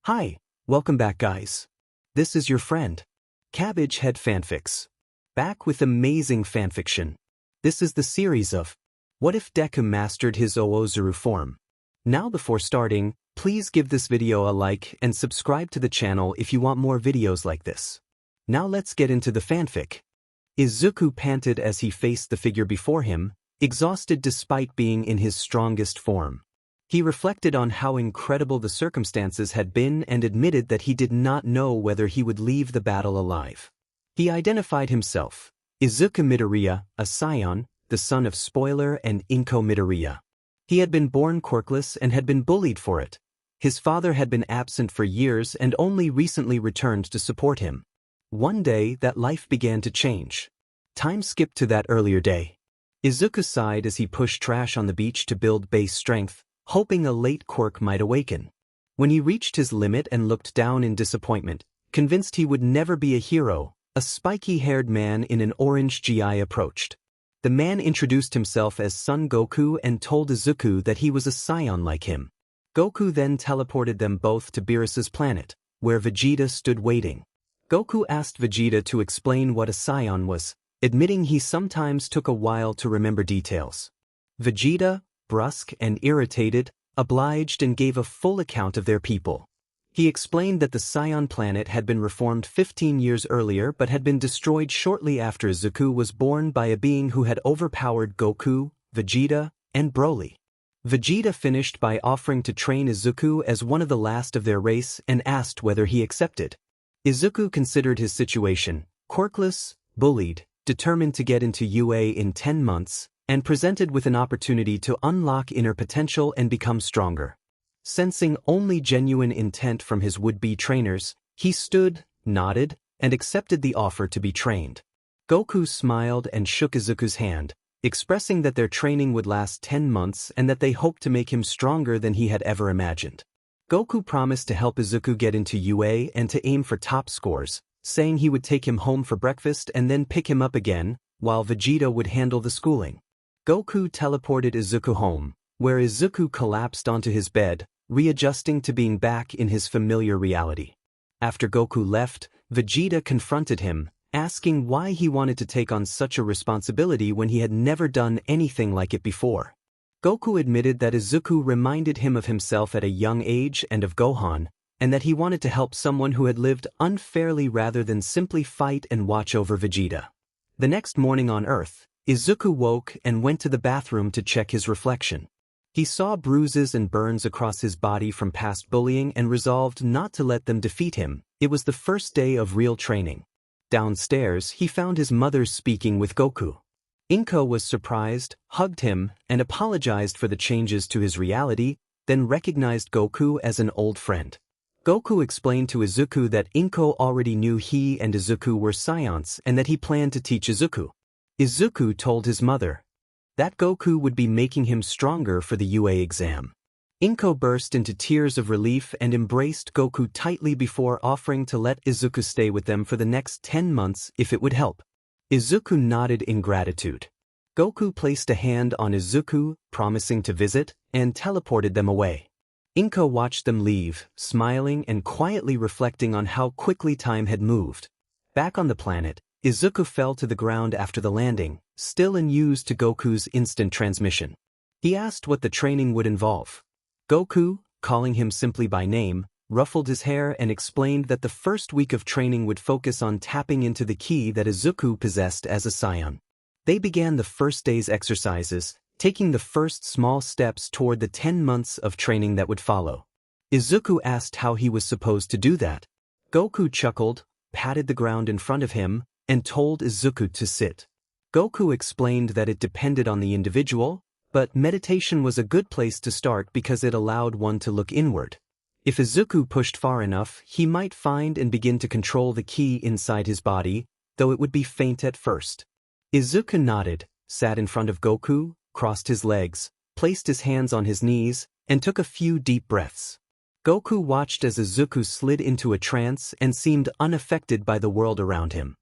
Hi, welcome back guys. This is your friend, Cabbage Head Fanfics. Back with amazing fanfiction. This is the series of What if Deku mastered his Oozaru form? Now before starting, please give this video a like and subscribe to the channel if you want more videos like this. Now let's get into the fanfic. Izuku panted as he faced the figure before him, exhausted despite being in his strongest form. He reflected on how incredible the circumstances had been and admitted that he did not know whether he would leave the battle alive. He identified himself, Izuku Midoriya, a Saiyan, the son of Spoiler and Inko Midoriya. He had been born quirkless and had been bullied for it. His father had been absent for years and only recently returned to support him. One day, that life began to change. Time skipped to that earlier day. Izuku sighed as he pushed trash on the beach to build base strength, hoping a late quirk might awaken. When he reached his limit and looked down in disappointment, convinced he would never be a hero, a spiky-haired man in an orange GI approached. The man introduced himself as Son Goku and told Izuku that he was a Saiyan like him. Goku then teleported them both to Beerus's planet, where Vegeta stood waiting. Goku asked Vegeta to explain what a Saiyan was, admitting he sometimes took a while to remember details. Vegeta, brusque and irritated, obliged and gave a full account of their people. He explained that the Saiyan planet had been reformed 15 years earlier but had been destroyed shortly after Izuku was born by a being who had overpowered Goku, Vegeta, and Broly. Vegeta finished by offering to train Izuku as one of the last of their race and asked whether he accepted. Izuku considered his situation, quirkless, bullied, determined to get into UA in 10 months, and presented with an opportunity to unlock inner potential and become stronger. Sensing only genuine intent from his would-be trainers, he stood, nodded, and accepted the offer to be trained. Goku smiled and shook Izuku's hand, expressing that their training would last 10 months and that they hoped to make him stronger than he had ever imagined. Goku promised to help Izuku get into UA and to aim for top scores, saying he would take him home for breakfast and then pick him up again, while Vegeta would handle the schooling. Goku teleported Izuku home, where Izuku collapsed onto his bed, readjusting to being back in his familiar reality. After Goku left, Vegeta confronted him, asking why he wanted to take on such a responsibility when he had never done anything like it before. Goku admitted that Izuku reminded him of himself at a young age and of Gohan, and that he wanted to help someone who had lived unfairly rather than simply fight and watch over Vegeta. The next morning on Earth, Izuku woke and went to the bathroom to check his reflection. He saw bruises and burns across his body from past bullying and resolved not to let them defeat him. It was the first day of real training. Downstairs, he found his mother speaking with Goku. Inko was surprised, hugged him, and apologized for the changes to his reality, then recognized Goku as an old friend. Goku explained to Izuku that Inko already knew he and Izuku were Saiyans and that he planned to teach Izuku. Izuku told his mother that Goku would be making him stronger for the UA exam. Inko burst into tears of relief and embraced Goku tightly before offering to let Izuku stay with them for the next 10 months if it would help. Izuku nodded in gratitude. Goku placed a hand on Izuku, promising to visit, and teleported them away. Inko watched them leave, smiling and quietly reflecting on how quickly time had moved. Back on the planet, Izuku fell to the ground after the landing, still unused to Goku's instant transmission. He asked what the training would involve. Goku, calling him simply by name, ruffled his hair and explained that the first week of training would focus on tapping into the ki that Izuku possessed as a Saiyan. They began the first day's exercises, taking the first small steps toward the 10 months of training that would follow. Izuku asked how he was supposed to do that. Goku chuckled, patted the ground in front of him, and told Izuku to sit. Goku explained that it depended on the individual, but meditation was a good place to start because it allowed one to look inward. If Izuku pushed far enough, he might find and begin to control the ki inside his body, though it would be faint at first. Izuku nodded, sat in front of Goku, crossed his legs, placed his hands on his knees, and took a few deep breaths. Goku watched as Izuku slid into a trance and seemed unaffected by the world around him.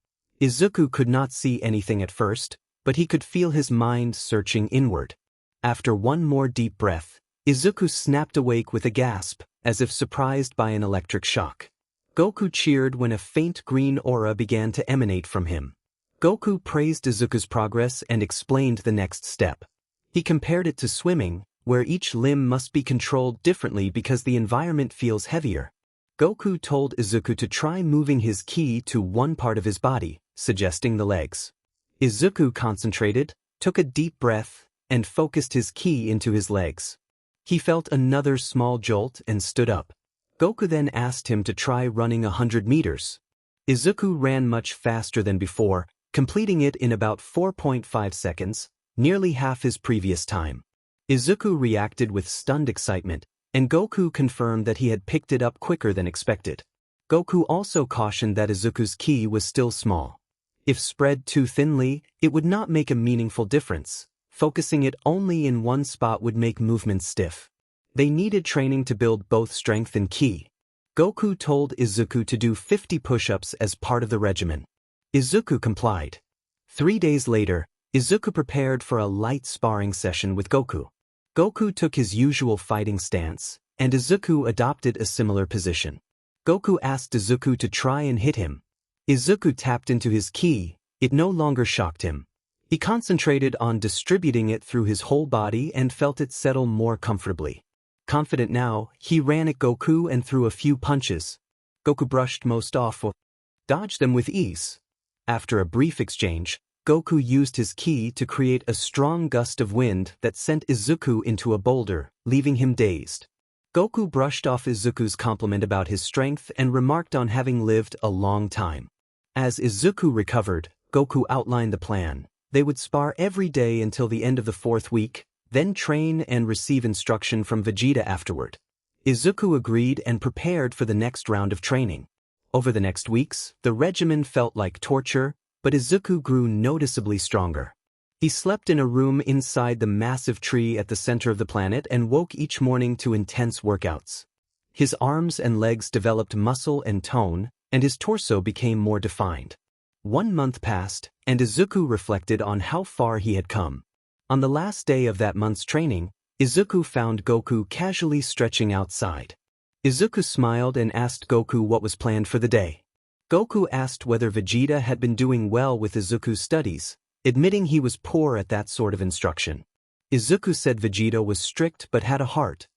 Izuku could not see anything at first, but he could feel his mind searching inward. After one more deep breath, Izuku snapped awake with a gasp, as if surprised by an electric shock. Goku cheered when a faint green aura began to emanate from him. Goku praised Izuku's progress and explained the next step. He compared it to swimming, where each limb must be controlled differently because the environment feels heavier. Goku told Izuku to try moving his ki to one part of his body, suggesting the legs. Izuku concentrated, took a deep breath, and focused his ki into his legs. He felt another small jolt and stood up. Goku then asked him to try running 100 meters. Izuku ran much faster than before, completing it in about 4.5 seconds, nearly half his previous time. Izuku reacted with stunned excitement, and Goku confirmed that he had picked it up quicker than expected. Goku also cautioned that Izuku's ki was still small. If spread too thinly, it would not make a meaningful difference. Focusing it only in one spot would make movements stiff. They needed training to build both strength and ki. Goku told Izuku to do 50 push-ups as part of the regimen. Izuku complied. 3 days later, Izuku prepared for a light sparring session with Goku. Goku took his usual fighting stance, and Izuku adopted a similar position. Goku asked Izuku to try and hit him. Izuku tapped into his ki. It no longer shocked him. He concentrated on distributing it through his whole body and felt it settle more comfortably. Confident now, he ran at Goku and threw a few punches. Goku brushed most off or dodged them with ease. After a brief exchange, Goku used his ki to create a strong gust of wind that sent Izuku into a boulder, leaving him dazed. Goku brushed off Izuku's compliment about his strength and remarked on having lived a long time. As Izuku recovered, Goku outlined the plan. They would spar every day until the end of the 4th week, then train and receive instruction from Vegeta afterward. Izuku agreed and prepared for the next round of training. Over the next weeks, the regimen felt like torture, but Izuku grew noticeably stronger. He slept in a room inside the massive tree at the center of the planet and woke each morning to intense workouts. His arms and legs developed muscle and tone, and his torso became more defined. 1 month passed, and Izuku reflected on how far he had come. On the last day of that month's training, Izuku found Goku casually stretching outside. Izuku smiled and asked Goku what was planned for the day. Goku asked whether Vegeta had been doing well with Izuku's studies, admitting he was poor at that sort of instruction. Izuku said Vegeta was strict but had a heart.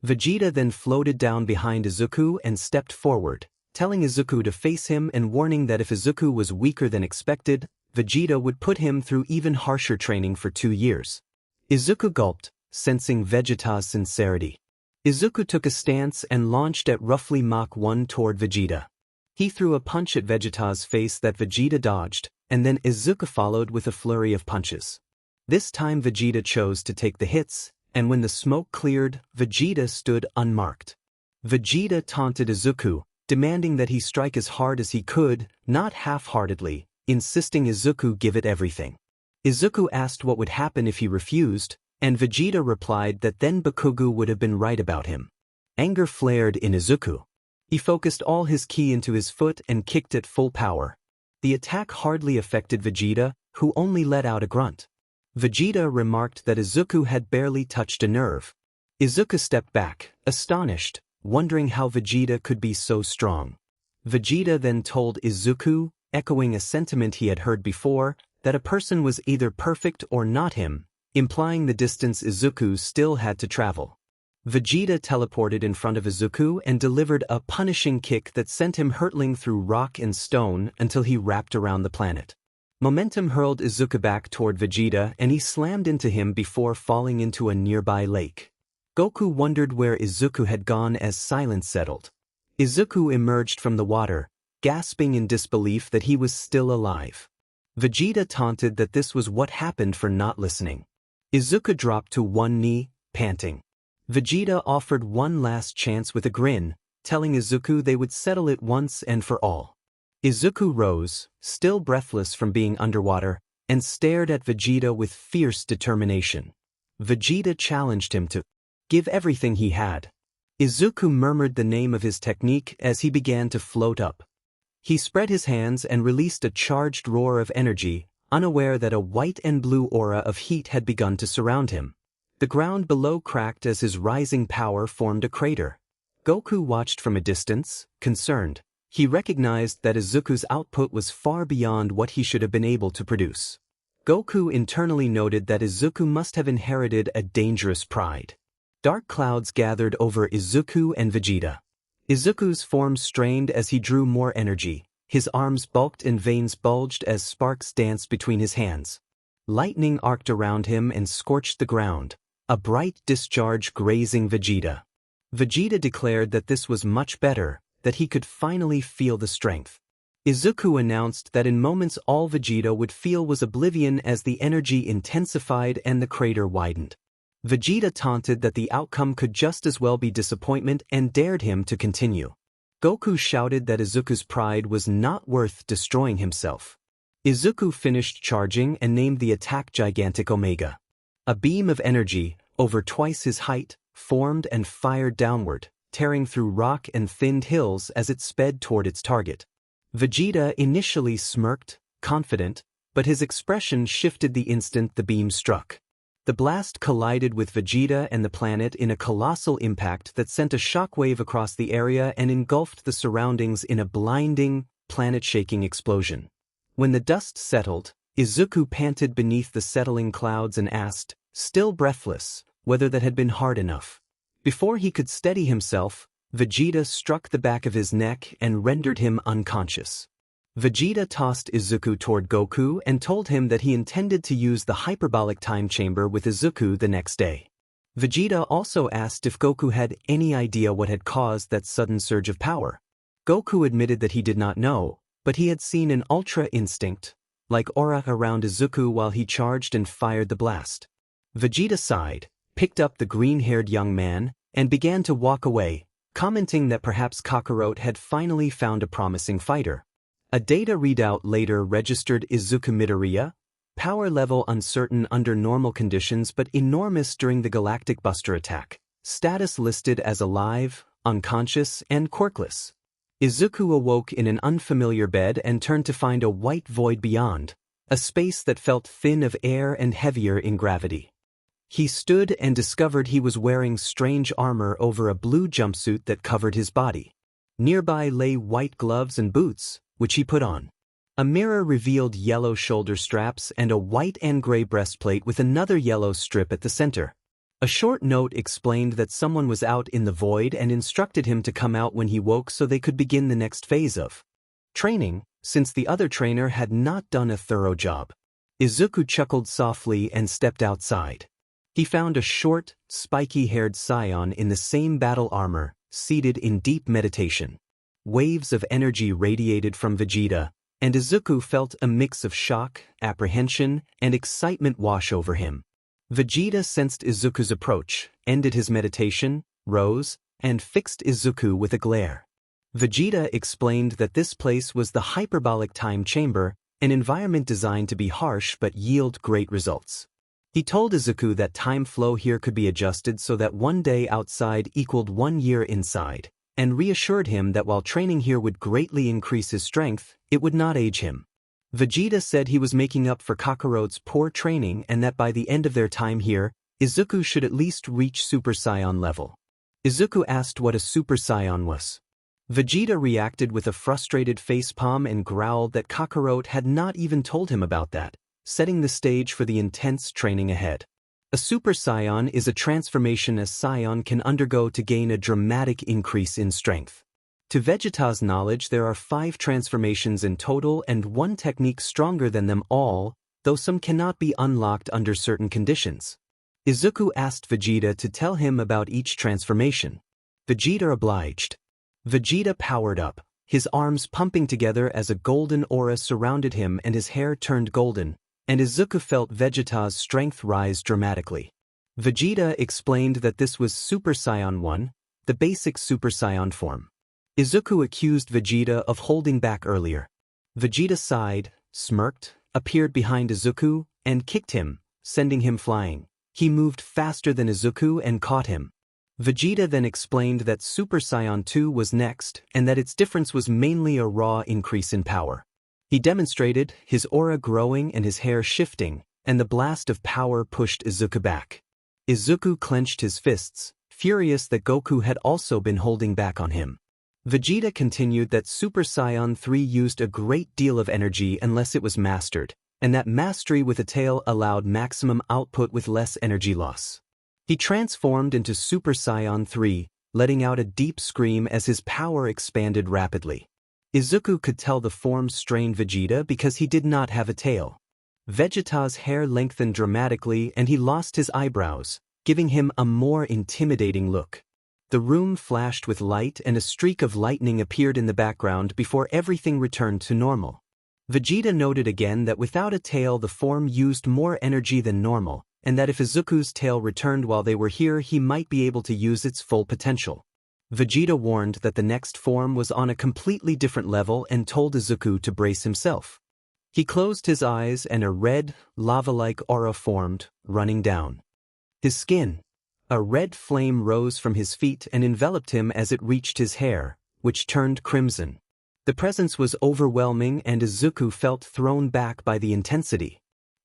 Vegeta then floated down behind Izuku and stepped forward, telling Izuku to face him and warning that if Izuku was weaker than expected, Vegeta would put him through even harsher training for 2 years. Izuku gulped, sensing Vegeta's sincerity. Izuku took a stance and launched at roughly Mach 1 toward Vegeta. He threw a punch at Vegeta's face that Vegeta dodged, and then Izuku followed with a flurry of punches. This time Vegeta chose to take the hits, and when the smoke cleared, Vegeta stood unmarked. Vegeta taunted Izuku, demanding that he strike as hard as he could, not half-heartedly, insisting Izuku give it everything. Izuku asked what would happen if he refused, and Vegeta replied that then Bakugo would have been right about him. Anger flared in Izuku. He focused all his ki into his foot and kicked at full power. The attack hardly affected Vegeta, who only let out a grunt. Vegeta remarked that Izuku had barely touched a nerve. Izuku stepped back, astonished, wondering how Vegeta could be so strong. Vegeta then told Izuku, echoing a sentiment he had heard before, that a person was either perfect or not him, implying the distance Izuku still had to travel. Vegeta teleported in front of Izuku and delivered a punishing kick that sent him hurtling through rock and stone until he wrapped around the planet. Momentum hurled Izuku back toward Vegeta and he slammed into him before falling into a nearby lake. Goku wondered where Izuku had gone as silence settled. Izuku emerged from the water, gasping in disbelief that he was still alive. Vegeta taunted that this was what happened for not listening. Izuku dropped to one knee, panting. Vegeta offered one last chance with a grin, telling Izuku they would settle it once and for all. Izuku rose, still breathless from being underwater, and stared at Vegeta with fierce determination. Vegeta challenged him to give everything he had. Izuku murmured the name of his technique as he began to float up. He spread his hands and released a charged roar of energy, unaware that a white and blue aura of heat had begun to surround him. The ground below cracked as his rising power formed a crater. Goku watched from a distance, concerned. He recognized that Izuku's output was far beyond what he should have been able to produce. Goku internally noted that Izuku must have inherited a dangerous pride. Dark clouds gathered over Izuku and Vegeta. Izuku's form strained as he drew more energy. His arms bulked and veins bulged as sparks danced between his hands. Lightning arced around him and scorched the ground, a bright discharge grazing Vegeta. Vegeta declared that this was much better, that he could finally feel the strength. Izuku announced that in moments all Vegeta would feel was oblivion as the energy intensified and the crater widened. Vegeta taunted that the outcome could just as well be disappointment and dared him to continue. Goku shouted that Izuku's pride was not worth destroying himself. Izuku finished charging and named the attack Gigantic Omega. A beam of energy, over twice his height, formed and fired downward, tearing through rock and thinned hills as it sped toward its target. Vegeta initially smirked, confident, but his expression shifted the instant the beam struck. The blast collided with Vegeta and the planet in a colossal impact that sent a shockwave across the area and engulfed the surroundings in a blinding, planet-shaking explosion. When the dust settled, Izuku panted beneath the settling clouds and asked, still breathless, whether that had been hard enough. Before he could steady himself, Vegeta struck the back of his neck and rendered him unconscious. Vegeta tossed Izuku toward Goku and told him that he intended to use the hyperbolic time chamber with Izuku the next day. Vegeta also asked if Goku had any idea what had caused that sudden surge of power. Goku admitted that he did not know, but he had seen an ultra instinct, like aura around Izuku while he charged and fired the blast. Vegeta sighed, picked up the green-haired young man, and began to walk away, commenting that perhaps Kakarot had finally found a promising fighter. A data readout later registered Izuku midoriya, power level uncertain under normal conditions but enormous during the Galactic Buster attack, status listed as alive, unconscious, and quirkless. Izuku awoke in an unfamiliar bed and turned to find a white void beyond, a space that felt thin of air and heavier in gravity. He stood and discovered he was wearing strange armor over a blue jumpsuit that covered his body. Nearby lay white gloves and boots, which he put on. A mirror revealed yellow shoulder straps and a white and gray breastplate with another yellow strip at the center. A short note explained that someone was out in the void and instructed him to come out when he woke so they could begin the next phase of training, since the other trainer had not done a thorough job. Izuku chuckled softly and stepped outside. He found a short, spiky-haired Saiyan in the same battle armor, seated in deep meditation. Waves of energy radiated from Vegeta, and Izuku felt a mix of shock, apprehension, and excitement wash over him. Vegeta sensed Izuku's approach, ended his meditation, rose, and fixed Izuku with a glare. Vegeta explained that this place was the hyperbolic time chamber, an environment designed to be harsh but yield great results. He told Izuku that time flow here could be adjusted so that 1 day outside equaled 1 year inside, and reassured him that while training here would greatly increase his strength, it would not age him. Vegeta said he was making up for Kakarot's poor training and that by the end of their time here, Izuku should at least reach Super Saiyan level. Izuku asked what a Super Saiyan was. Vegeta reacted with a frustrated facepalm and growled that Kakarot had not even told him about that, setting the stage for the intense training ahead. A Super Saiyan is a transformation a Saiyan can undergo to gain a dramatic increase in strength. To Vegeta's knowledge, there are 5 transformations in total and 1 technique stronger than them all, though some cannot be unlocked under certain conditions. Izuku asked Vegeta to tell him about each transformation. Vegeta obliged. Vegeta powered up, his arms pumping together as a golden aura surrounded him and his hair turned golden, and Izuku felt Vegeta's strength rise dramatically. Vegeta explained that this was Super Saiyan 1, the basic Super Saiyan form. Izuku accused Vegeta of holding back earlier. Vegeta sighed, smirked, appeared behind Izuku, and kicked him, sending him flying. He moved faster than Izuku and caught him. Vegeta then explained that Super Saiyan 2 was next and that its difference was mainly a raw increase in power. He demonstrated, his aura growing and his hair shifting, and the blast of power pushed Izuku back. Izuku clenched his fists, furious that Goku had also been holding back on him. Vegeta continued that Super Saiyan 3 used a great deal of energy unless it was mastered, and that mastery with a tail allowed maximum output with less energy loss. He transformed into Super Saiyan 3, letting out a deep scream as his power expanded rapidly. Izuku could tell the form strained Vegeta because he did not have a tail. Vegeta's hair lengthened dramatically and he lost his eyebrows, giving him a more intimidating look. The room flashed with light and a streak of lightning appeared in the background before everything returned to normal. Vegeta noted again that without a tail the form used more energy than normal, and that if Izuku's tail returned while they were here he might be able to use its full potential. Vegeta warned that the next form was on a completely different level and told Izuku to brace himself. He closed his eyes and a red, lava-like aura formed, running down his skin. A red flame rose from his feet and enveloped him as it reached his hair, which turned crimson. The presence was overwhelming and Izuku felt thrown back by the intensity.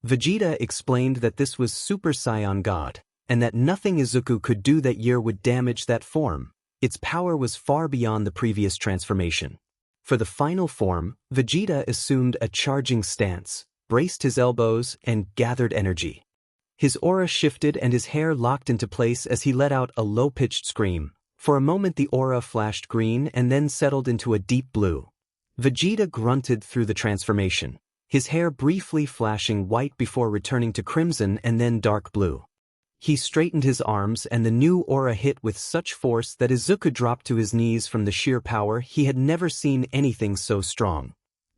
Vegeta explained that this was Super Saiyan God, and that nothing Izuku could do that year would damage that form. Its power was far beyond the previous transformation. For the final form, Vegeta assumed a charging stance, braced his elbows, and gathered energy. His aura shifted and his hair locked into place as he let out a low-pitched scream. For a moment the aura flashed green and then settled into a deep blue. Vegeta grunted through the transformation, his hair briefly flashing white before returning to crimson and then dark blue. He straightened his arms and the new aura hit with such force that Izuku dropped to his knees from the sheer power. He had never seen anything so strong.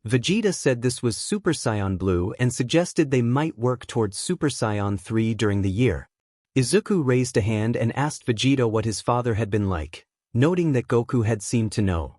Vegeta said this was Super Saiyan Blue and suggested they might work towards Super Saiyan 3 during the year. Izuku raised a hand and asked Vegeta what his father had been like, noting that Goku had seemed to know.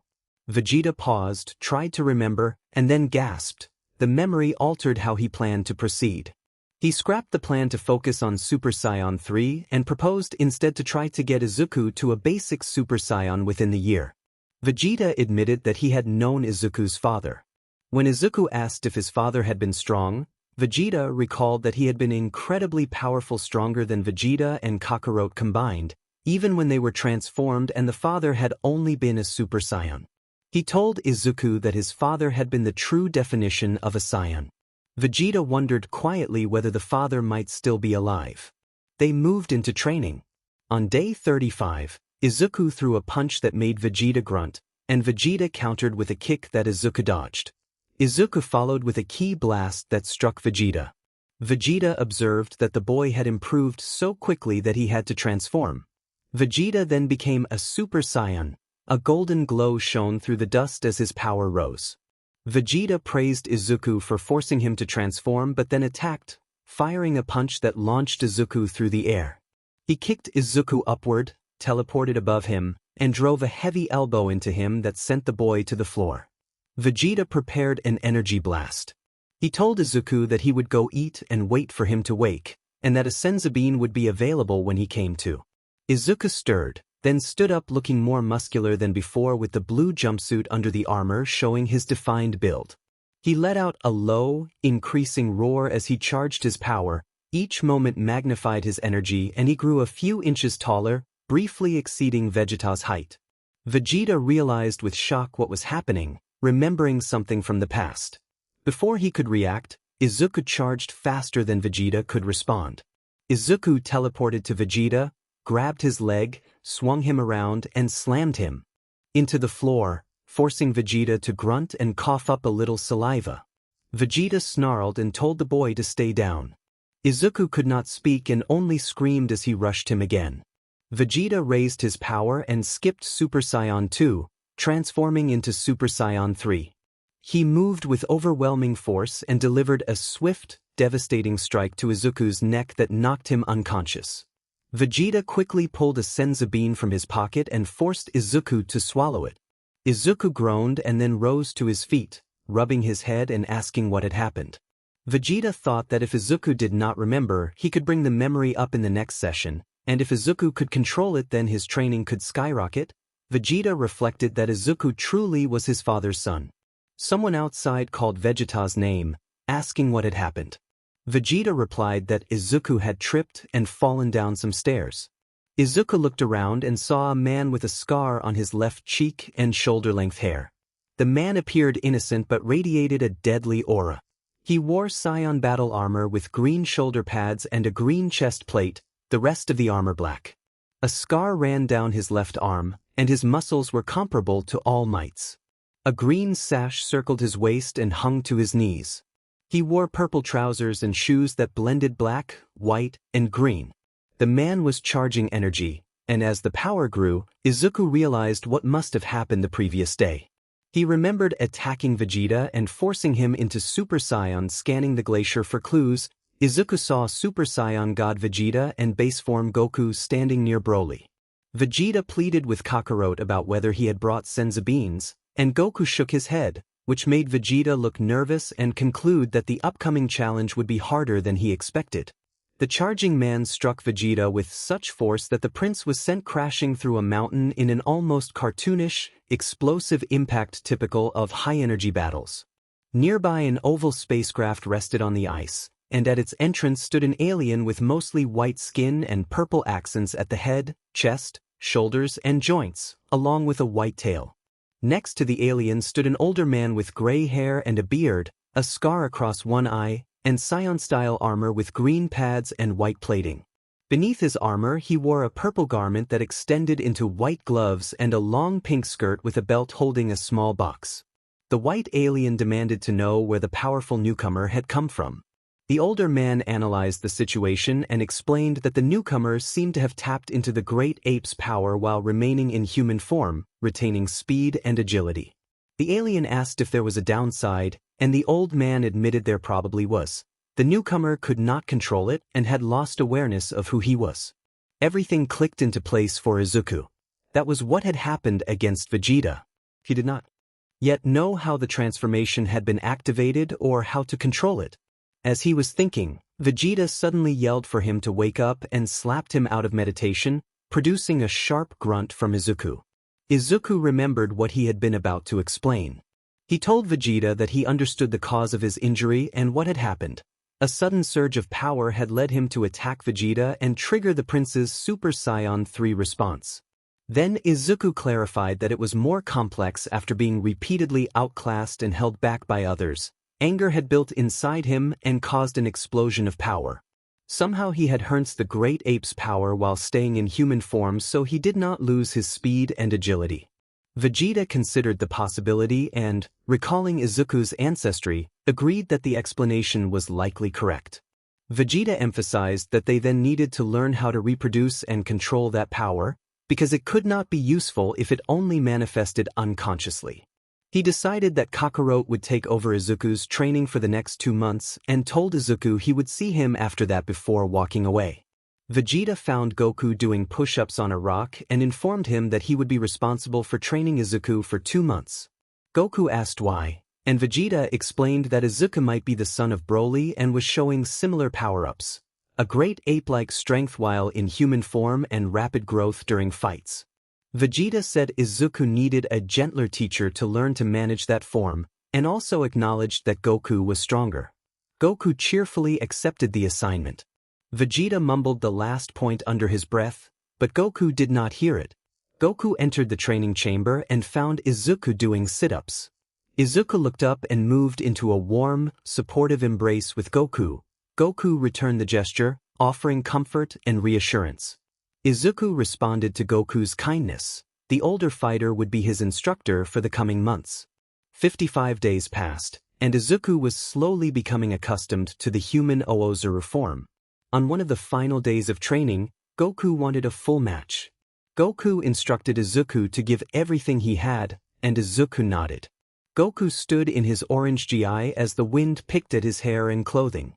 Vegeta paused, tried to remember, and then gasped. The memory altered how he planned to proceed. He scrapped the plan to focus on Super Saiyan 3 and proposed instead to try to get Izuku to a basic Super Saiyan within the year. Vegeta admitted that he had known Izuku's father. When Izuku asked if his father had been strong, Vegeta recalled that he had been incredibly powerful, stronger than Vegeta and Kakarot combined, even when they were transformed, and the father had only been a Super Saiyan. He told Izuku that his father had been the true definition of a Saiyan. Vegeta wondered quietly whether the father might still be alive. They moved into training. On day 35, Izuku threw a punch that made Vegeta grunt, and Vegeta countered with a kick that Izuku dodged. Izuku followed with a ki blast that struck Vegeta. Vegeta observed that the boy had improved so quickly that he had to transform. Vegeta then became a Super Saiyan. A golden glow shone through the dust as his power rose. Vegeta praised Izuku for forcing him to transform but then attacked, firing a punch that launched Izuku through the air. He kicked Izuku upward, teleported above him, and drove a heavy elbow into him that sent the boy to the floor. Vegeta prepared an energy blast. He told Izuku that he would go eat and wait for him to wake, and that a senzu bean would be available when he came to. Izuku stirred, then stood up looking more muscular than before with the blue jumpsuit under the armor showing his defined build. He let out a low, increasing roar as he charged his power. Each moment magnified his energy and he grew a few inches taller, briefly exceeding Vegeta's height. Vegeta realized with shock what was happening, remembering something from the past. Before he could react, Izuku charged faster than Vegeta could respond. Izuku teleported to Vegeta, grabbed his leg, swung him around, and slammed him into the floor, forcing Vegeta to grunt and cough up a little saliva. Vegeta snarled and told the boy to stay down. Izuku could not speak and only screamed as he rushed him again. Vegeta raised his power and skipped Super Saiyan 2, transforming into Super Saiyan 3. He moved with overwhelming force and delivered a swift, devastating strike to Izuku's neck that knocked him unconscious. Vegeta quickly pulled a senzu bean from his pocket and forced Izuku to swallow it. Izuku groaned and then rose to his feet, rubbing his head and asking what had happened. Vegeta thought that if Izuku did not remember, he could bring the memory up in the next session, and if Izuku could control it then his training could skyrocket. Vegeta reflected that Izuku truly was his father's son. Someone outside called Vegeta's name, asking what had happened. Vegeta replied that Izuku had tripped and fallen down some stairs. Izuku looked around and saw a man with a scar on his left cheek and shoulder-length hair. The man appeared innocent but radiated a deadly aura. He wore Saiyan battle armor with green shoulder pads and a green chest plate, the rest of the armor black. A scar ran down his left arm, and his muscles were comparable to All Might's. A green sash circled his waist and hung to his knees. He wore purple trousers and shoes that blended black, white, and green. The man was charging energy, and as the power grew, Izuku realized what must have happened the previous day. He remembered attacking Vegeta and forcing him into Super Saiyan. Scanning the glacier for clues, Izuku saw Super Saiyan God Vegeta and base form Goku standing near Broly. Vegeta pleaded with Kakarot about whether he had brought senzu beans, and Goku shook his head, which made Vegeta look nervous and conclude that the upcoming challenge would be harder than he expected. The charging man struck Vegeta with such force that the prince was sent crashing through a mountain in an almost cartoonish, explosive impact typical of high-energy battles. Nearby, an oval spacecraft rested on the ice, and at its entrance stood an alien with mostly white skin and purple accents at the head, chest, shoulders, and joints, along with a white tail. Next to the alien stood an older man with gray hair and a beard, a scar across one eye, and Saiyan-style armor with green pads and white plating. Beneath his armor he wore a purple garment that extended into white gloves and a long pink skirt with a belt holding a small box. The white alien demanded to know where the powerful newcomer had come from. The older man analyzed the situation and explained that the newcomer seemed to have tapped into the great ape's power while remaining in human form, retaining speed and agility. The alien asked if there was a downside, and the old man admitted there probably was. The newcomer could not control it and had lost awareness of who he was. Everything clicked into place for Izuku. That was what had happened against Vegeta. He did not yet know how the transformation had been activated or how to control it. As he was thinking, Vegeta suddenly yelled for him to wake up and slapped him out of meditation, producing a sharp grunt from Izuku. Izuku remembered what he had been about to explain. He told Vegeta that he understood the cause of his injury and what had happened. A sudden surge of power had led him to attack Vegeta and trigger the prince's Super Saiyan 3 response. Then Izuku clarified that it was more complex after being repeatedly outclassed and held back by others. Anger had built inside him and caused an explosion of power. Somehow he had harnessed the great ape's power while staying in human form so he did not lose his speed and agility. Vegeta considered the possibility and, recalling Izuku's ancestry, agreed that the explanation was likely correct. Vegeta emphasized that they then needed to learn how to reproduce and control that power, because it could not be useful if it only manifested unconsciously. He decided that Kakarot would take over Izuku's training for the next 2 months and told Izuku he would see him after that before walking away. Vegeta found Goku doing push-ups on a rock and informed him that he would be responsible for training Izuku for 2 months. Goku asked why, and Vegeta explained that Izuku might be the son of Broly and was showing similar power-ups. A great ape-like strength while in human form and rapid growth during fights. Vegeta said Izuku needed a gentler teacher to learn to manage that form, and also acknowledged that Goku was stronger. Goku cheerfully accepted the assignment. Vegeta mumbled the last point under his breath, but Goku did not hear it. Goku entered the training chamber and found Izuku doing sit-ups. Izuku looked up and moved into a warm, supportive embrace with Goku. Goku returned the gesture, offering comfort and reassurance. Izuku responded to Goku's kindness. The older fighter would be his instructor for the coming months. 55 days passed, and Izuku was slowly becoming accustomed to the human Oozaru form. On one of the final days of training, Goku wanted a full match. Goku instructed Izuku to give everything he had, and Izuku nodded. Goku stood in his orange GI as the wind picked at his hair and clothing.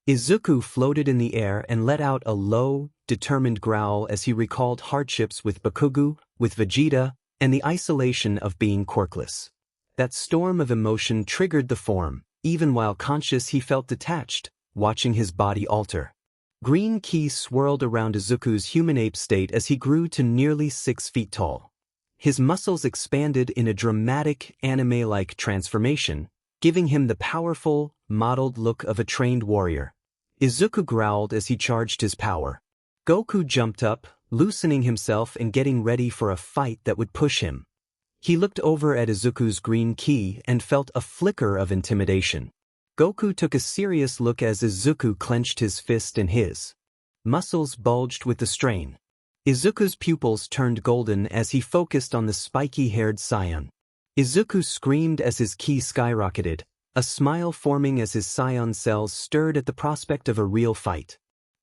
Izuku floated in the air and let out a low, determined growl as he recalled hardships with Bakugo, with Vegeta, and the isolation of being quirkless. That storm of emotion triggered the form. Even while conscious he felt detached, watching his body alter. Green ki swirled around Izuku's human ape state as he grew to nearly 6 feet tall. His muscles expanded in a dramatic, anime-like transformation, giving him the powerful, modeled look of a trained warrior. Izuku growled as he charged his power. Goku jumped up, loosening himself and getting ready for a fight that would push him. He looked over at Izuku's green ki and felt a flicker of intimidation. Goku took a serious look as Izuku clenched his fist in his. Muscles bulged with the strain. Izuku's pupils turned golden as he focused on the spiky-haired Saiyan. Izuku screamed as his ki skyrocketed, a smile forming as his Saiyan cells stirred at the prospect of a real fight.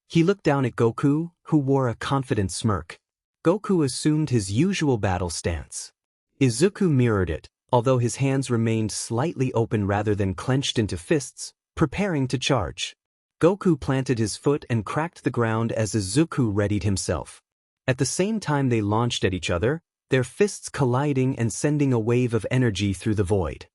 He looked down at Goku, who wore a confident smirk. Goku assumed his usual battle stance. Izuku mirrored it, although his hands remained slightly open rather than clenched into fists, preparing to charge. Goku planted his foot and cracked the ground as Izuku readied himself. At the same time they launched at each other, their fists colliding and sending a wave of energy through the void.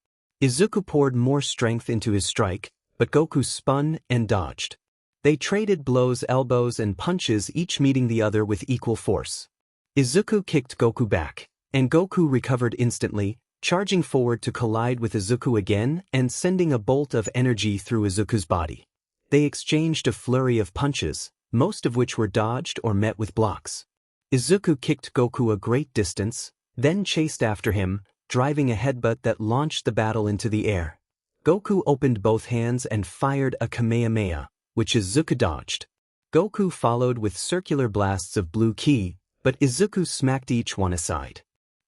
Izuku poured more strength into his strike, but Goku spun and dodged. They traded blows, elbows, and punches, each meeting the other with equal force. Izuku kicked Goku back, and Goku recovered instantly, charging forward to collide with Izuku again and sending a bolt of energy through Izuku's body. They exchanged a flurry of punches, most of which were dodged or met with blocks. Izuku kicked Goku a great distance, then chased after him, driving a headbutt that launched the battle into the air. Goku opened both hands and fired a Kamehameha, which Izuku dodged. Goku followed with circular blasts of blue ki, but Izuku smacked each one aside.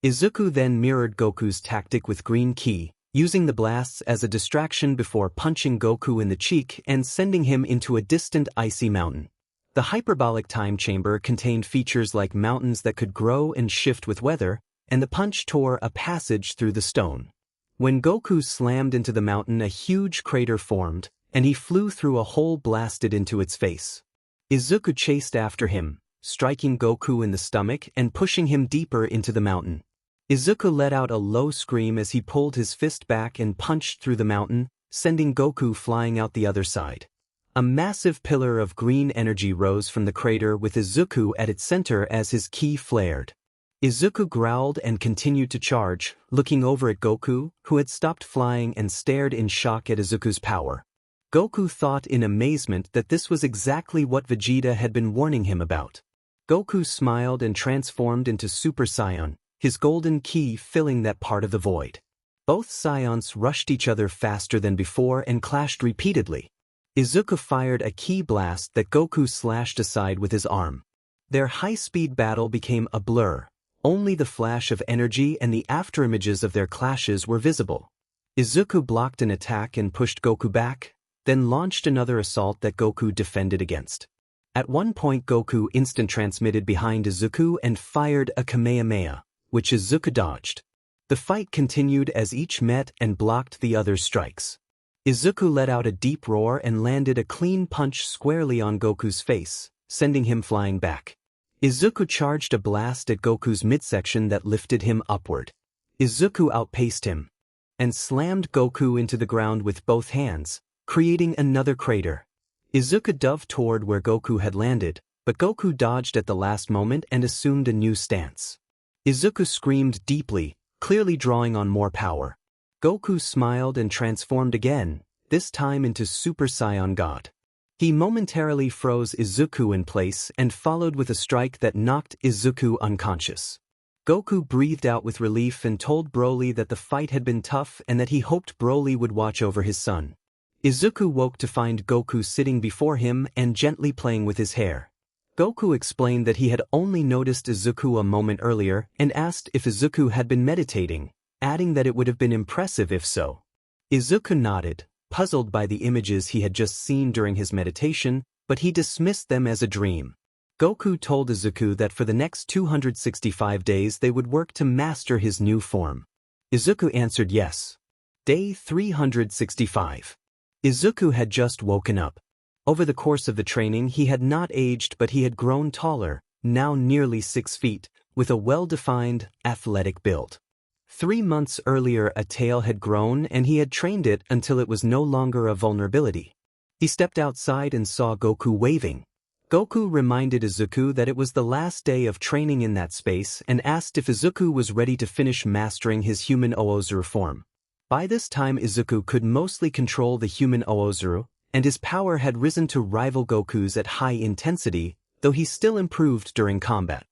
Izuku then mirrored Goku's tactic with green ki, using the blasts as a distraction before punching Goku in the cheek and sending him into a distant icy mountain. The hyperbolic time chamber contained features like mountains that could grow and shift with weather, and the punch tore a passage through the stone. When Goku slammed into the mountain, a huge crater formed, and he flew through a hole blasted into its face. Izuku chased after him, striking Goku in the stomach and pushing him deeper into the mountain. Izuku let out a low scream as he pulled his fist back and punched through the mountain, sending Goku flying out the other side. A massive pillar of green energy rose from the crater with Izuku at its center as his ki flared. Izuku growled and continued to charge, looking over at Goku, who had stopped flying and stared in shock at Izuku's power. Goku thought in amazement that this was exactly what Vegeta had been warning him about. Goku smiled and transformed into Super Saiyan, his golden ki filling that part of the void. Both Saiyans rushed each other faster than before and clashed repeatedly. Izuku fired a ki blast that Goku slashed aside with his arm. Their high-speed battle became a blur. Only the flash of energy and the afterimages of their clashes were visible. Izuku blocked an attack and pushed Goku back, then launched another assault that Goku defended against. At one point Goku instant transmitted behind Izuku and fired a Kamehameha, which Izuku dodged. The fight continued as each met and blocked the other's strikes. Izuku let out a deep roar and landed a clean punch squarely on Goku's face, sending him flying back. Izuku charged a blast at Goku's midsection that lifted him upward. Izuku outpaced him and slammed Goku into the ground with both hands, creating another crater. Izuku dove toward where Goku had landed, but Goku dodged at the last moment and assumed a new stance. Izuku screamed deeply, clearly drawing on more power. Goku smiled and transformed again, this time into Super Saiyan God. He momentarily froze Izuku in place and followed with a strike that knocked Izuku unconscious. Goku breathed out with relief and told Broly that the fight had been tough and that he hoped Broly would watch over his son. Izuku woke to find Goku sitting before him and gently playing with his hair. Goku explained that he had only noticed Izuku a moment earlier and asked if Izuku had been meditating, adding that it would have been impressive if so. Izuku nodded, puzzled by the images he had just seen during his meditation, but he dismissed them as a dream. Goku told Izuku that for the next 265 days they would work to master his new form. Izuku answered yes. Day 365. Izuku had just woken up. Over the course of the training he had not aged, but he had grown taller, now nearly 6 feet, with a well-defined, athletic build. 3 months earlier a tail had grown and he had trained it until it was no longer a vulnerability. He stepped outside and saw Goku waving. Goku reminded Izuku that it was the last day of training in that space and asked if Izuku was ready to finish mastering his human Oozaru form. By this time Izuku could mostly control the human Oozaru, and his power had risen to rival Goku's at high intensity, though he still improved during combat.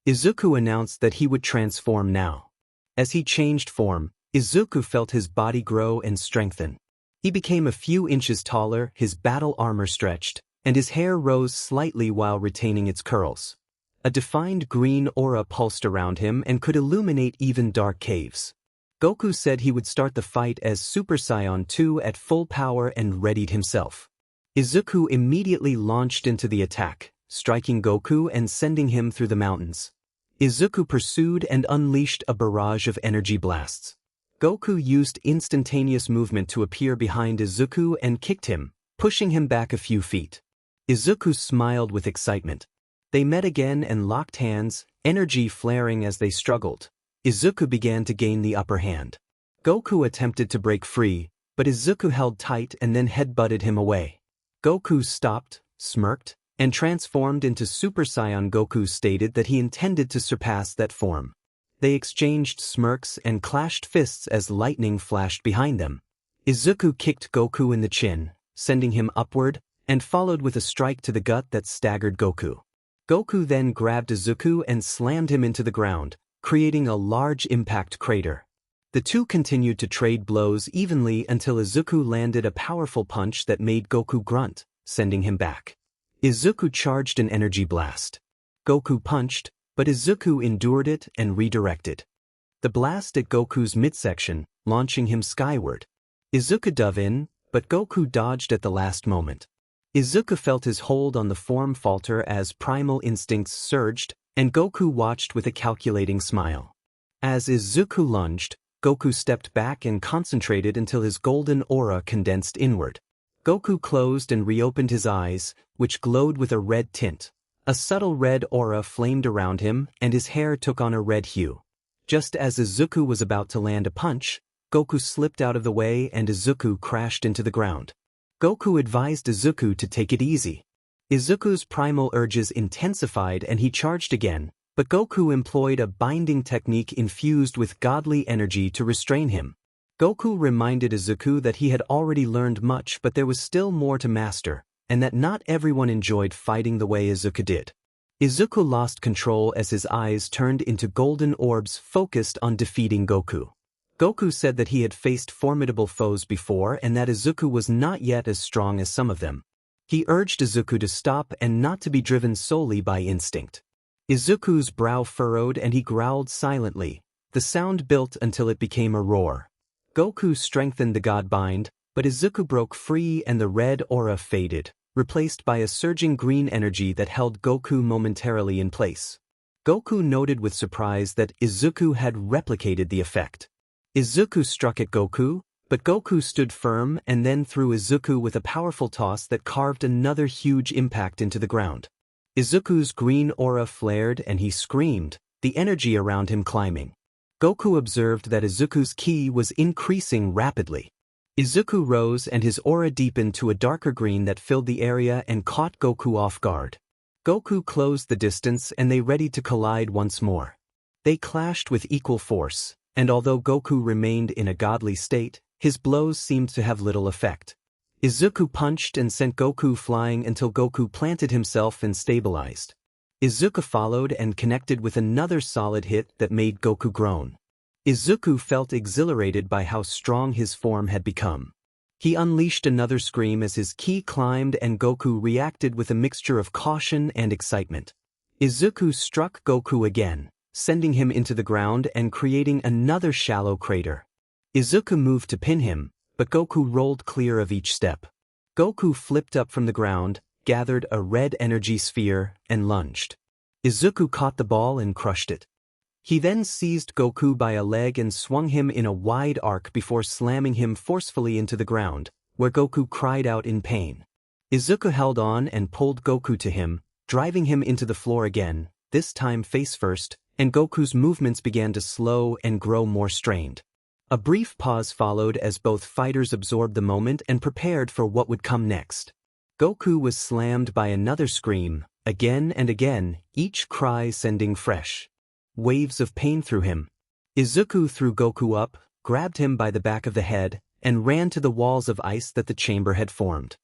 Izuku announced that he would transform now. As he changed form, Izuku felt his body grow and strengthen. He became a few inches taller, his battle armor stretched, and his hair rose slightly while retaining its curls. A defined green aura pulsed around him and could illuminate even dark caves. Goku said he would start the fight as Super Saiyan 2 at full power and readied himself. Izuku immediately launched into the attack, striking Goku and sending him through the mountains. Izuku pursued and unleashed a barrage of energy blasts. Goku used instantaneous movement to appear behind Izuku and kicked him, pushing him back a few feet. Izuku smiled with excitement. They met again and locked hands, energy flaring as they struggled. Izuku began to gain the upper hand. Goku attempted to break free, but Izuku held tight and then headbutted him away. Goku stopped, smirked, and transformed into Super Saiyan. Goku stated that he intended to surpass that form. They exchanged smirks and clashed fists as lightning flashed behind them. Izuku kicked Goku in the chin, sending him upward, and followed with a strike to the gut that staggered Goku. Goku then grabbed Izuku and slammed him into the ground, creating a large impact crater. The two continued to trade blows evenly until Izuku landed a powerful punch that made Goku grunt, sending him back. Izuku charged an energy blast. Goku punched, but Izuku endured it and redirected the blast at Goku's midsection, launching him skyward. Izuku dove in, but Goku dodged at the last moment. Izuku felt his hold on the form falter as primal instincts surged, and Goku watched with a calculating smile. As Izuku lunged, Goku stepped back and concentrated until his golden aura condensed inward. Goku closed and reopened his eyes, which glowed with a red tint. A subtle red aura flamed around him, and his hair took on a red hue. Just as Izuku was about to land a punch, Goku slipped out of the way and Izuku crashed into the ground. Goku advised Izuku to take it easy. Izuku's primal urges intensified and he charged again, but Goku employed a binding technique infused with godly energy to restrain him. Goku reminded Izuku that he had already learned much, but there was still more to master, and that not everyone enjoyed fighting the way Izuku did. Izuku lost control as his eyes turned into golden orbs focused on defeating Goku. Goku said that he had faced formidable foes before and that Izuku was not yet as strong as some of them. He urged Izuku to stop and not to be driven solely by instinct. Izuku's brow furrowed and he growled silently. The sound built until it became a roar. Goku strengthened the God Bind, but Izuku broke free and the red aura faded, replaced by a surging green energy that held Goku momentarily in place. Goku noted with surprise that Izuku had replicated the effect. Izuku struck at Goku, but Goku stood firm and then threw Izuku with a powerful toss that carved another huge impact into the ground. Izuku's green aura flared and he screamed, the energy around him climbing. Goku observed that Izuku's ki was increasing rapidly. Izuku rose and his aura deepened to a darker green that filled the area and caught Goku off guard. Goku closed the distance and they readied to collide once more. They clashed with equal force, and although Goku remained in a godly state, his blows seemed to have little effect. Izuku punched and sent Goku flying until Goku planted himself and stabilized. Izuku followed and connected with another solid hit that made Goku groan. Izuku felt exhilarated by how strong his form had become. He unleashed another scream as his ki climbed and Goku reacted with a mixture of caution and excitement. Izuku struck Goku again, sending him into the ground and creating another shallow crater. Izuku moved to pin him, but Goku rolled clear of each step. Goku flipped up from the ground, gathered a red energy sphere, and lunged. Izuku caught the ball and crushed it. He then seized Goku by a leg and swung him in a wide arc before slamming him forcefully into the ground, where Goku cried out in pain. Izuku held on and pulled Goku to him, driving him into the floor again, this time face first, and Goku's movements began to slow and grow more strained. A brief pause followed as both fighters absorbed the moment and prepared for what would come next. Goku was slammed by another scream, again and again, each cry sending fresh waves of pain through him. Izuku threw Goku up, grabbed him by the back of the head, and ran to the walls of ice that the chamber had formed.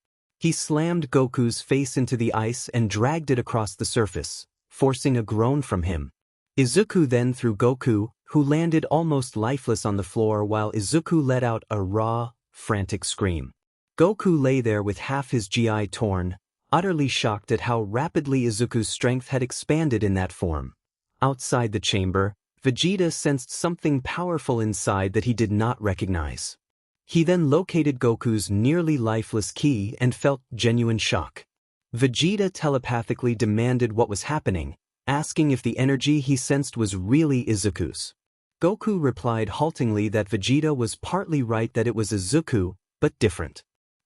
He slammed Goku's face into the ice and dragged it across the surface, forcing a groan from him. Izuku then threw Goku, who landed almost lifeless on the floor while Izuku let out a raw, frantic scream. Goku lay there with half his GI torn, utterly shocked at how rapidly Izuku's strength had expanded in that form. Outside the chamber, Vegeta sensed something powerful inside that he did not recognize. He then located Goku's nearly lifeless ki and felt genuine shock. Vegeta telepathically demanded what was happening, asking if the energy he sensed was really Izuku's. Goku replied haltingly that Vegeta was partly right, that it was Izuku, but different.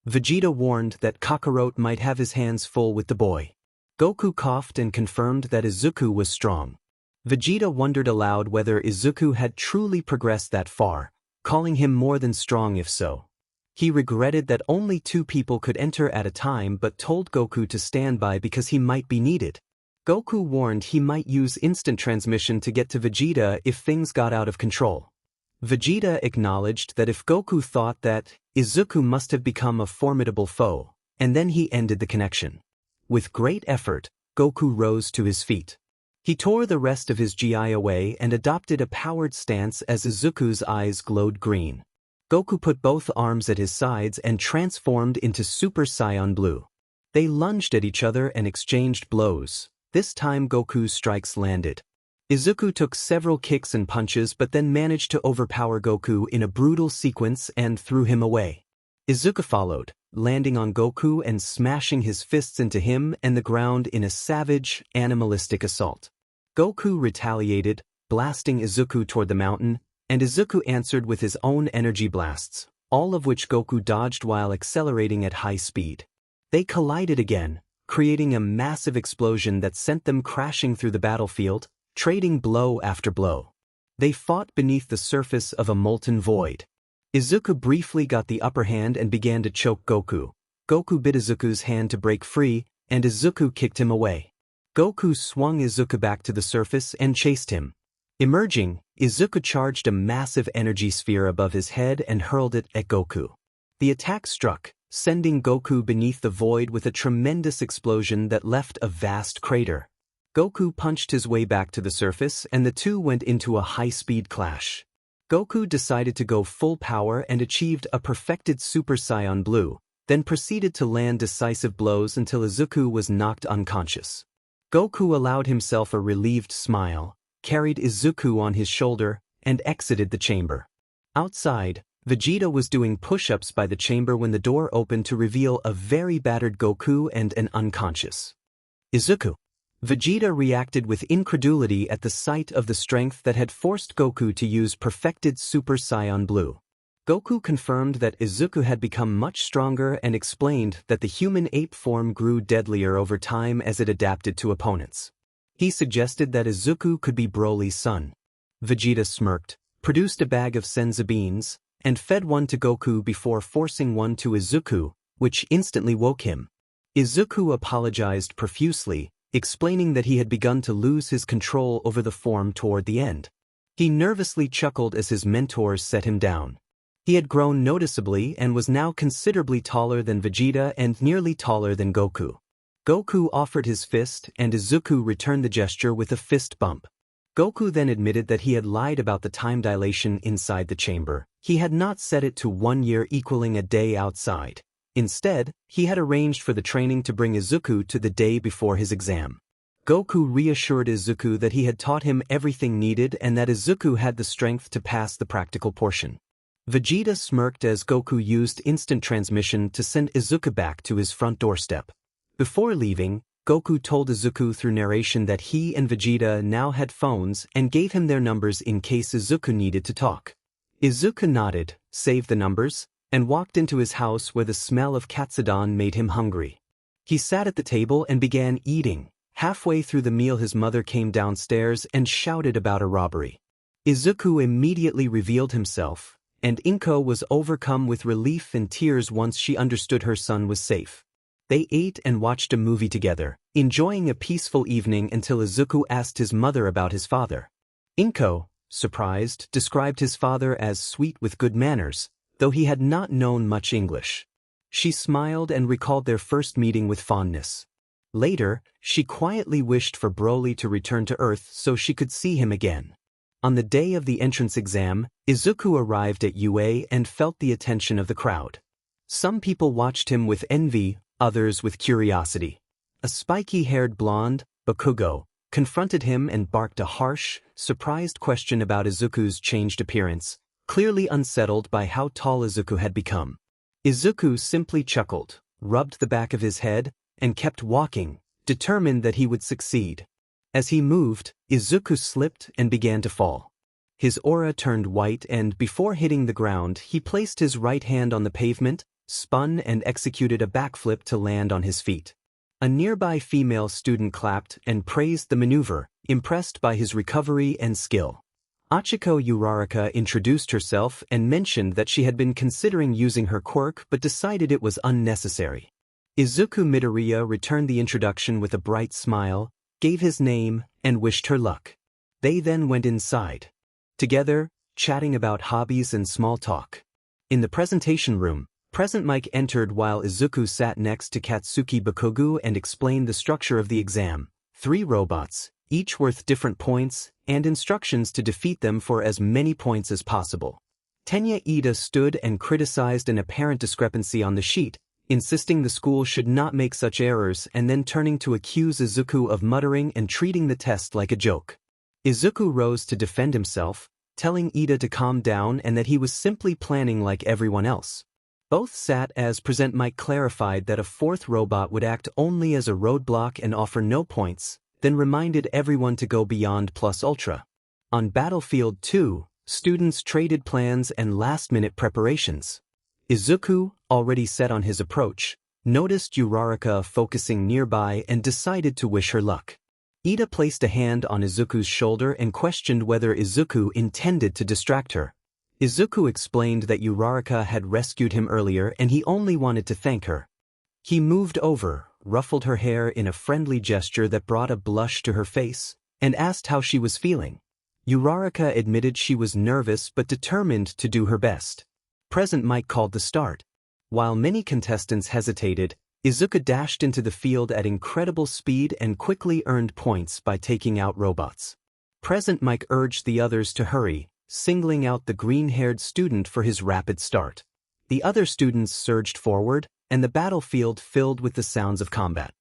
Vegeta warned that Kakarot might have his hands full with the boy. Goku coughed and confirmed that Izuku was strong. Vegeta wondered aloud whether Izuku had truly progressed that far, calling him more than strong if so. He regretted that only 2 people could enter at a time but told Goku to stand by because he might be needed. Goku warned he might use instant transmission to get to Vegeta if things got out of control. Vegeta acknowledged that if Goku thought that, Izuku must have become a formidable foe, and then he ended the connection. With great effort, Goku rose to his feet. He tore the rest of his GI away and adopted a powered stance as Izuku's eyes glowed green. Goku put both arms at his sides and transformed into Super Saiyan Blue. They lunged at each other and exchanged blows. This time Goku's strikes landed. Izuku took several kicks and punches but then managed to overpower Goku in a brutal sequence and threw him away. Izuku followed, landing on Goku and smashing his fists into him and the ground in a savage, animalistic assault. Goku retaliated, blasting Izuku toward the mountain, and Izuku answered with his own energy blasts, all of which Goku dodged while accelerating at high speed. They collided again, creating a massive explosion that sent them crashing through the battlefield, trading blow after blow. They fought beneath the surface of a molten void. Izuku briefly got the upper hand and began to choke Goku. Goku bit Izuku's hand to break free, and Izuku kicked him away. Goku swung Izuku back to the surface and chased him. Emerging, Izuku charged a massive energy sphere above his head and hurled it at Goku. The attack struck, sending Goku beneath the void with a tremendous explosion that left a vast crater. Goku punched his way back to the surface and the two went into a high-speed clash. Goku decided to go full power and achieved a perfected Super Saiyan Blue, then proceeded to land decisive blows until Izuku was knocked unconscious. Goku allowed himself a relieved smile, carried Izuku on his shoulder, and exited the chamber. Outside, Vegeta was doing push-ups by the chamber when the door opened to reveal a very battered Goku and an unconscious Izuku. Vegeta reacted with incredulity at the sight of the strength that had forced Goku to use perfected Super Saiyan Blue. Goku confirmed that Izuku had become much stronger and explained that the human ape form grew deadlier over time as it adapted to opponents. He suggested that Izuku could be Broly's son. Vegeta smirked, produced a bag of senzu beans, and fed one to Goku before forcing one to Izuku, which instantly woke him. Izuku apologized profusely, explaining that he had begun to lose his control over the form toward the end. He nervously chuckled as his mentors set him down. He had grown noticeably and was now considerably taller than Vegeta and nearly taller than Goku. Goku offered his fist and Izuku returned the gesture with a fist bump. Goku then admitted that he had lied about the time dilation inside the chamber. He had not set it to 1 year equaling a day outside. Instead, he had arranged for the training to bring Izuku to the day before his exam. Goku reassured Izuku that he had taught him everything needed and that Izuku had the strength to pass the practical portion. Vegeta smirked as Goku used instant transmission to send Izuku back to his front doorstep. Before leaving, Goku told Izuku through narration that he and Vegeta now had phones and gave him their numbers in case Izuku needed to talk. Izuku nodded, saved the numbers, and walked into his house where the smell of katsudon made him hungry. He sat at the table and began eating. Halfway through the meal his mother came downstairs and shouted about a robbery. Izuku immediately revealed himself, and Inko was overcome with relief and tears once she understood her son was safe. They ate and watched a movie together, enjoying a peaceful evening until Izuku asked his mother about his father. Inko, surprised, described his father as sweet with good manners, though he had not known much English. She smiled and recalled their first meeting with fondness. Later, she quietly wished for Broly to return to Earth so she could see him again. On the day of the entrance exam, Izuku arrived at UA and felt the attention of the crowd. Some people watched him with envy, others with curiosity. A spiky-haired blonde, Bakugo, confronted him and barked a harsh, surprised question about Izuku's changed appearance, clearly unsettled by how tall Izuku had become. Izuku simply chuckled, rubbed the back of his head, and kept walking, determined that he would succeed. As he moved, Izuku slipped and began to fall. His aura turned white and before hitting the ground he placed his right hand on the pavement, spun and executed a backflip to land on his feet. A nearby female student clapped and praised the maneuver, impressed by his recovery and skill. Achiko Uraraka introduced herself and mentioned that she had been considering using her quirk but decided it was unnecessary. Izuku Midoriya returned the introduction with a bright smile, gave his name, and wished her luck. They then went inside. Together, chatting about hobbies and small talk. In the presentation room, Present Mike entered while Izuku sat next to Katsuki Bakugo and explained the structure of the exam. 3 robots, each worth different points, and instructions to defeat them for as many points as possible. Tenya Ida stood and criticized an apparent discrepancy on the sheet, insisting the school should not make such errors and then turning to accuse Izuku of muttering and treating the test like a joke. Izuku rose to defend himself, telling Ida to calm down and that he was simply planning like everyone else. Both sat as Present Mike clarified that a 4th robot would act only as a roadblock and offer no points, then reminded everyone to go beyond plus ultra. On Battlefield 2, students traded plans and last-minute preparations. Izuku, already set on his approach, noticed Uraraka focusing nearby and decided to wish her luck. Ida placed a hand on Izuku's shoulder and questioned whether Izuku intended to distract her. Izuku explained that Uraraka had rescued him earlier and he only wanted to thank her. He moved over, ruffled her hair in a friendly gesture that brought a blush to her face, and asked how she was feeling. Uraraka admitted she was nervous but determined to do her best. Present Mike called the start. While many contestants hesitated, Izuku dashed into the field at incredible speed and quickly earned points by taking out robots. Present Mike urged the others to hurry, singling out the green-haired student for his rapid start. The other students surged forward, and the battlefield filled with the sounds of combat.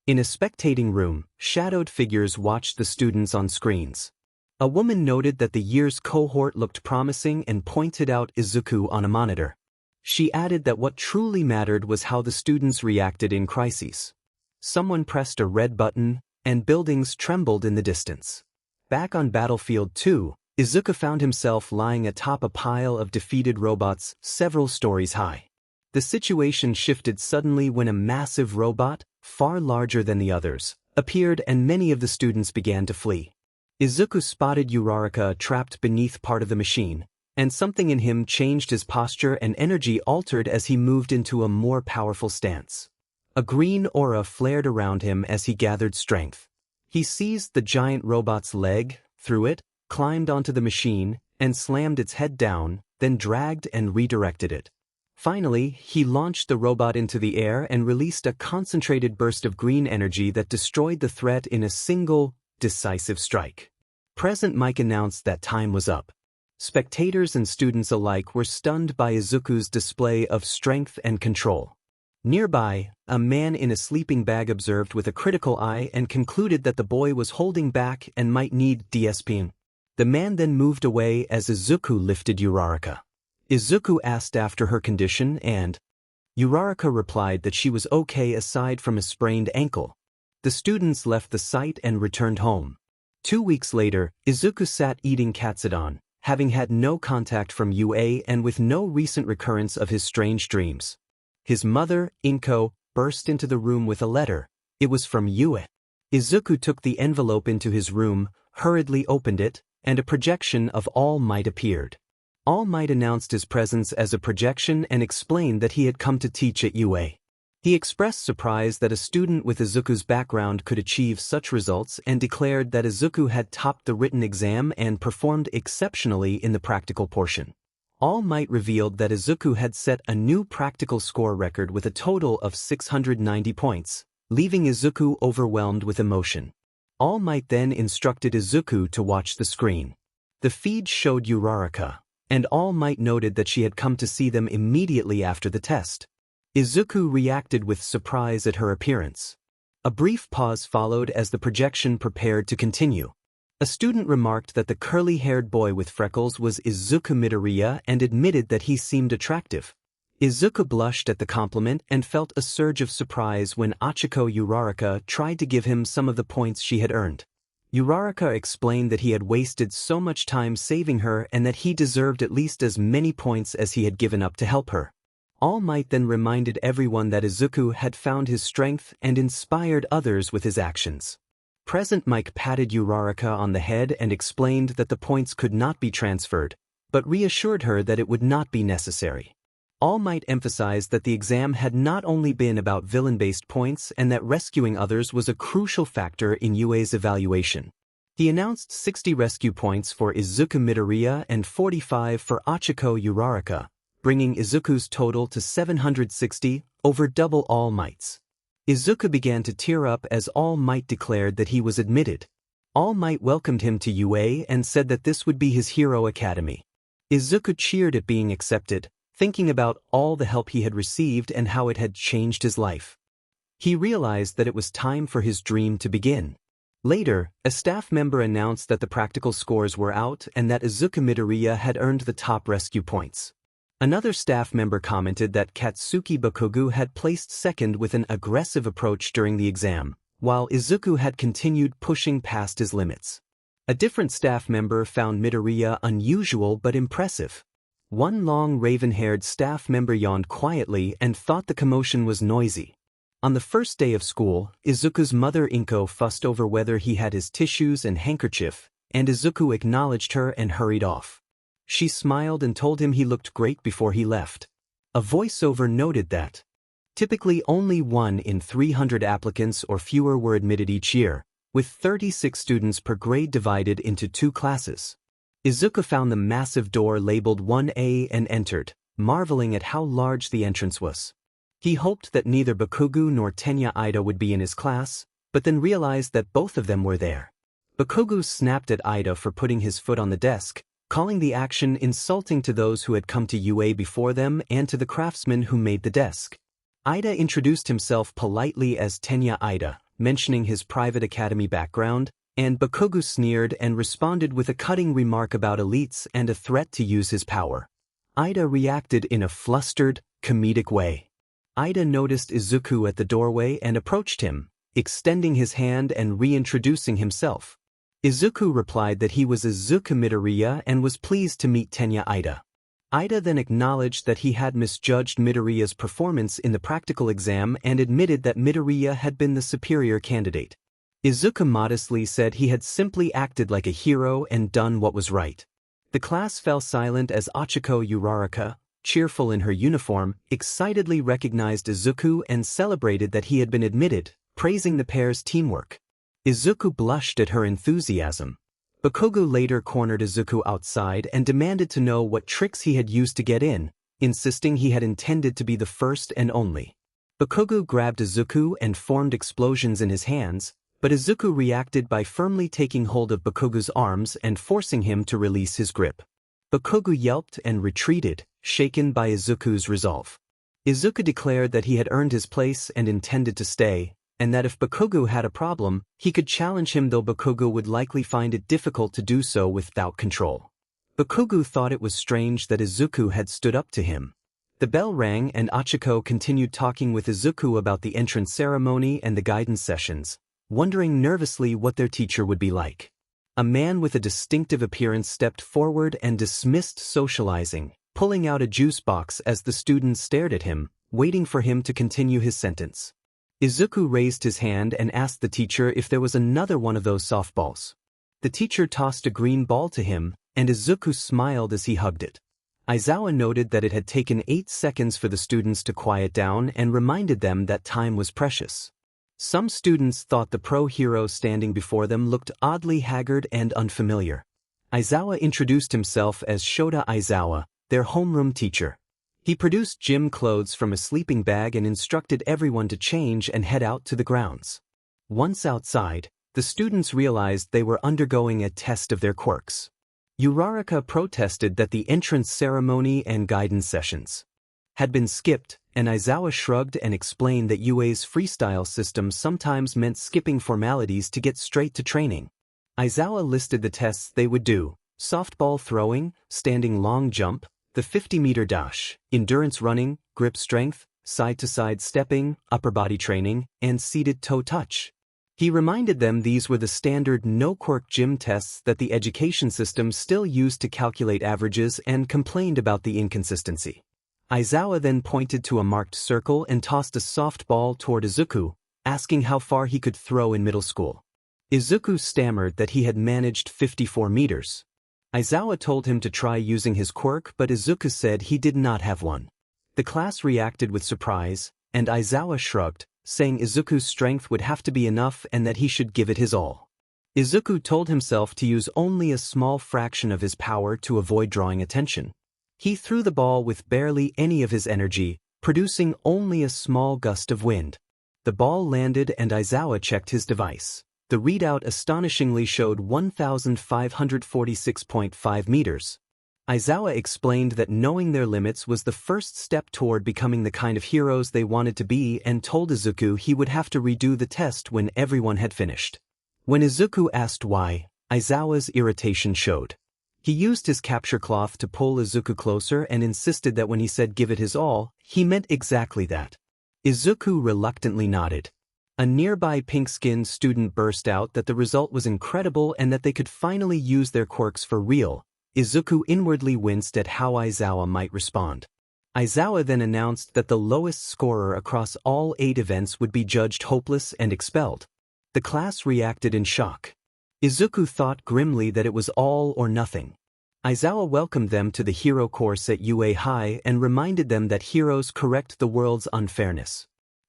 In a spectating room, shadowed figures watched the students on screens. A woman noted that the year's cohort looked promising and pointed out Izuku on a monitor. She added that what truly mattered was how the students reacted in crises. Someone pressed a red button, and buildings trembled in the distance. Back on Battlefield 2, Izuku found himself lying atop a pile of defeated robots several stories high. The situation shifted suddenly when a massive robot, far larger than the others, appeared and many of the students began to flee. Izuku spotted Uraraka trapped beneath part of the machine, and something in him changed. His posture and energy altered as he moved into a more powerful stance. A green aura flared around him as he gathered strength. He seized the giant robot's leg, threw it, climbed onto the machine, and slammed its head down, then dragged and redirected it. Finally, he launched the robot into the air and released a concentrated burst of green energy that destroyed the threat in a single, decisive strike. Present Mike announced that time was up. Spectators and students alike were stunned by Izuku's display of strength and control. Nearby, a man in a sleeping bag observed with a critical eye and concluded that the boy was holding back and might need DSPing. The man then moved away as Izuku lifted Uraraka. Izuku asked after her condition and Uraraka replied that she was okay aside from a sprained ankle. The students left the site and returned home. 2 weeks later, Izuku sat eating katsudon, having had no contact from UA and with no recent recurrence of his strange dreams. His mother, Inko, burst into the room with a letter. It was from UA. Izuku took the envelope into his room, hurriedly opened it, and a projection of All Might appeared. All Might announced his presence as a projection and explained that he had come to teach at UA. He expressed surprise that a student with Izuku's background could achieve such results and declared that Izuku had topped the written exam and performed exceptionally in the practical portion. All Might revealed that Izuku had set a new practical score record with a total of 690 points, leaving Izuku overwhelmed with emotion. All Might then instructed Izuku to watch the screen. The feed showed Uraraka, and All Might noted that she had come to see them immediately after the test. Izuku reacted with surprise at her appearance. A brief pause followed as the projection prepared to continue. A student remarked that the curly-haired boy with freckles was Izuku Midoriya and admitted that he seemed attractive. Izuku blushed at the compliment and felt a surge of surprise when Achiko Uraraka tried to give him some of the points she had earned. Uraraka explained that he had wasted so much time saving her and that he deserved at least as many points as he had given up to help her. All Might then reminded everyone that Izuku had found his strength and inspired others with his actions. Present Mike patted Uraraka on the head and explained that the points could not be transferred, but reassured her that it would not be necessary. All Might emphasized that the exam had not only been about villain-based points and that rescuing others was a crucial factor in UA's evaluation. He announced 60 rescue points for Izuku Midoriya and 45 for Achiko Uraraka, bringing Izuku's total to 760, over double All Might's. Izuku began to tear up as All Might declared that he was admitted. All Might welcomed him to UA and said that this would be his hero academy. Izuku cheered at being accepted, thinking about all the help he had received and how it had changed his life. He realized that it was time for his dream to begin. Later, a staff member announced that the practical scores were out and that Izuku Midoriya had earned the top rescue points. Another staff member commented that Katsuki Bakugu had placed second with an aggressive approach during the exam, while Izuku had continued pushing past his limits. A different staff member found Midoriya unusual but impressive. One long raven-haired staff member yawned quietly and thought the commotion was noisy. On the first day of school, Izuku's mother Inko fussed over whether he had his tissues and handkerchief, and Izuku acknowledged her and hurried off. She smiled and told him he looked great before he left. A voiceover noted that typically only 1 in 300 applicants or fewer were admitted each year, with 36 students per grade divided into 2 classes. Izuku found the massive door labeled 1A and entered, marveling at how large the entrance was. He hoped that neither Bakugu nor Tenya Ida would be in his class, but then realized that both of them were there. Bakugu snapped at Ida for putting his foot on the desk, calling the action insulting to those who had come to UA before them and to the craftsman who made the desk. Ida introduced himself politely as Tenya Ida, mentioning his private academy background, and Bakugu sneered and responded with a cutting remark about elites and a threat to use his power. Ida reacted in a flustered, comedic way. Ida noticed Izuku at the doorway and approached him, extending his hand and reintroducing himself. Izuku replied that he was Izuku Midoriya and was pleased to meet Tenya Ida. Ida then acknowledged that he had misjudged Midoriya's performance in the practical exam and admitted that Midoriya had been the superior candidate. Izuku modestly said he had simply acted like a hero and done what was right. The class fell silent as Achiko Uraraka, cheerful in her uniform, excitedly recognized Izuku and celebrated that he had been admitted, praising the pair's teamwork. Izuku blushed at her enthusiasm. Bakugu later cornered Izuku outside and demanded to know what tricks he had used to get in, insisting he had intended to be the first and only. Bakugu grabbed Izuku and formed explosions in his hands, but Izuku reacted by firmly taking hold of Bakugu's arms and forcing him to release his grip. Bakugu yelped and retreated, shaken by Izuku's resolve. Izuku declared that he had earned his place and intended to stay, and that if Bakugu had a problem, he could challenge him, though Bakugu would likely find it difficult to do so without control. Bakugu thought it was strange that Izuku had stood up to him. The bell rang and Achiko continued talking with Izuku about the entrance ceremony and the guidance sessions, wondering nervously what their teacher would be like. A man with a distinctive appearance stepped forward and dismissed socializing, pulling out a juice box as the students stared at him, waiting for him to continue his sentence. Izuku raised his hand and asked the teacher if there was another one of those softballs. The teacher tossed a green ball to him, and Izuku smiled as he hugged it. Aizawa noted that it had taken 8 seconds for the students to quiet down and reminded them that time was precious. Some students thought the pro-hero standing before them looked oddly haggard and unfamiliar. Aizawa introduced himself as Shota Aizawa, their homeroom teacher. He produced gym clothes from a sleeping bag and instructed everyone to change and head out to the grounds. Once outside, the students realized they were undergoing a test of their quirks. Uraraka protested that the entrance ceremony and guidance sessions had been skipped, and Izawa shrugged and explained that UA's freestyle system sometimes meant skipping formalities to get straight to training. Izawa listed the tests they would do: softball throwing, standing long jump, the 50-meter dash, endurance running, grip strength, side-to-side stepping, upper body training, and seated toe touch. He reminded them these were the standard no-quirk gym tests that the education system still used to calculate averages and complained about the inconsistency. Izawa then pointed to a marked circle and tossed a softball toward Izuku, asking how far he could throw in middle school. Izuku stammered that he had managed 54 meters. Izawa told him to try using his quirk, but Izuku said he did not have one. The class reacted with surprise, and Izawa shrugged, saying Izuku's strength would have to be enough and that he should give it his all. Izuku told himself to use only a small fraction of his power to avoid drawing attention. He threw the ball with barely any of his energy, producing only a small gust of wind. The ball landed and Izawa checked his device. The readout astonishingly showed 1,546.5 meters. Izawa explained that knowing their limits was the first step toward becoming the kind of heroes they wanted to be, and told Izuku he would have to redo the test when everyone had finished. When Izuku asked why, Izawa's irritation showed. He used his capture cloth to pull Izuku closer and insisted that when he said give it his all, he meant exactly that. Izuku reluctantly nodded. A nearby pink-skinned student burst out that the result was incredible and that they could finally use their quirks for real. Izuku inwardly winced at how Izawa might respond. Izawa then announced that the lowest scorer across all 8 events would be judged hopeless and expelled. The class reacted in shock. Izuku thought grimly that it was all or nothing. Izawa welcomed them to the hero course at UA High and reminded them that heroes correct the world's unfairness.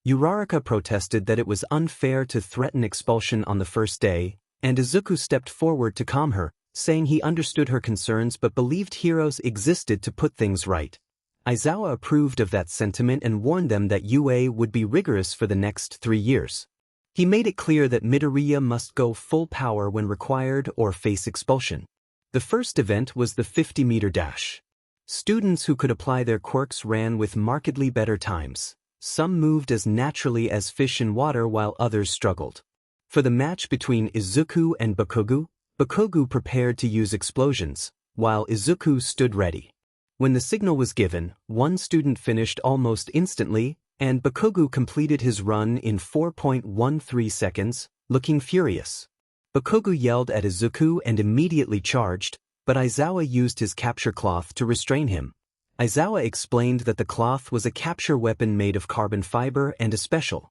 Uraraka protested that it was unfair to threaten expulsion on the first day, and Izuku stepped forward to calm her, saying he understood her concerns but believed heroes existed to put things right. Izawa approved of that sentiment and warned them that UA would be rigorous for the next 3 years. He made it clear that midoriya must go full power when required or face expulsion. The first event was the 50-meter dash. Students who could apply their quirks ran with markedly better times. Some moved as naturally as fish in water while others struggled. For the match between Izuku and Bakugo prepared to use explosions, while Izuku stood ready. When the signal was given, one student finished almost instantly, and Bakugo completed his run in 4.13 seconds, looking furious. Bakugo yelled at Izuku and immediately charged, but Izawa used his capture cloth to restrain him. Izawa explained that the cloth was a capture weapon made of carbon fiber and a special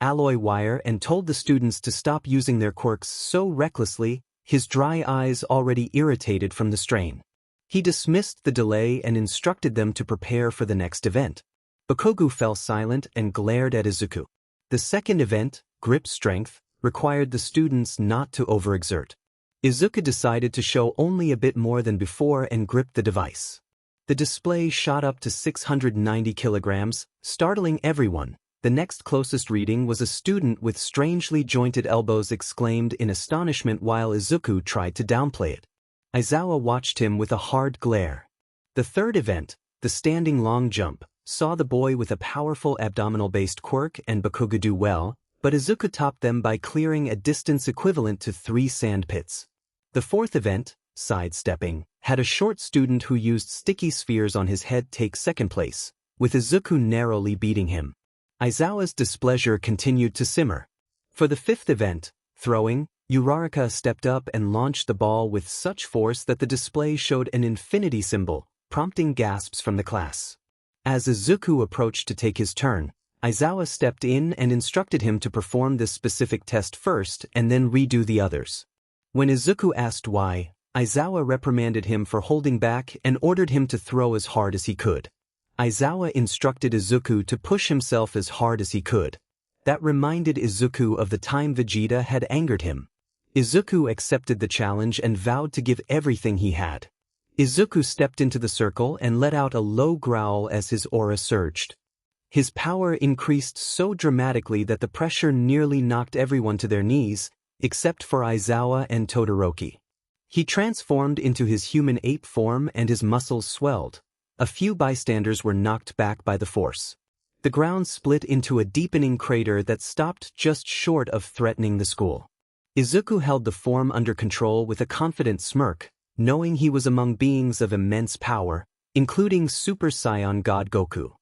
alloy wire and told the students to stop using their quirks so recklessly, his dry eyes already irritated from the strain. He dismissed the delay and instructed them to prepare for the next event. Bakugo fell silent and glared at Izuku. The second event, grip strength, required the students not to overexert. Izuku decided to show only a bit more than before and gripped the device. The display shot up to 690 kilograms, startling everyone. The next closest reading was a student with strangely jointed elbows exclaimed in astonishment while Izuku tried to downplay it. Izawa watched him with a hard glare. The third event, the standing long jump, saw the boy with a powerful abdominal-based quirk and Bakugo do well, but Izuku topped them by clearing a distance equivalent to 3 sand pits. The fourth event, sidestepping, had a short student who used sticky spheres on his head take second place, with Izuku narrowly beating him. Izawa's displeasure continued to simmer. For the fifth event, throwing, Uraraka stepped up and launched the ball with such force that the display showed an infinity symbol, prompting gasps from the class. As Izuku approached to take his turn, Izawa stepped in and instructed him to perform this specific test first and then redo the others. When Izuku asked why, Izawa reprimanded him for holding back and ordered him to throw as hard as he could. Izawa instructed Izuku to push himself as hard as he could. That reminded Izuku of the time Vegeta had angered him. Izuku accepted the challenge and vowed to give everything he had. Izuku stepped into the circle and let out a low growl as his aura surged. His power increased so dramatically that the pressure nearly knocked everyone to their knees, except for Aizawa and Todoroki. He transformed into his human ape form and his muscles swelled. A few bystanders were knocked back by the force. The ground split into a deepening crater that stopped just short of threatening the school. Izuku held the form under control with a confident smirk, knowing he was among beings of immense power, including Super Saiyan God Goku.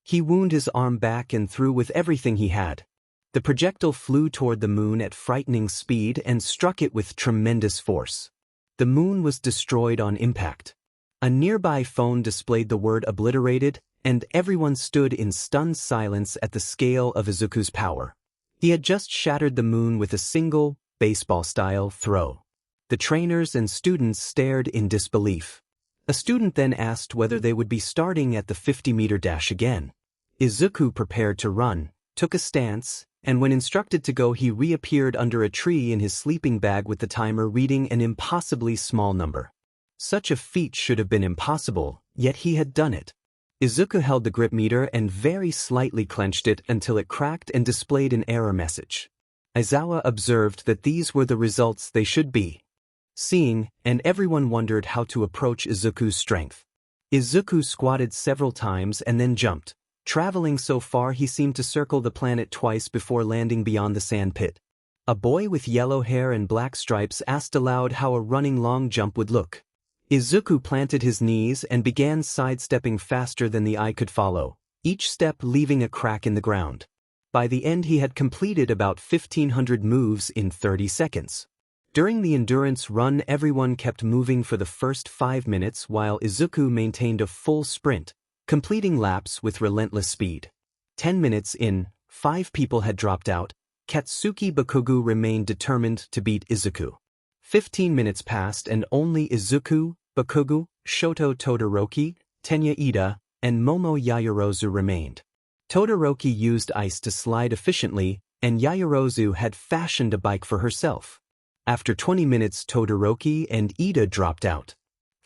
He wound his arm back and threw with everything he had. The projectile flew toward the moon at frightening speed and struck it with tremendous force. The moon was destroyed on impact. A nearby phone displayed the word obliterated, and everyone stood in stunned silence at the scale of Izuku's power. He had just shattered the moon with a single, baseball-style throw. The trainers and students stared in disbelief. A student then asked whether they would be starting at the 50-meter dash again. Izuku prepared to run, took a stance, and when instructed to go he reappeared under a tree in his sleeping bag with the timer reading an impossibly small number. Such a feat should have been impossible, yet he had done it. Izuku held the grip meter and very slightly clenched it until it cracked and displayed an error message. Aizawa observed that these were the results they should be seeing, and everyone wondered how to approach Izuku's strength. Izuku squatted several times and then jumped. Traveling so far he seemed to circle the planet twice before landing beyond the sand pit. A boy with yellow hair and black stripes asked aloud how a running long jump would look. Izuku planted his knees and began sidestepping faster than the eye could follow, each step leaving a crack in the ground. By the end he had completed about 1,500 moves in 30 seconds. During the endurance run everyone kept moving for the first 5 minutes while Izuku maintained a full sprint, completing laps with relentless speed. 10 minutes in, 5 people had dropped out. Katsuki Bakugu remained determined to beat Izuku. 15 minutes passed and only Izuku, Bakugu, Shoto Todoroki, Tenya Ida, and Momo Yaoyorozu remained. Todoroki used ice to slide efficiently, and Yaoyorozu had fashioned a bike for herself. After 20 minutes Todoroki and Ida dropped out.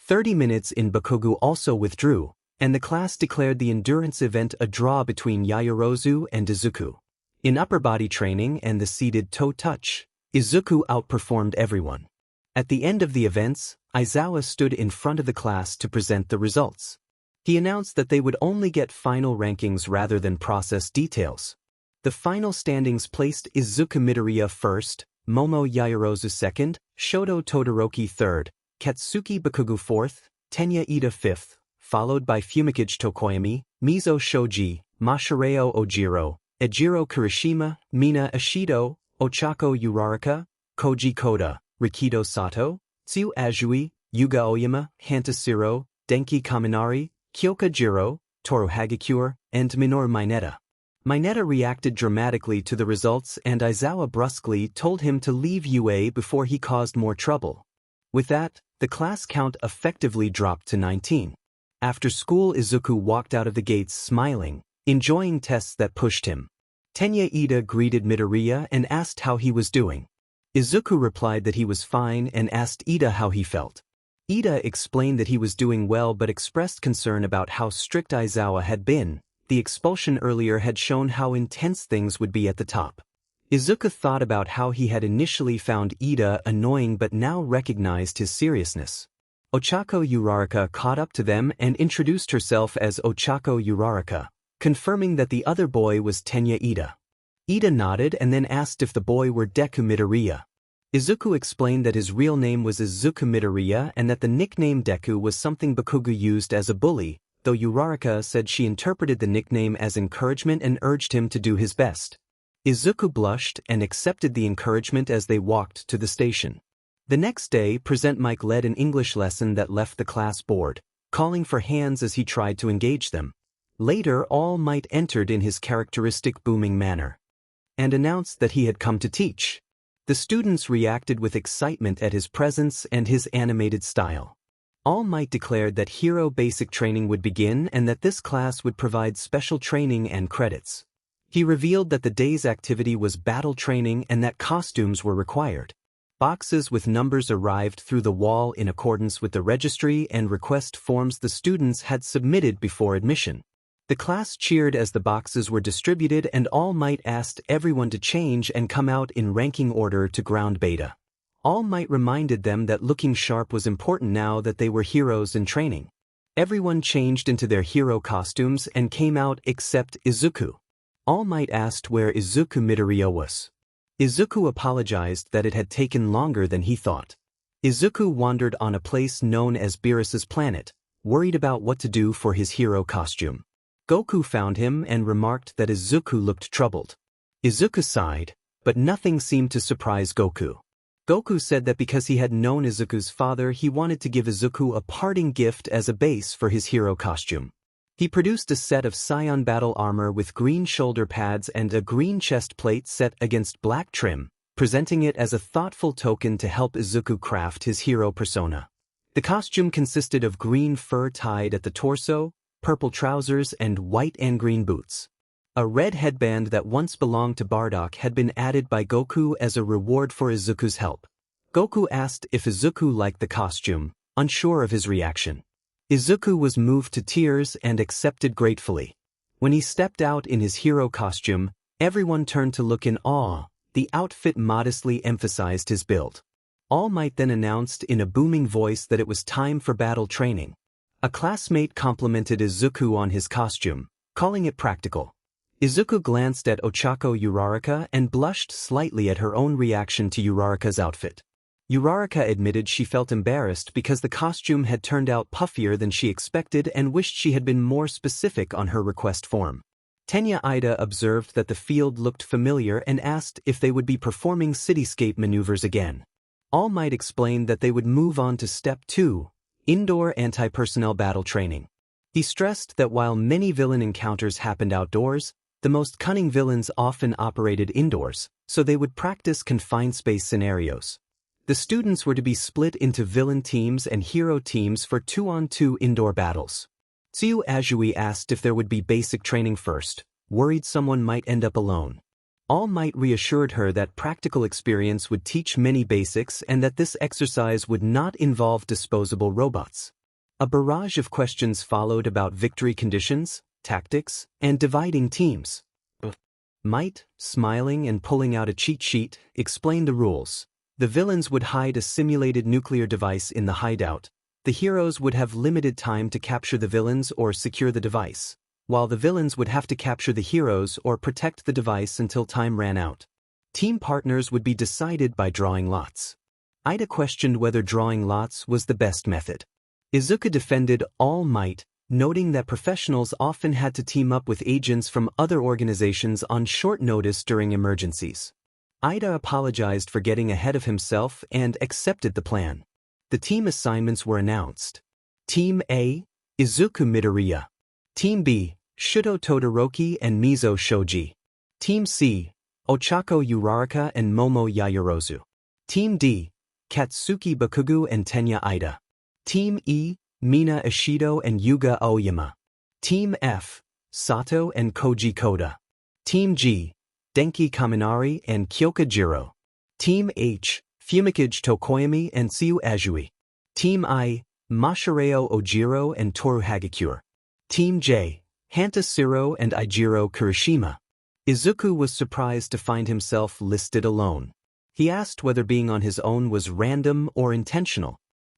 30 minutes in Bakugu also withdrew, and the class declared the endurance event a draw between Yaoyorozu and Izuku. In upper body training and the seated toe touch, Izuku outperformed everyone. At the end of the events, Aizawa stood in front of the class to present the results. He announced that they would only get final rankings rather than process details. The final standings placed Izuku midoriya first, Momo Yaoyorozu second, Shoto Todoroki third, Katsuki Bakugu fourth, Tenya Ida fifth, followed by Fumikage Tokoyami, Mizo Shoji, Masahiro Ojiro, Ejiro Kirishima, Mina Ishido, Ochako Uraraka, Koji Koda, Rikido Sato, Tsuyu Azui, Yuga Oyama, Hantashiro, Denki Kaminari, Kyoka Jiro, Toru Hagakure, and Minoru Mineta. Mineta reacted dramatically to the results and Aizawa brusquely told him to leave UA before he caused more trouble. With that, the class count effectively dropped to 19. After school Izuku walked out of the gates smiling, enjoying tests that pushed him. Tenya Ida greeted Midoriya and asked how he was doing. Izuku replied that he was fine and asked Ida how he felt. Ida explained that he was doing well but expressed concern about how strict Aizawa had been. The expulsion earlier had shown how intense things would be at the top. Izuku thought about how he had initially found Ida annoying but now recognized his seriousness. Ochako Uraraka caught up to them and introduced herself as Ochako Uraraka, confirming that the other boy was Tenya Ida. Ida nodded and then asked if the boy were Deku Midoriya. Izuku explained that his real name was Izuku Midoriya and that the nickname Deku was something Bakugu used as a bully, though Uraraka said she interpreted the nickname as encouragement and urged him to do his best. Izuku blushed and accepted the encouragement as they walked to the station. The next day, Present Mike led an English lesson that left the class bored, calling for hands as he tried to engage them. Later, All Might entered in his characteristic booming manner and announced that he had come to teach. The students reacted with excitement at his presence and his animated style. All Might declared that hero basic training would begin and that this class would provide special training and credits. He revealed that the day's activity was battle training and that costumes were required. Boxes with numbers arrived through the wall in accordance with the registry and request forms the students had submitted before admission. The class cheered as the boxes were distributed, and All Might asked everyone to change and come out in ranking order to ground beta. All Might reminded them that looking sharp was important now that they were heroes in training. Everyone changed into their hero costumes and came out except Izuku. All Might asked where Izuku midoriya was. Izuku apologized that it had taken longer than he thought. Izuku wandered on a place known as Beerus's planet, worried about what to do for his hero costume. Goku found him and remarked that Izuku looked troubled. Izuku sighed, but nothing seemed to surprise Goku. Goku said that because he had known Izuku's father, he wanted to give Izuku a parting gift as a base for his hero costume. He produced a set of Saiyan battle armor with green shoulder pads and a green chest plate set against black trim, presenting it as a thoughtful token to help Izuku craft his hero persona. The costume consisted of green fur tied at the torso, purple trousers, and white and green boots. A red headband that once belonged to Bardock had been added by Goku as a reward for Izuku's help. Goku asked if Izuku liked the costume, unsure of his reaction. Izuku was moved to tears and accepted gratefully. When he stepped out in his hero costume, everyone turned to look in awe. The outfit modestly emphasized his build. All Might then announced in a booming voice that it was time for battle training. A classmate complimented Izuku on his costume, calling it practical. Izuku glanced at Ochako Uraraka and blushed slightly at her own reaction to Uraraka's outfit. Uraraka admitted she felt embarrassed because the costume had turned out puffier than she expected and wished she had been more specific on her request form. Tenya Ida observed that the field looked familiar and asked if they would be performing cityscape maneuvers again. All Might explained that they would move on to Step 2, Indoor Anti-Personnel Battle Training. He stressed that while many villain encounters happened outdoors, the most cunning villains often operated indoors, so they would practice confined space scenarios. The students were to be split into villain teams and hero teams for 2-on-2 indoor battles. Tsuyu Azui asked if there would be basic training first, worried someone might end up alone. All Might reassured her that practical experience would teach many basics and that this exercise would not involve disposable robots. A barrage of questions followed about victory conditions, tactics, and dividing teams. Might, smiling and pulling out a cheat sheet, explained the rules. The villains would hide a simulated nuclear device in the hideout. The heroes would have limited time to capture the villains or secure the device, while the villains would have to capture the heroes or protect the device until time ran out. Team partners would be decided by drawing lots. Ida questioned whether drawing lots was the best method. Izuku defended All Might, noting that professionals often had to team up with agents from other organizations on short notice during emergencies. Ida apologized for getting ahead of himself and accepted the plan. The team assignments were announced. Team A, Izuku Midoriya. Team B, Shudo Todoroki and Mizo Shoji. Team C, Ochako Uraraka and Momo Yaoyorozu. Team D, Katsuki Bakugu and Tenya Ida. Team E, Mina Ishido and Yuga Aoyama. Team F, Sato and Koji Koda. Team G, Denki Kaminari and Kyoka Jiro. Team H, Fumikage Tokoyami and Tsuyu Azui. Team I, Mashareo Ojiro and Toru Hagakure. Team J, Hanta Siro and Ijiro Kirishima. Izuku was surprised to find himself listed alone. He asked whether being on his own was random or intentional.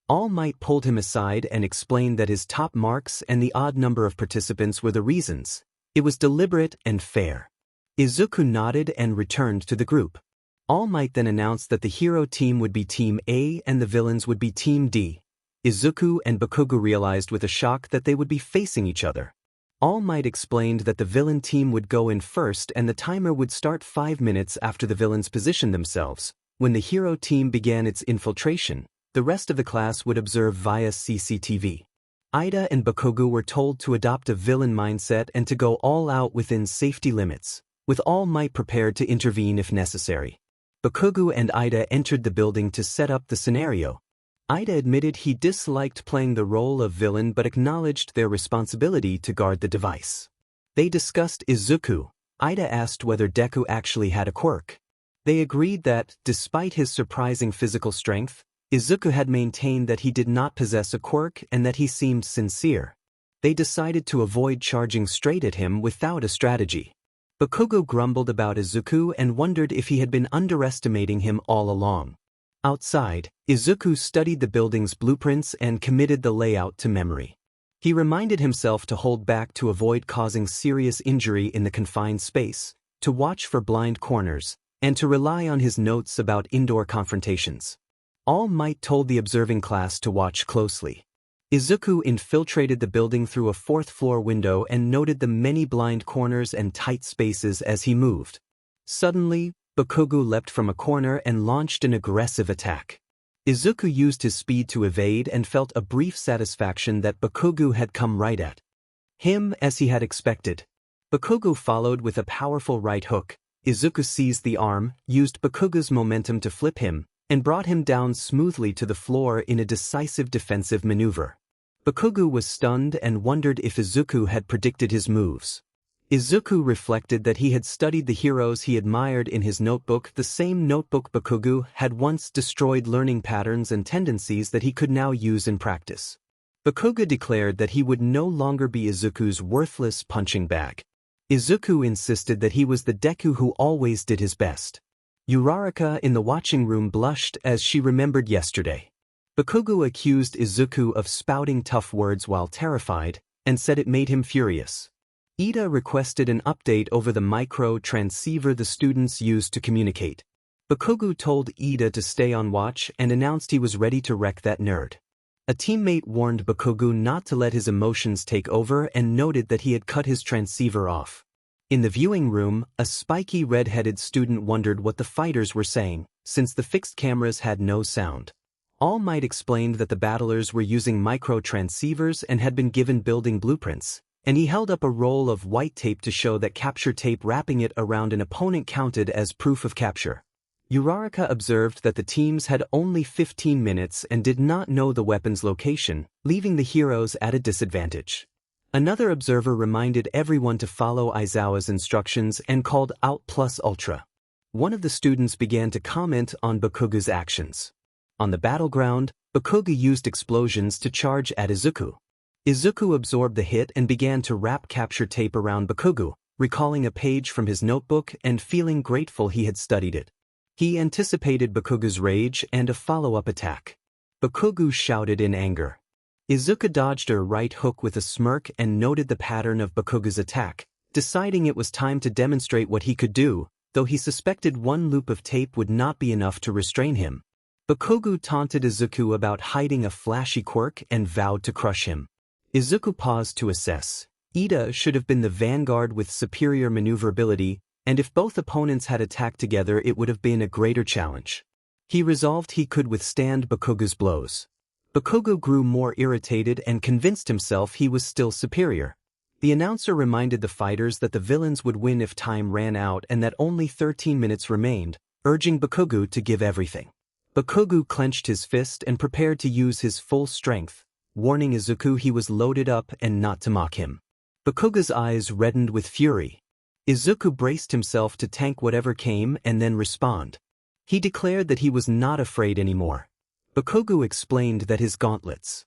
All Might pulled him aside and explained that his top marks and the odd number of participants were the reasons. It was deliberate and fair. Izuku nodded and returned to the group. All Might then announced that the hero team would be Team A and the villains would be Team D. Izuku and Bakugu realized with a shock that they would be facing each other. All Might explained that the villain team would go in first and the timer would start 5 minutes after the villains positioned themselves. When the hero team began its infiltration, the rest of the class would observe via CCTV. Ida and Bakugu were told to adopt a villain mindset and to go all out within safety limits, with All Might prepared to intervene if necessary. Bakugu and Ida entered the building to set up the scenario. Ida admitted he disliked playing the role of villain but acknowledged their responsibility to guard the device. They discussed Izuku. Ida asked whether Deku actually had a quirk. They agreed that, despite his surprising physical strength, Izuku had maintained that he did not possess a quirk and that he seemed sincere. They decided to avoid charging straight at him without a strategy. Bakugo grumbled about Izuku and wondered if he had been underestimating him all along. Outside, Izuku studied the building's blueprints and committed the layout to memory. He reminded himself to hold back to avoid causing serious injury in the confined space, to watch for blind corners, and to rely on his notes about indoor confrontations. All Might told the observing class to watch closely. Izuku infiltrated the building through a fourth-floor window and noted the many blind corners and tight spaces as he moved. Suddenly, Bakugo leapt from a corner and launched an aggressive attack. Izuku used his speed to evade and felt a brief satisfaction that Bakugo had come right at him as he had expected. Bakugo followed with a powerful right hook. Izuku seized the arm, used Bakugo's momentum to flip him, and brought him down smoothly to the floor in a decisive defensive maneuver. Bakugo was stunned and wondered if Izuku had predicted his moves. Izuku reflected that he had studied the heroes he admired in his notebook, the same notebook Bakugo had once destroyed, learning patterns and tendencies that he could now use in practice. Bakugo declared that he would no longer be Izuku's worthless punching bag. Izuku insisted that he was the Deku who always did his best. Uraraka in the watching room blushed as she remembered yesterday. Bakugo accused Izuku of spouting tough words while terrified, and said it made him furious. Ida requested an update over the micro-transceiver the students used to communicate. Bakugo told Ida to stay on watch and announced he was ready to wreck that nerd. A teammate warned Bakugo not to let his emotions take over and noted that he had cut his transceiver off. In the viewing room, a spiky red-headed student wondered what the fighters were saying, since the fixed cameras had no sound. All Might explained that the battlers were using micro-transceivers and had been given building blueprints, and he held up a roll of white tape to show that capture tape wrapping it around an opponent counted as proof of capture. Uraraka observed that the teams had only 15 minutes and did not know the weapon's location, leaving the heroes at a disadvantage. Another observer reminded everyone to follow Aizawa's instructions and called out plus ultra. One of the students began to comment on Bakugo's actions. On the battleground, Bakugo used explosions to charge at Izuku. Izuku absorbed the hit and began to wrap capture tape around Bakugo, recalling a page from his notebook and feeling grateful he had studied it. He anticipated Bakugo's rage and a follow-up attack. Bakugo shouted in anger. Izuku dodged a right hook with a smirk and noted the pattern of Bakugo's attack, deciding it was time to demonstrate what he could do, though he suspected one loop of tape would not be enough to restrain him. Bakugo taunted Izuku about hiding a flashy quirk and vowed to crush him. Izuku paused to assess. Ida should have been the vanguard with superior maneuverability, and if both opponents had attacked together it would have been a greater challenge. He resolved he could withstand Bakugo's blows. Bakugo grew more irritated and convinced himself he was still superior. The announcer reminded the fighters that the villains would win if time ran out and that only 13 minutes remained, urging Bakugo to give everything. Bakugo clenched his fist and prepared to use his full strength, warning Izuku he was loaded up and not to mock him. Bakugo's eyes reddened with fury. Izuku braced himself to tank whatever came and then respond. He declared that he was not afraid anymore. Bakugo explained that his gauntlets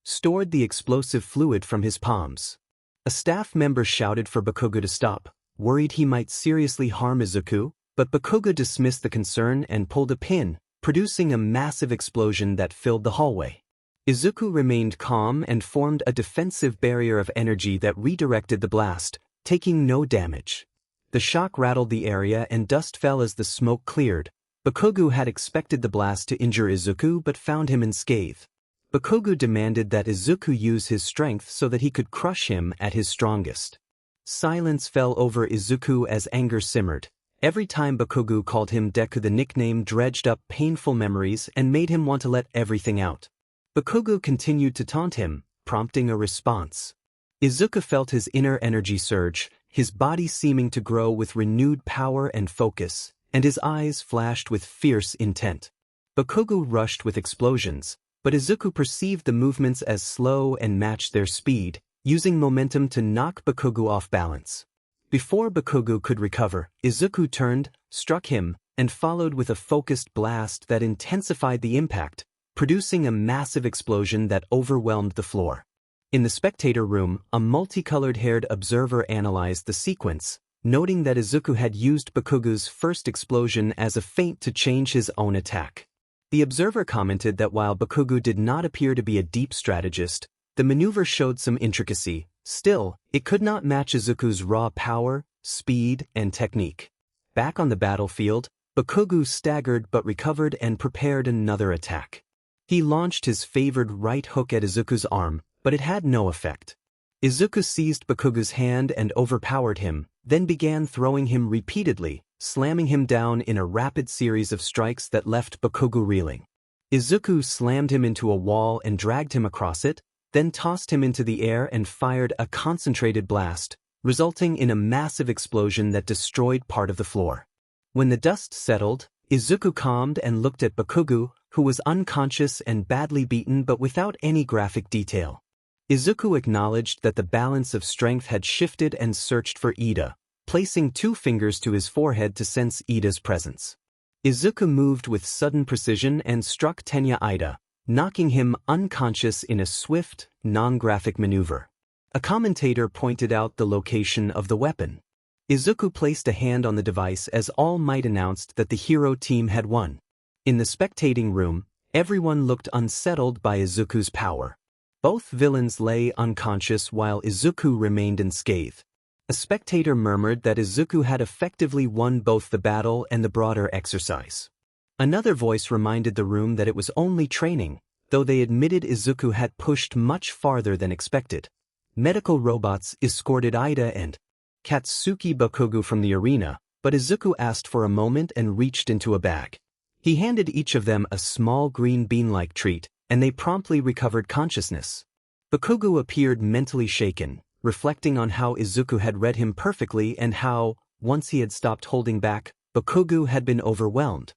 stored the explosive fluid from his palms. A staff member shouted for Bakugo to stop, worried he might seriously harm Izuku, but Bakugo dismissed the concern and pulled a pin, producing a massive explosion that filled the hallway. Izuku remained calm and formed a defensive barrier of energy that redirected the blast, taking no damage. The shock rattled the area and dust fell as the smoke cleared. Bakugo had expected the blast to injure Izuku but found him unscathed. Bakugo demanded that Izuku use his strength so that he could crush him at his strongest. Silence fell over Izuku as anger simmered. Every time Bakugo called him Deku, the nickname dredged up painful memories and made him want to let everything out. Bakugo continued to taunt him, prompting a response. Izuku felt his inner energy surge, his body seeming to grow with renewed power and focus, and his eyes flashed with fierce intent. Bakugo rushed with explosions, but Izuku perceived the movements as slow and matched their speed, using momentum to knock Bakugo off balance. Before Bakugo could recover, Izuku turned, struck him, and followed with a focused blast that intensified the impact, producing a massive explosion that overwhelmed the floor. In the spectator room, a multicolored-haired observer analyzed the sequence, noting that Izuku had used Bakugu's first explosion as a feint to change his own attack. The observer commented that while Bakugu did not appear to be a deep strategist, the maneuver showed some intricacy. Still, it could not match Izuku's raw power, speed, and technique. Back on the battlefield, Bakugu staggered but recovered and prepared another attack. He launched his favored right hook at Izuku's arm, but it had no effect. Izuku seized Bakugu's hand and overpowered him, then began throwing him repeatedly, slamming him down in a rapid series of strikes that left Bakugu reeling. Izuku slammed him into a wall and dragged him across it, then tossed him into the air and fired a concentrated blast, resulting in a massive explosion that destroyed part of the floor. When the dust settled, Izuku calmed and looked at Bakugu, who was unconscious and badly beaten but without any graphic detail. Izuku acknowledged that the balance of strength had shifted and searched for Ida, placing 2 fingers to his forehead to sense Ida's presence. Izuku moved with sudden precision and struck Tenya Ida, knocking him unconscious in a swift, non-graphic maneuver. A commentator pointed out the location of the weapon. Izuku placed a hand on the device as All Might announced that the hero team had won. In the spectating room, everyone looked unsettled by Izuku's power. Both villains lay unconscious while Izuku remained unscathed. A spectator murmured that Izuku had effectively won both the battle and the broader exercise. Another voice reminded the room that it was only training, though they admitted Izuku had pushed much farther than expected. Medical robots escorted Ida and Katsuki Bakugu from the arena, but Izuku asked for a moment and reached into a bag. He handed each of them a small green bean-like treat, and they promptly recovered consciousness. Bakugu appeared mentally shaken, reflecting on how Izuku had read him perfectly and how, once he had stopped holding back, Bakugu had been overwhelmed.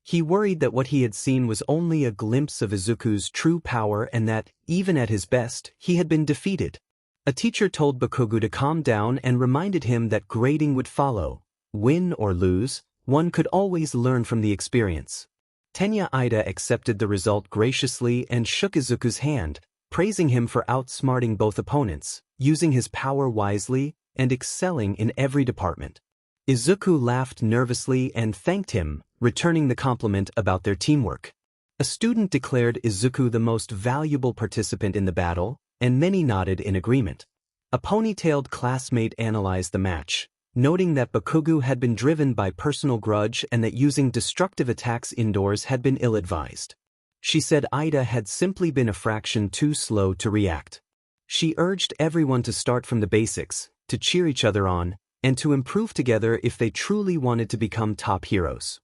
He worried that what he had seen was only a glimpse of Izuku's true power and that, even at his best, he had been defeated. A teacher told Bakugu to calm down and reminded him that grading would follow. Win or lose, one could always learn from the experience. Tenya Ida accepted the result graciously and shook Izuku's hand, praising him for outsmarting both opponents, using his power wisely, and excelling in every department. Izuku laughed nervously and thanked him, returning the compliment about their teamwork. A student declared Izuku the most valuable participant in the battle, and many nodded in agreement. A ponytailed classmate analyzed the match, noting that Bakugu had been driven by personal grudge and that using destructive attacks indoors had been ill-advised. She said Ida had simply been a fraction too slow to react. She urged everyone to start from the basics, to cheer each other on, and to improve together if they truly wanted to become top heroes.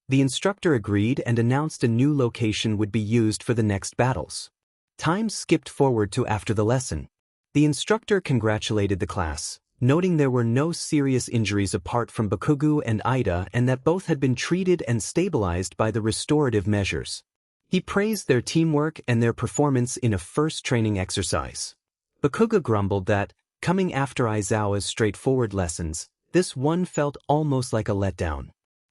The instructor agreed and announced a new location would be used for the next battles. Time skipped forward to after the lesson. The instructor congratulated the class, noting there were no serious injuries apart from Bakugu and Ida and that both had been treated and stabilized by the restorative measures. He praised their teamwork and their performance in a first training exercise. Bakugu grumbled that, coming after Aizawa's straightforward lessons, this one felt almost like a letdown.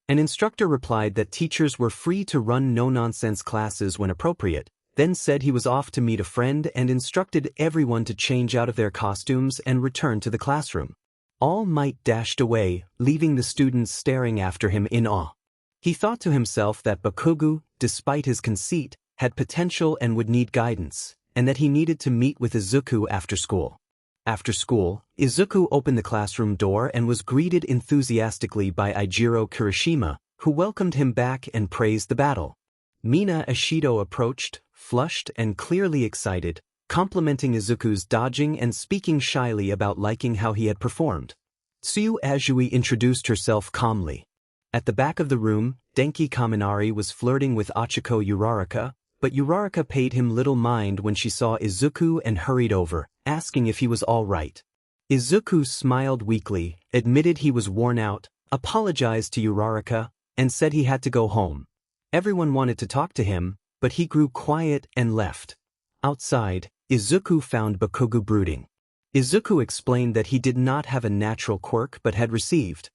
An instructor replied that teachers were free to run no-nonsense classes when appropriate, then said he was off to meet a friend and instructed everyone to change out of their costumes and return to the classroom. All Might dashed away, leaving the students staring after him in awe. He thought to himself that Bakugu, despite his conceit, had potential and would need guidance, and that he needed to meet with Izuku after school. After school, Izuku opened the classroom door and was greeted enthusiastically by Eijiro Kirishima, who welcomed him back and praised the battle. Mina Ashido approached, flushed and clearly excited, complimenting Izuku's dodging and speaking shyly about liking how he had performed. Tsuyu Azui introduced herself calmly. At the back of the room, Denki Kaminari was flirting with Achiko Uraraka, but Uraraka paid him little mind when she saw Izuku and hurried over, asking if he was all right. Izuku smiled weakly, admitted he was worn out, apologized to Uraraka, and said he had to go home. Everyone wanted to talk to him, but he grew quiet and left. Outside, Izuku found Bakugu brooding. Izuku explained that he did not have a natural quirk but had received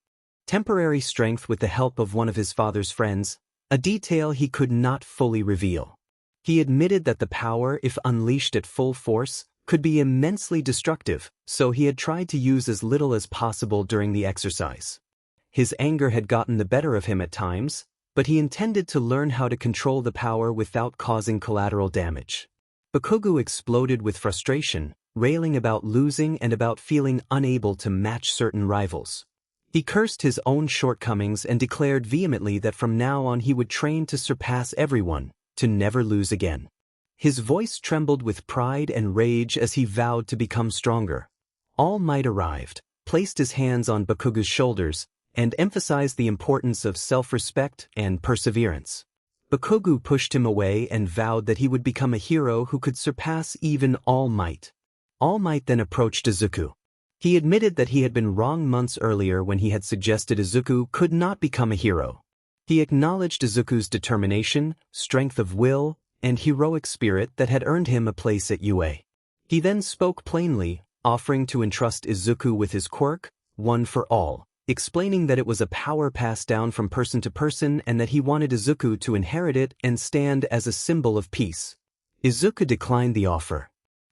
temporary strength with the help of one of his father's friends, a detail he could not fully reveal. He admitted that the power, if unleashed at full force, could be immensely destructive, so he had tried to use as little as possible during the exercise. His anger had gotten the better of him at times, but he intended to learn how to control the power without causing collateral damage. Bakugo exploded with frustration, railing about losing and about feeling unable to match certain rivals. He cursed his own shortcomings and declared vehemently that from now on he would train to surpass everyone, to never lose again. His voice trembled with pride and rage as he vowed to become stronger. All Might arrived, placed his hands on Bakugo's shoulders, and emphasized the importance of self-respect and perseverance. Bakugo pushed him away and vowed that he would become a hero who could surpass even All Might. All Might then approached Izuku. He admitted that he had been wrong months earlier when he had suggested Izuku could not become a hero. He acknowledged Izuku's determination, strength of will, and heroic spirit that had earned him a place at UA. He then spoke plainly, offering to entrust Izuku with his quirk, one for all, explaining that it was a power passed down from person to person and that he wanted Izuku to inherit it and stand as a symbol of peace. Izuku declined the offer.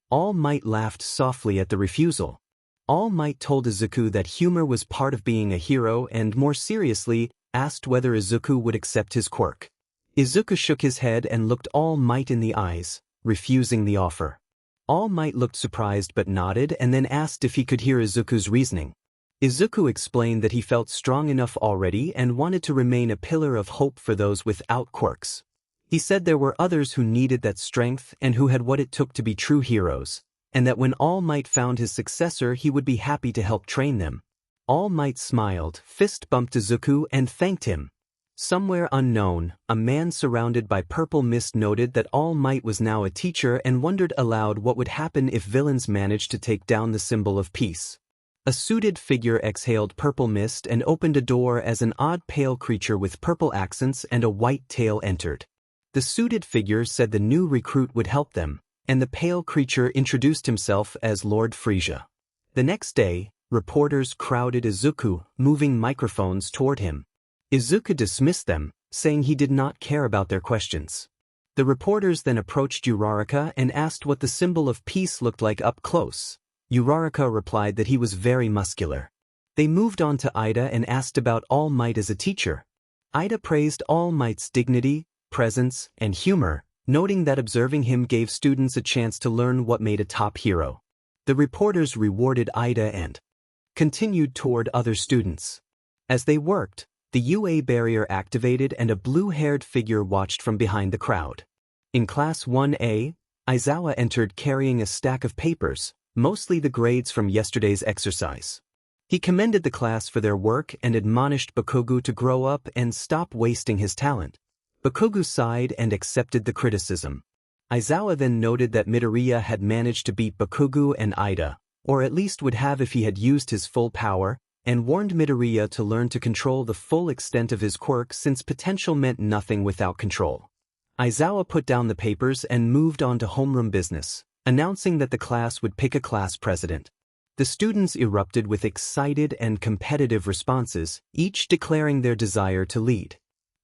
All Might laughed softly at the refusal. All Might told Izuku that humor was part of being a hero and, more seriously, asked whether Izuku would accept his quirk. Izuku shook his head and looked All Might in the eyes, refusing the offer. All Might looked surprised but nodded and then asked if he could hear Izuku's reasoning. Izuku explained that he felt strong enough already and wanted to remain a pillar of hope for those without quirks. He said there were others who needed that strength and who had what it took to be true heroes, and that when All Might found his successor he would be happy to help train them. All Might smiled, fist-bumped Izuku, and thanked him. Somewhere unknown, a man surrounded by purple mist noted that All Might was now a teacher and wondered aloud what would happen if villains managed to take down the symbol of peace. A suited figure exhaled purple mist and opened a door as an odd pale creature with purple accents and a white tail entered. The suited figure said the new recruit would help them, and the pale creature introduced himself as Lord Frisia. The next day, reporters crowded Izuku, moving microphones toward him. Izuku dismissed them, saying he did not care about their questions. The reporters then approached Uraraka and asked what the symbol of peace looked like up close. Uraraka replied that he was very muscular. They moved on to Ida and asked about All Might as a teacher. Ida praised All Might's dignity, presence, and humor, noting that observing him gave students a chance to learn what made a top hero. The reporters rewarded Ida and continued toward other students. As they worked, the UA barrier activated and a blue-haired figure watched from behind the crowd. In Class 1A, Aizawa entered carrying a stack of papers, mostly the grades from yesterday's exercise. He commended the class for their work and admonished Bakugo to grow up and stop wasting his talent. Bakugo sighed and accepted the criticism. Aizawa then noted that Midoriya had managed to beat Bakugo and Ida, or at least would have if he had used his full power, and warned Midoriya to learn to control the full extent of his quirk since potential meant nothing without control. Aizawa put down the papers and moved on to homeroom business, announcing that the class would pick a class president. The students erupted with excited and competitive responses, each declaring their desire to lead.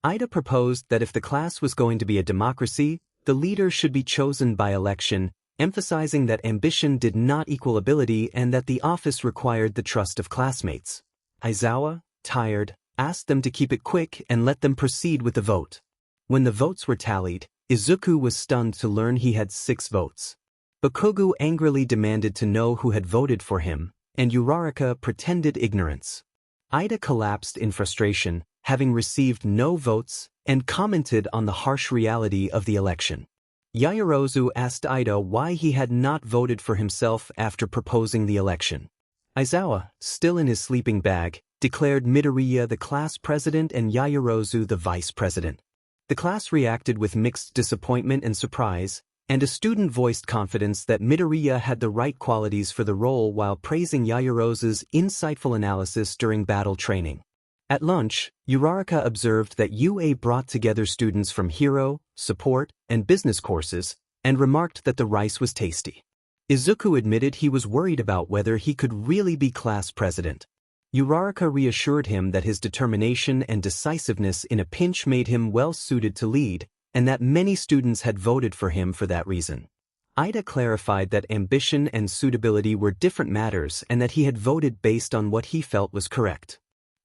Ida proposed that if the class was going to be a democracy, the leader should be chosen by election, emphasizing that ambition did not equal ability and that the office required the trust of classmates. Aizawa, tired, asked them to keep it quick and let them proceed with the vote. When the votes were tallied, Izuku was stunned to learn he had 6 votes. Bakugo angrily demanded to know who had voted for him, and Uraraka pretended ignorance. Ida collapsed in frustration, having received no votes, and commented on the harsh reality of the election. Yaoyorozu asked Ida why he had not voted for himself after proposing the election. Aizawa, still in his sleeping bag, declared Midoriya the class president and Yaoyorozu the vice president. The class reacted with mixed disappointment and surprise, and a student voiced confidence that Midoriya had the right qualities for the role while praising Yaoyorozu's insightful analysis during battle training. At lunch, Uraraka observed that UA brought together students from hero, support, and business courses, and remarked that the rice was tasty. Izuku admitted he was worried about whether he could really be class president. Uraraka reassured him that his determination and decisiveness in a pinch made him well suited to lead, and that many students had voted for him for that reason. Ida clarified that ambition and suitability were different matters and that he had voted based on what he felt was correct.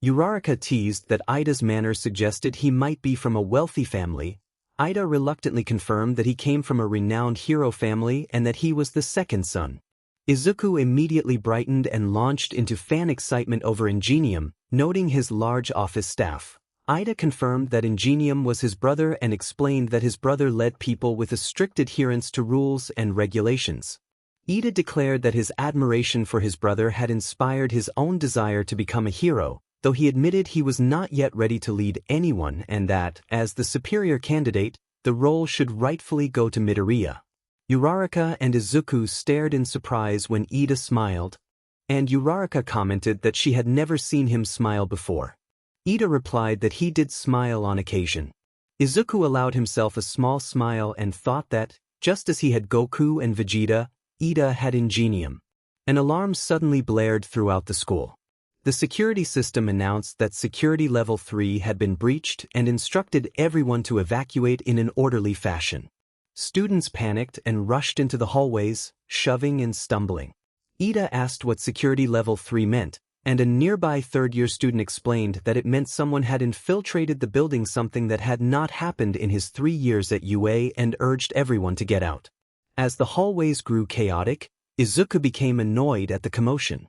Uraraka teased that Ida's manner suggested he might be from a wealthy family. Ida reluctantly confirmed that he came from a renowned hero family and that he was the second son. Izuku immediately brightened and launched into fan excitement over Ingenium, noting his large office staff. Ida confirmed that Ingenium was his brother and explained that his brother led people with a strict adherence to rules and regulations. Ida declared that his admiration for his brother had inspired his own desire to become a hero, though he admitted he was not yet ready to lead anyone and that, as the superior candidate, the role should rightfully go to Midoriya. Uraraka and Izuku stared in surprise when Ida smiled, and Uraraka commented that she had never seen him smile before. Ida replied that he did smile on occasion. Izuku allowed himself a small smile and thought that, just as he had Goku and Vegeta, Ida had Ingenium. An alarm suddenly blared throughout the school. The security system announced that security level 3 had been breached and instructed everyone to evacuate in an orderly fashion. Students panicked and rushed into the hallways, shoving and stumbling. Ida asked what security level 3 meant, and a nearby third-year student explained that it meant someone had infiltrated the building, something that had not happened in his 3 years at UA, and urged everyone to get out. As the hallways grew chaotic, Izuku became annoyed at the commotion.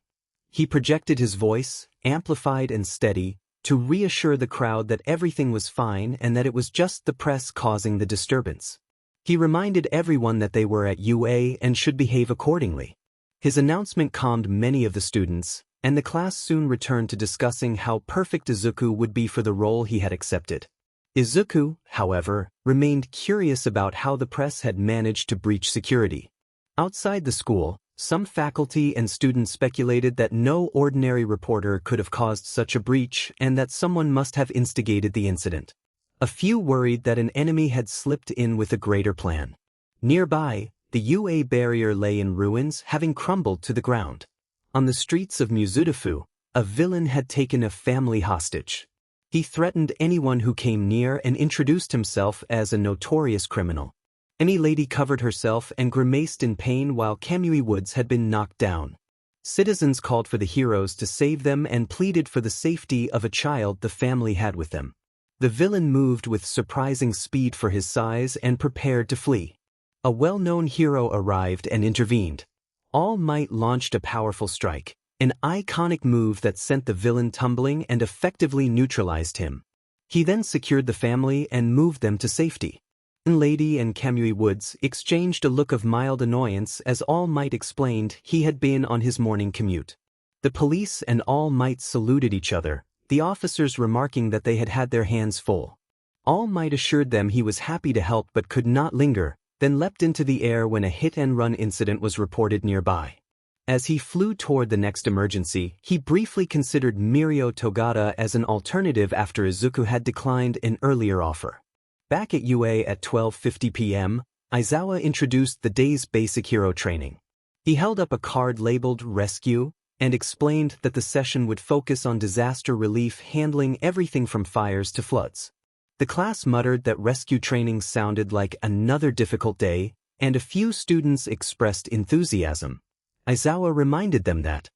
He projected his voice, amplified and steady, to reassure the crowd that everything was fine and that it was just the press causing the disturbance. He reminded everyone that they were at UA and should behave accordingly. His announcement calmed many of the students, and the class soon returned to discussing how perfect Izuku would be for the role he had accepted. Izuku, however, remained curious about how the press had managed to breach security. Outside the school, some faculty and students speculated that no ordinary reporter could have caused such a breach and that someone must have instigated the incident. A few worried that an enemy had slipped in with a greater plan. Nearby, the UA barrier lay in ruins, having crumbled to the ground. On the streets of Mizudafu, a villain had taken a family hostage. He threatened anyone who came near and introduced himself as a notorious criminal. Any lady covered herself and grimaced in pain while Kamui Woods had been knocked down. Citizens called for the heroes to save them and pleaded for the safety of a child the family had with them. The villain moved with surprising speed for his size and prepared to flee. A well-known hero arrived and intervened. All Might launched a powerful strike, an iconic move that sent the villain tumbling and effectively neutralized him. He then secured the family and moved them to safety. Lady and Kamui Woods exchanged a look of mild annoyance as All Might explained he had been on his morning commute. The police and All Might saluted each other, the officers remarking that they had had their hands full. All Might assured them he was happy to help but could not linger, then leapt into the air when a hit-and-run incident was reported nearby. As he flew toward the next emergency, he briefly considered Mirio Togata as an alternative after Izuku had declined an earlier offer. Back at UA at 12:50 p.m., Aizawa introduced the day's basic hero training. He held up a card labeled Rescue and explained that the session would focus on disaster relief, handling everything from fires to floods. The class muttered that rescue training sounded like another difficult day, and a few students expressed enthusiasm. Aizawa reminded them that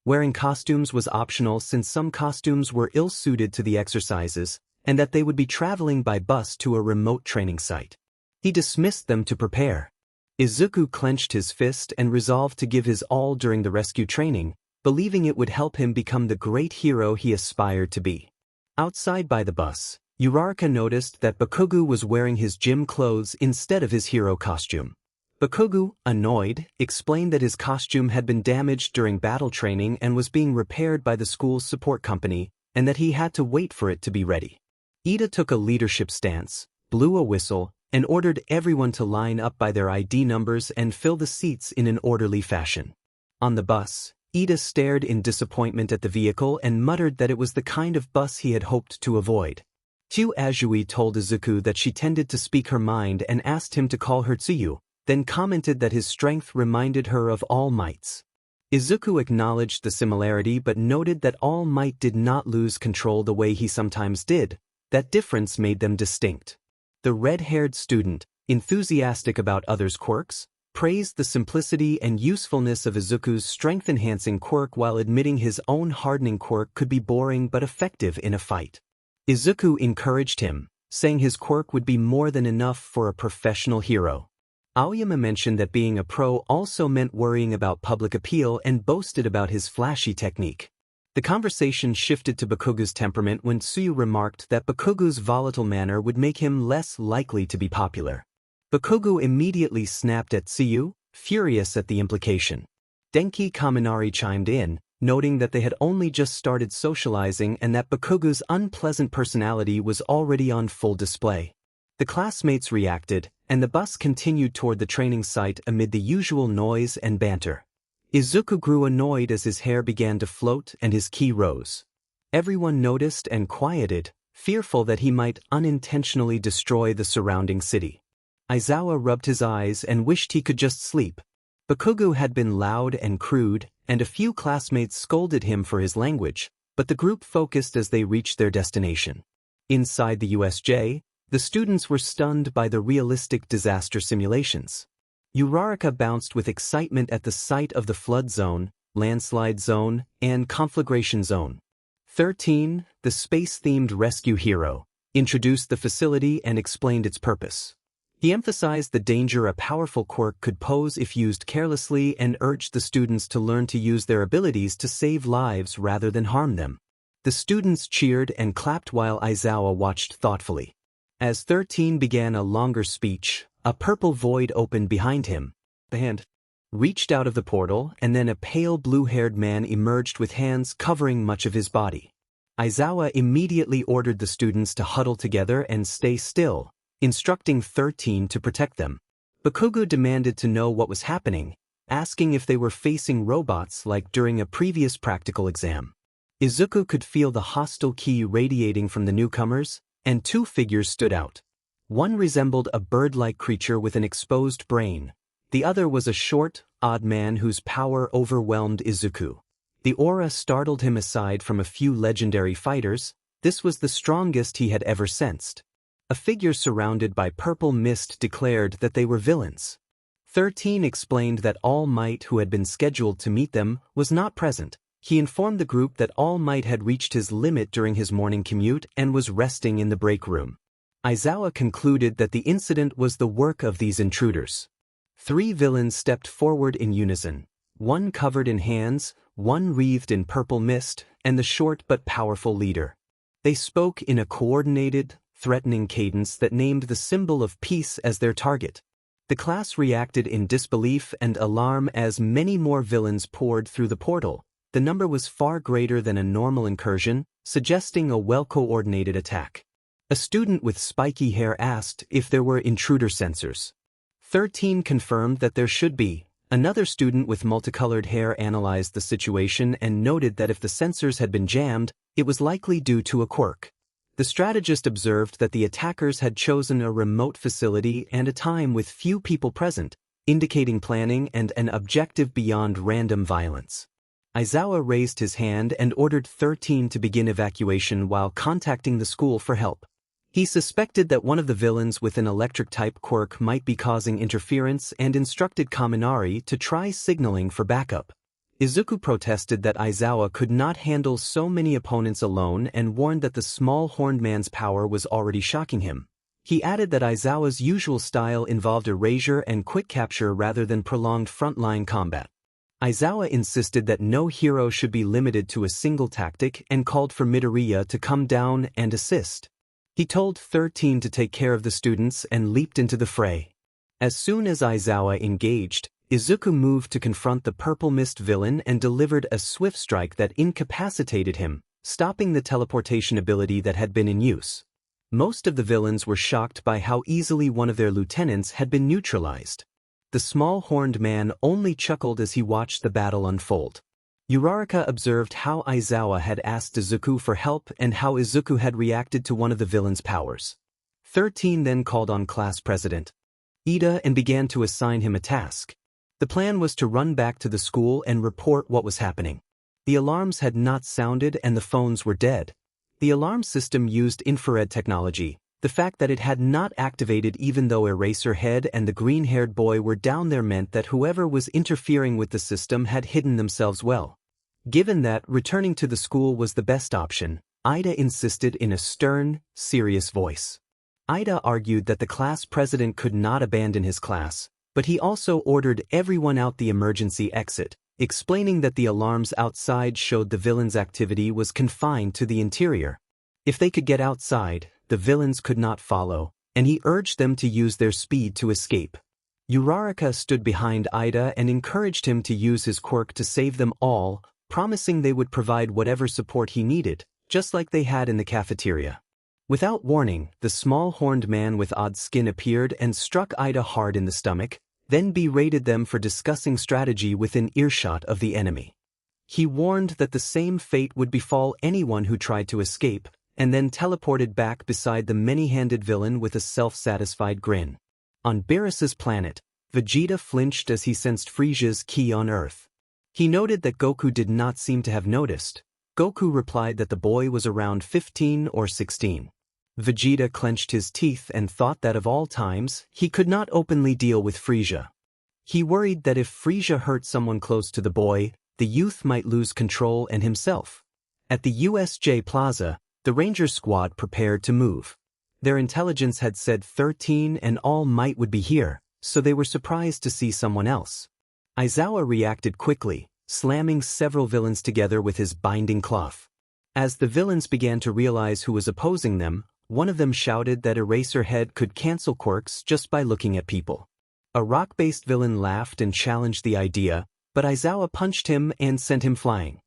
wearing costumes was optional since some costumes were ill-suited to the exercises, and that they would be traveling by bus to a remote training site. He dismissed them to prepare. Izuku clenched his fist and resolved to give his all during the rescue training, believing it would help him become the great hero he aspired to be. Outside by the bus, Uraraka noticed that Bakugo was wearing his gym clothes instead of his hero costume. Bakugo, annoyed, explained that his costume had been damaged during battle training and was being repaired by the school's support company, and that he had to wait for it to be ready. Ida took a leadership stance, blew a whistle, and ordered everyone to line up by their ID numbers and fill the seats in an orderly fashion. On the bus, Ida stared in disappointment at the vehicle and muttered that it was the kind of bus he had hoped to avoid. Tsu Azui told Izuku that she tended to speak her mind and asked him to call her Tsuyu, then commented that his strength reminded her of All Might's. Izuku acknowledged the similarity but noted that All Might did not lose control the way he sometimes did. That difference made them distinct. The red-haired student, enthusiastic about others' quirks, praised the simplicity and usefulness of Izuku's strength-enhancing quirk while admitting his own hardening quirk could be boring but effective in a fight. Izuku encouraged him, saying his quirk would be more than enough for a professional hero. Aoyama mentioned that being a pro also meant worrying about public appeal and boasted about his flashy technique. The conversation shifted to Bakugu's temperament when Tsuyu remarked that Bakugu's volatile manner would make him less likely to be popular. Bakugu immediately snapped at Tsuyu, furious at the implication. Denki Kaminari chimed in, noting that they had only just started socializing and that Bakugu's unpleasant personality was already on full display. The classmates reacted, and the bus continued toward the training site amid the usual noise and banter. Izuku grew annoyed as his hair began to float and his ki rose. Everyone noticed and quieted, fearful that he might unintentionally destroy the surrounding city. Aizawa rubbed his eyes and wished he could just sleep. Bakugu had been loud and crude, and a few classmates scolded him for his language, but the group focused as they reached their destination. Inside the USJ, the students were stunned by the realistic disaster simulations. Uraraka bounced with excitement at the sight of the flood zone, landslide zone, and conflagration zone. 13, the space-themed rescue hero, introduced the facility and explained its purpose. He emphasized the danger a powerful quirk could pose if used carelessly and urged the students to learn to use their abilities to save lives rather than harm them. The students cheered and clapped while Aizawa watched thoughtfully. As 13 began a longer speech, a purple void opened behind him. The hand reached out of the portal, and then a pale blue-haired man emerged with hands covering much of his body. Aizawa immediately ordered the students to huddle together and stay still, instructing 13 to protect them. Bakugu demanded to know what was happening, asking if they were facing robots like during a previous practical exam. Izuku could feel the hostile ki radiating from the newcomers, and two figures stood out. One resembled a bird-like creature with an exposed brain. The other was a short, odd man whose power overwhelmed Izuku. The aura startled him. Aside from a few legendary fighters, this was the strongest he had ever sensed. A figure surrounded by purple mist declared that they were villains. 13 explained that All Might, who had been scheduled to meet them, was not present. He informed the group that All Might had reached his limit during his morning commute and was resting in the break room. Aizawa concluded that the incident was the work of these intruders. 3 villains stepped forward in unison, one covered in hands, one wreathed in purple mist, and the short but powerful leader. They spoke in a coordinated, threatening cadence that named the symbol of peace as their target. The class reacted in disbelief and alarm as many more villains poured through the portal. The number was far greater than a normal incursion, suggesting a well-coordinated attack. A student with spiky hair asked if there were intruder sensors. 13 confirmed that there should be. Another student with multicolored hair analyzed the situation and noted that if the sensors had been jammed, it was likely due to a quirk. The strategist observed that the attackers had chosen a remote facility and a time with few people present, indicating planning and an objective beyond random violence. Aizawa raised his hand and ordered 13 to begin evacuation while contacting the school for help. He suspected that one of the villains with an electric-type quirk might be causing interference and instructed Kaminari to try signaling for backup. Izuku protested that Aizawa could not handle so many opponents alone and warned that the small horned man's power was already shocking him. He added that Aizawa's usual style involved erasure and quick capture rather than prolonged frontline combat. Aizawa insisted that no hero should be limited to a single tactic and called for Midoriya to come down and assist. He told 13 to take care of the students and leaped into the fray. As soon as Aizawa engaged, Izuku moved to confront the purple mist villain and delivered a swift strike that incapacitated him, stopping the teleportation ability that had been in use. Most of the villains were shocked by how easily one of their lieutenants had been neutralized. The small horned man only chuckled as he watched the battle unfold. Uraraka observed how Aizawa had asked Izuku for help and how Izuku had reacted to one of the villain's powers. 13 then called on class president Ida and began to assign him a task. The plan was to run back to the school and report what was happening. The alarms had not sounded and the phones were dead. The alarm system used infrared technology. The fact that it had not activated even though Eraserhead and the green-haired boy were down there meant that whoever was interfering with the system had hidden themselves well. Given that returning to the school was the best option, Ida insisted in a stern, serious voice. Ida argued that the class president could not abandon his class, but he also ordered everyone out the emergency exit, explaining that the alarms outside showed the villains' activity was confined to the interior. If they could get outside, the villains could not follow, and he urged them to use their speed to escape. Uraraka stood behind Ida and encouraged him to use his quirk to save them all, promising they would provide whatever support he needed, just like they had in the cafeteria. Without warning, the small horned man with odd skin appeared and struck Ida hard in the stomach, then berated them for discussing strategy within earshot of the enemy. He warned that the same fate would befall anyone who tried to escape, and then teleported back beside the many-handed villain with a self-satisfied grin. On Beerus's planet, Vegeta flinched as he sensed Frisia's ki on Earth. He noted that Goku did not seem to have noticed. Goku replied that the boy was around 15 or 16. Vegeta clenched his teeth and thought that of all times, he could not openly deal with Frisia. He worried that if Frisia hurt someone close to the boy, the youth might lose control and himself. At the USJ Plaza, the Ranger Squad prepared to move. Their intelligence had said 13 and All Might would be here, so they were surprised to see someone else. Izuku reacted quickly, slamming several villains together with his binding cloth. As the villains began to realize who was opposing them, one of them shouted that Eraserhead could cancel quirks just by looking at people. A rock-based villain laughed and challenged the idea, but Izuku punched him and sent him flying.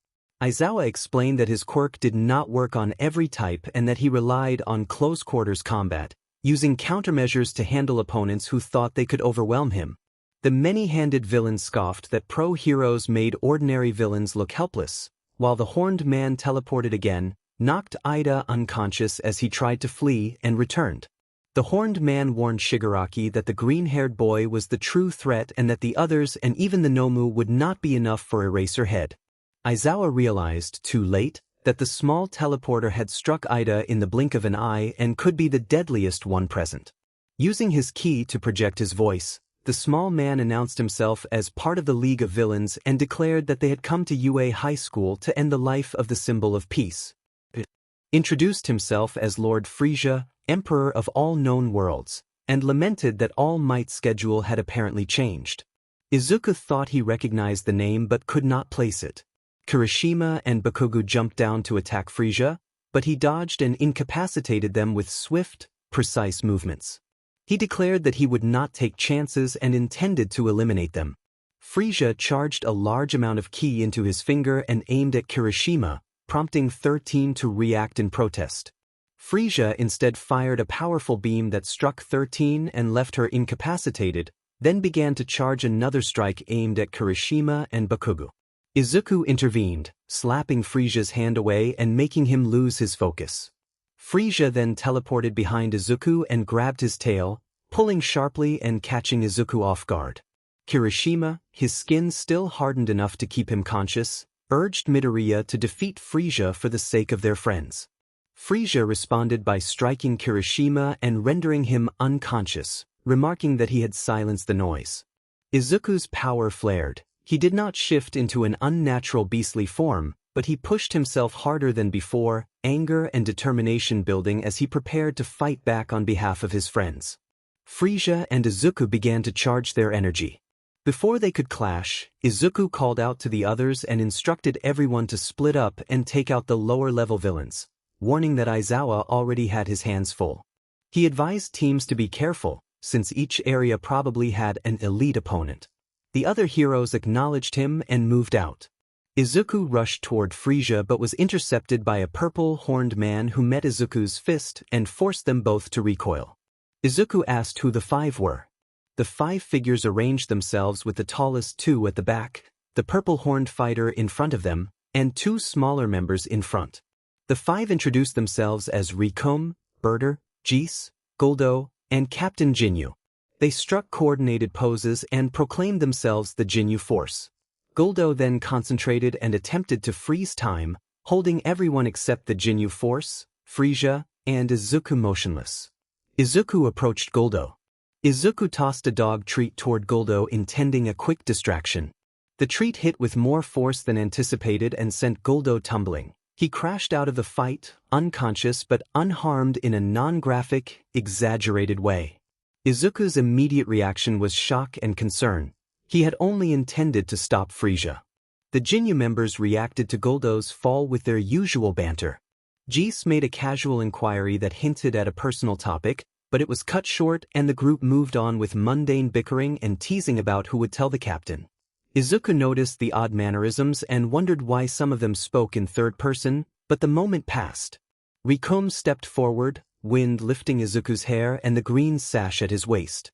Izuku explained that his quirk did not work on every type and that he relied on close-quarters combat, using countermeasures to handle opponents who thought they could overwhelm him. The many-handed villain scoffed that pro-heroes made ordinary villains look helpless, while the horned man teleported again, knocked Ida unconscious as he tried to flee and returned. The horned man warned Shigaraki that the green-haired boy was the true threat and that the others and even the Nomu would not be enough for Eraserhead. Izuku realized, too late, that the small teleporter had struck Ida in the blink of an eye and could be the deadliest one present. Using his ki to project his voice, the small man announced himself as part of the League of Villains and declared that they had come to UA High School to end the life of the symbol of peace. Introduced himself as Lord Frisia, Emperor of all known worlds, and lamented that All Might's schedule had apparently changed. Izuku thought he recognized the name but could not place it. Kirishima and Bakugo jumped down to attack Frisia, but he dodged and incapacitated them with swift, precise movements. He declared that he would not take chances and intended to eliminate them. Frisia charged a large amount of ki into his finger and aimed at Kirishima, prompting 13 to react in protest. Frisia instead fired a powerful beam that struck 13 and left her incapacitated, then began to charge another strike aimed at Kirishima and Bakugo. Izuku intervened, slapping Frisia's hand away and making him lose his focus. Frisia then teleported behind Izuku and grabbed his tail, pulling sharply and catching Izuku off guard. Kirishima, his skin still hardened enough to keep him conscious, urged Midoriya to defeat Frisia for the sake of their friends. Frisia responded by striking Kirishima and rendering him unconscious, remarking that he had silenced the noise. Izuku's power flared. He did not shift into an unnatural beastly form, but he pushed himself harder than before, anger and determination building as he prepared to fight back on behalf of his friends. Frisia and Izuku began to charge their energy. Before they could clash, Izuku called out to the others and instructed everyone to split up and take out the lower-level villains, warning that Izuku already had his hands full. He advised teams to be careful, since each area probably had an elite opponent. The other heroes acknowledged him and moved out. Izuku rushed toward Frisia but was intercepted by a purple horned man who met Izuku's fist and forced them both to recoil. Izuku asked who the five were. The five figures arranged themselves with the tallest two at the back, the purple horned fighter in front of them, and two smaller members in front. The five introduced themselves as Rikom, Birder, Jis, Goldo, and Captain Jinyu. They struck coordinated poses and proclaimed themselves the Jinyu Force. Guldo then concentrated and attempted to freeze time, holding everyone except the Jinyu Force, Frisia, and Izuku motionless. Izuku approached Guldo. Izuku tossed a dog treat toward Guldo, intending a quick distraction. The treat hit with more force than anticipated and sent Guldo tumbling. He crashed out of the fight, unconscious but unharmed in a non-graphic, exaggerated way. Izuku's immediate reaction was shock and concern. He had only intended to stop Frisia. The Jinyu members reacted to Guldo's fall with their usual banter. Jis made a casual inquiry that hinted at a personal topic, but it was cut short and the group moved on with mundane bickering and teasing about who would tell the captain. Izuku noticed the odd mannerisms and wondered why some of them spoke in third person, but the moment passed. Rikome stepped forward, wind lifting Izuku's hair and the green sash at his waist.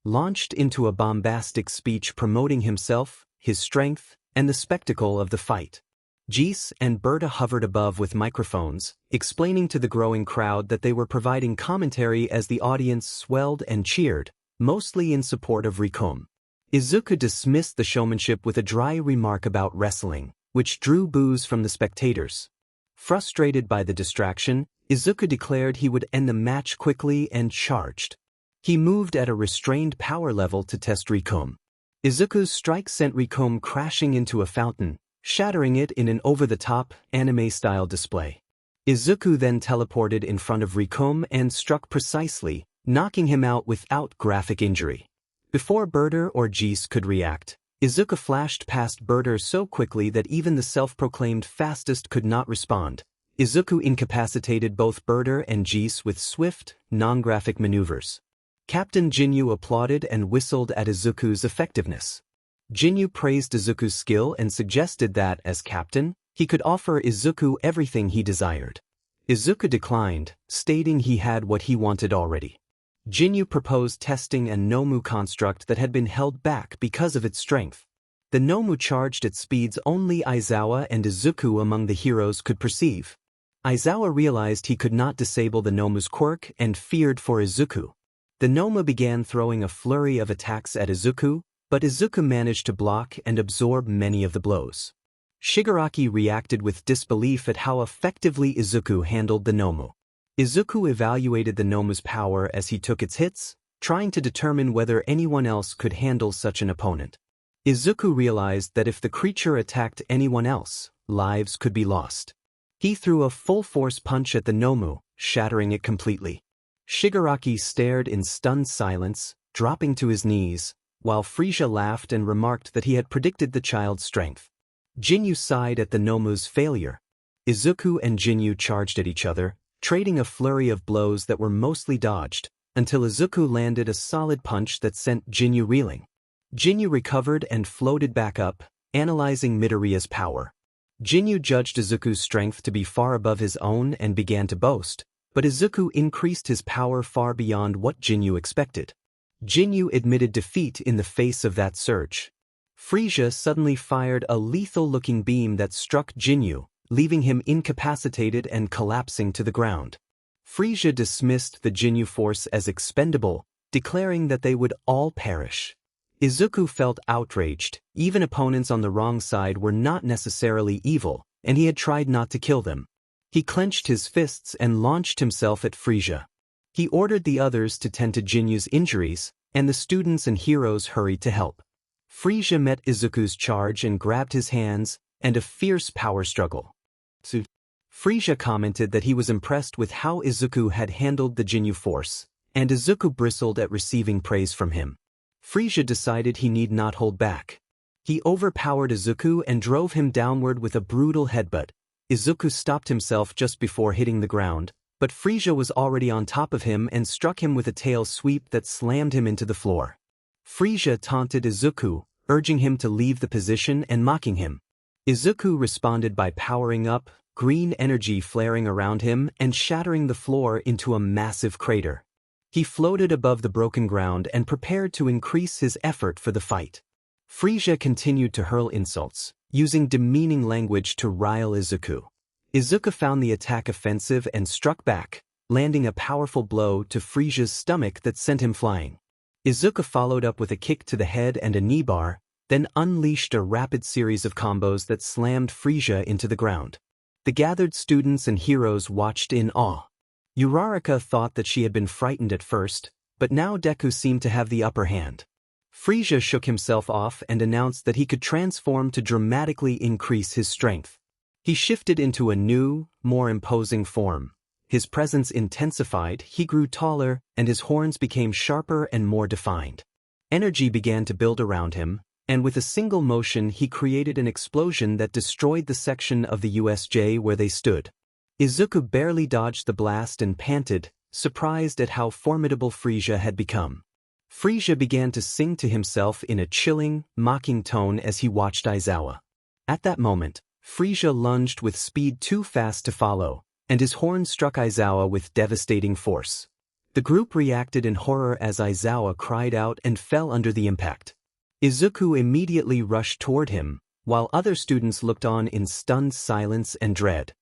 Launched into a bombastic speech promoting himself, his strength, and the spectacle of the fight. Jis and Berta hovered above with microphones, explaining to the growing crowd that they were providing commentary as the audience swelled and cheered, mostly in support of Rikome. Izuku dismissed the showmanship with a dry remark about wrestling, which drew boos from the spectators. Frustrated by the distraction, Izuku declared he would end the match quickly and charged. He moved at a restrained power level to test Rikome. Izuku's strike sent Rikome crashing into a fountain, shattering it in an over-the-top, anime-style display. Izuku then teleported in front of Rikome and struck precisely, knocking him out without graphic injury. Before Berta or Jis could react, Izuku flashed past Berta so quickly that even the self-proclaimed fastest could not respond. Izuku incapacitated both Berta and Jis with swift, non-graphic maneuvers. Captain Jinyu applauded and whistled at Izuku's effectiveness. Jinyu praised Izuku's skill and suggested that, as captain, he could offer Izuku everything he desired. Izuku declined, stating he had what he wanted already. Jinyu proposed testing a Nomu construct that had been held back because of its strength. The Nomu charged at speeds only Aizawa and Izuku among the heroes could perceive. Aizawa realized he could not disable the Nomu's quirk and feared for Izuku. The Nomu began throwing a flurry of attacks at Izuku, but Izuku managed to block and absorb many of the blows. Shigaraki reacted with disbelief at how effectively Izuku handled the Nomu. Izuku evaluated the Nomu's power as he took its hits, trying to determine whether anyone else could handle such an opponent. Izuku realized that if the creature attacked anyone else, lives could be lost. He threw a full-force punch at the Nomu, shattering it completely. Shigaraki stared in stunned silence, dropping to his knees, while Frisia laughed and remarked that he had predicted the child's strength. Jinyu sighed at the Nomu's failure. Izuku and Jinyu charged at each other, trading a flurry of blows that were mostly dodged, until Izuku landed a solid punch that sent Jinyu reeling. Jinyu recovered and floated back up, analyzing Midoriya's power. Jinyu judged Izuku's strength to be far above his own and began to boast, but Izuku increased his power far beyond what Jinyu expected. Jinyu admitted defeat in the face of that surge. Frisia suddenly fired a lethal-looking beam that struck Jinyu, leaving him incapacitated and collapsing to the ground. Frisia dismissed the Jinyu force as expendable, declaring that they would all perish. Izuku felt outraged. Even opponents on the wrong side were not necessarily evil, and he had tried not to kill them. He clenched his fists and launched himself at Frisia. He ordered the others to tend to Jinyu's injuries, and the students and heroes hurried to help. Frisia met Izuku's charge and grabbed his hands, and a fierce power struggle. Frisia commented that he was impressed with how Izuku had handled the Jinyu force, and Izuku bristled at receiving praise from him. Frisia decided he need not hold back. He overpowered Izuku and drove him downward with a brutal headbutt. Izuku stopped himself just before hitting the ground, but Frisia was already on top of him and struck him with a tail sweep that slammed him into the floor. Frisia taunted Izuku, urging him to leave the position and mocking him. Izuku responded by powering up, green energy flaring around him and shattering the floor into a massive crater. He floated above the broken ground and prepared to increase his effort for the fight. Frisia continued to hurl insults, using demeaning language to rile Izuku. Izuku found the attack offensive and struck back, landing a powerful blow to Frisia's stomach that sent him flying. Izuku followed up with a kick to the head and a knee bar, then unleashed a rapid series of combos that slammed Frisia into the ground. The gathered students and heroes watched in awe. Uraraka thought that she had been frightened at first, but now Deku seemed to have the upper hand. Frisia shook himself off and announced that he could transform to dramatically increase his strength. He shifted into a new, more imposing form. His presence intensified, he grew taller, and his horns became sharper and more defined. Energy began to build around him, and with a single motion he created an explosion that destroyed the section of the USJ where they stood. Izuku barely dodged the blast and panted, surprised at how formidable Frisia had become. Frisia began to sing to himself in a chilling, mocking tone as he watched Izawa. At that moment, Frisia lunged with speed too fast to follow, and his horn struck Izawa with devastating force. The group reacted in horror as Izawa cried out and fell under the impact. Izuku immediately rushed toward him, while other students looked on in stunned silence and dread.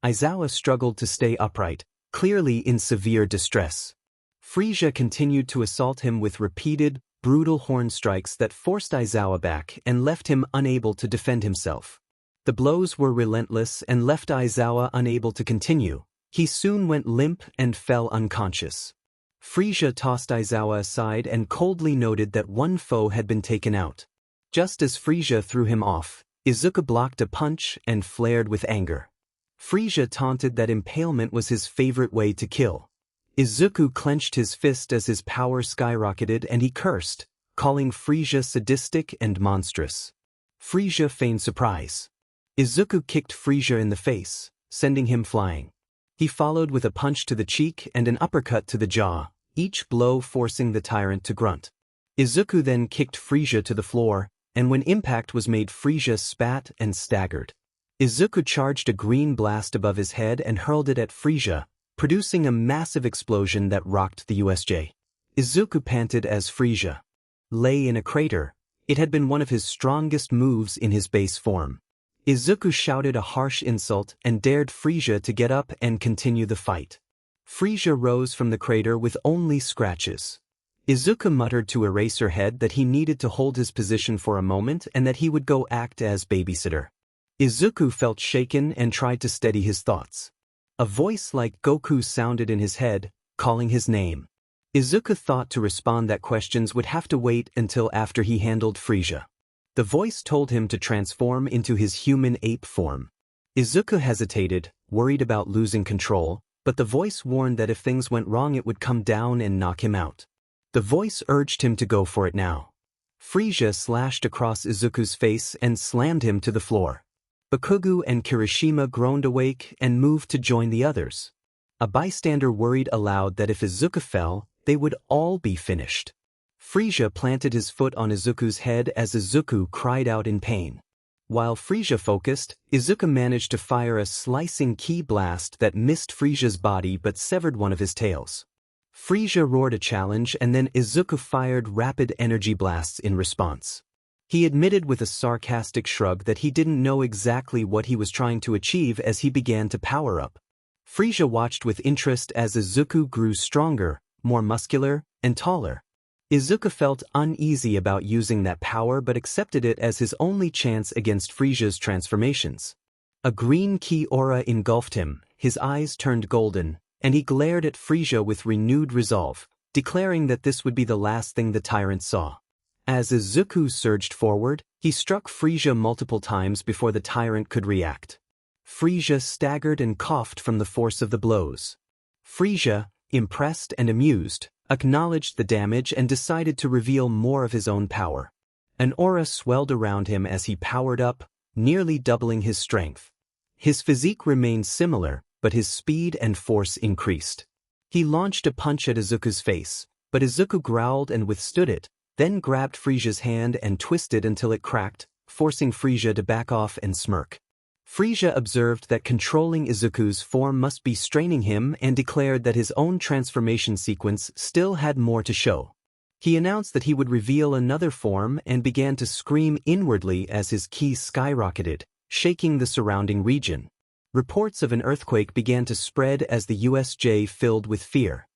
Izawa struggled to stay upright, clearly in severe distress. Frisia continued to assault him with repeated, brutal horn strikes that forced Izawa back and left him unable to defend himself. The blows were relentless and left Izawa unable to continue. He soon went limp and fell unconscious. Frisia tossed Izawa aside and coldly noted that one foe had been taken out. Just as Frisia threw him off, Izuku blocked a punch and flared with anger. Frisia taunted that impalement was his favorite way to kill. Izuku clenched his fist as his power skyrocketed and he cursed, calling Frisia sadistic and monstrous. Frisia feigned surprise. Izuku kicked Frisia in the face, sending him flying. He followed with a punch to the cheek and an uppercut to the jaw, each blow forcing the tyrant to grunt. Izuku then kicked Frisia to the floor, and when impact was made, Frisia spat and staggered. Izuku charged a green blast above his head and hurled it at Frisia, producing a massive explosion that rocked the USJ. Izuku panted as Frisia lay in a crater. It had been one of his strongest moves in his base form. Izuku shouted a harsh insult and dared Frisia to get up and continue the fight. Frisia rose from the crater with only scratches. Izuku muttered to Eraserhead that he needed to hold his position for a moment and that he would go act as babysitter. Izuku felt shaken and tried to steady his thoughts. A voice like Goku sounded in his head, calling his name. Izuku thought to respond that questions would have to wait until after he handled Frisia. The voice told him to transform into his human ape form. Izuku hesitated, worried about losing control, but the voice warned that if things went wrong it would come down and knock him out. The voice urged him to go for it now. Frisia slashed across Izuku's face and slammed him to the floor. Bakugo and Kirishima groaned awake and moved to join the others. A bystander worried aloud that if Izuku fell, they would all be finished. Frisia planted his foot on Izuku's head as Izuku cried out in pain. While Frisia focused, Izuku managed to fire a slicing ki blast that missed Frisia's body but severed one of his tails. Frisia roared a challenge and then Izuku fired rapid energy blasts in response. He admitted with a sarcastic shrug that he didn't know exactly what he was trying to achieve as he began to power up. Frisia watched with interest as Izuku grew stronger, more muscular, and taller. Izuku felt uneasy about using that power but accepted it as his only chance against Frisia's transformations. A green ki aura engulfed him, his eyes turned golden, and he glared at Frisia with renewed resolve, declaring that this would be the last thing the tyrant saw. As Izuku surged forward, he struck Frisia multiple times before the tyrant could react. Frisia staggered and coughed from the force of the blows. Frisia, impressed and amused, acknowledged the damage and decided to reveal more of his own power. An aura swelled around him as he powered up, nearly doubling his strength. His physique remained similar, but his speed and force increased. He launched a punch at Izuku's face, but Izuku growled and withstood it, then grabbed Frisia's hand and twisted until it cracked, forcing Frisia to back off and smirk. Frisia observed that controlling Izuku's form must be straining him and declared that his own transformation sequence still had more to show. He announced that he would reveal another form and began to scream inwardly as his ki skyrocketed, shaking the surrounding region. Reports of an earthquake began to spread as the USJ filled with fear.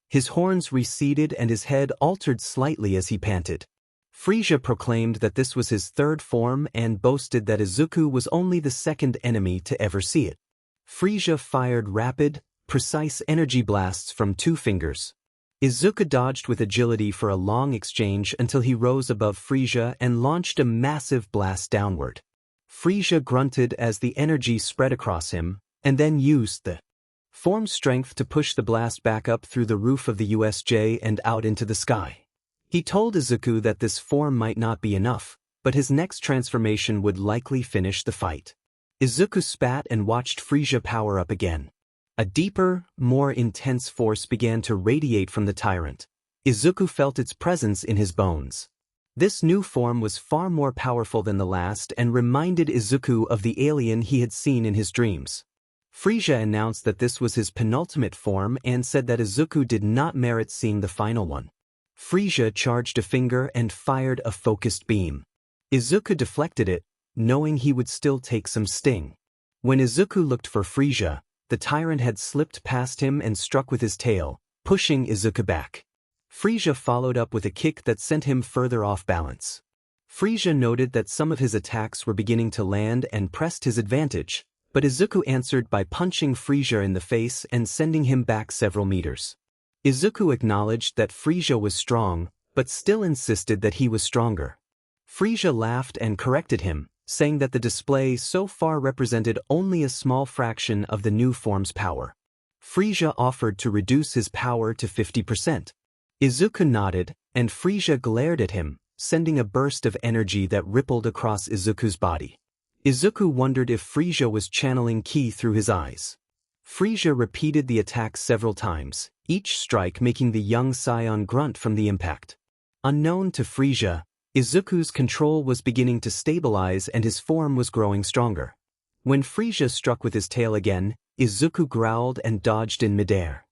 His horns receded and his head altered slightly as he panted. Frieza proclaimed that this was his third form and boasted that Izuku was only the second enemy to ever see it. Frieza fired rapid, precise energy blasts from 2 fingers. Izuku dodged with agility for a long exchange until he rose above Frieza and launched a massive blast downward. Frieza grunted as the energy spread across him, and then used the form's strength to push the blast back up through the roof of the USJ and out into the sky. He told Izuku that this form might not be enough, but his next transformation would likely finish the fight. Izuku spat and watched Frieza power up again. A deeper, more intense force began to radiate from the tyrant. Izuku felt its presence in his bones. This new form was far more powerful than the last and reminded Izuku of the alien he had seen in his dreams. Frieza announced that this was his penultimate form and said that Izuku did not merit seeing the final one. Frieza charged a finger and fired a focused beam. Izuku deflected it, knowing he would still take some sting. When Izuku looked for Frieza, the tyrant had slipped past him and struck with his tail, pushing Izuku back. Frieza followed up with a kick that sent him further off balance. Frieza noted that some of his attacks were beginning to land and pressed his advantage, but Izuku answered by punching Frieza in the face and sending him back several meters. Izuku acknowledged that Frieza was strong, but still insisted that he was stronger. Frieza laughed and corrected him, saying that the display so far represented only a small fraction of the new form's power. Frieza offered to reduce his power to 50%. Izuku nodded, and Frieza glared at him, sending a burst of energy that rippled across Izuku's body. Izuku wondered if Frieza was channeling ki through his eyes. Frieza repeated the attack several times, each strike making the young Saiyan grunt from the impact. Unknown to Frieza, Izuku's control was beginning to stabilize and his form was growing stronger. When Frieza struck with his tail again, Izuku growled and dodged in midair.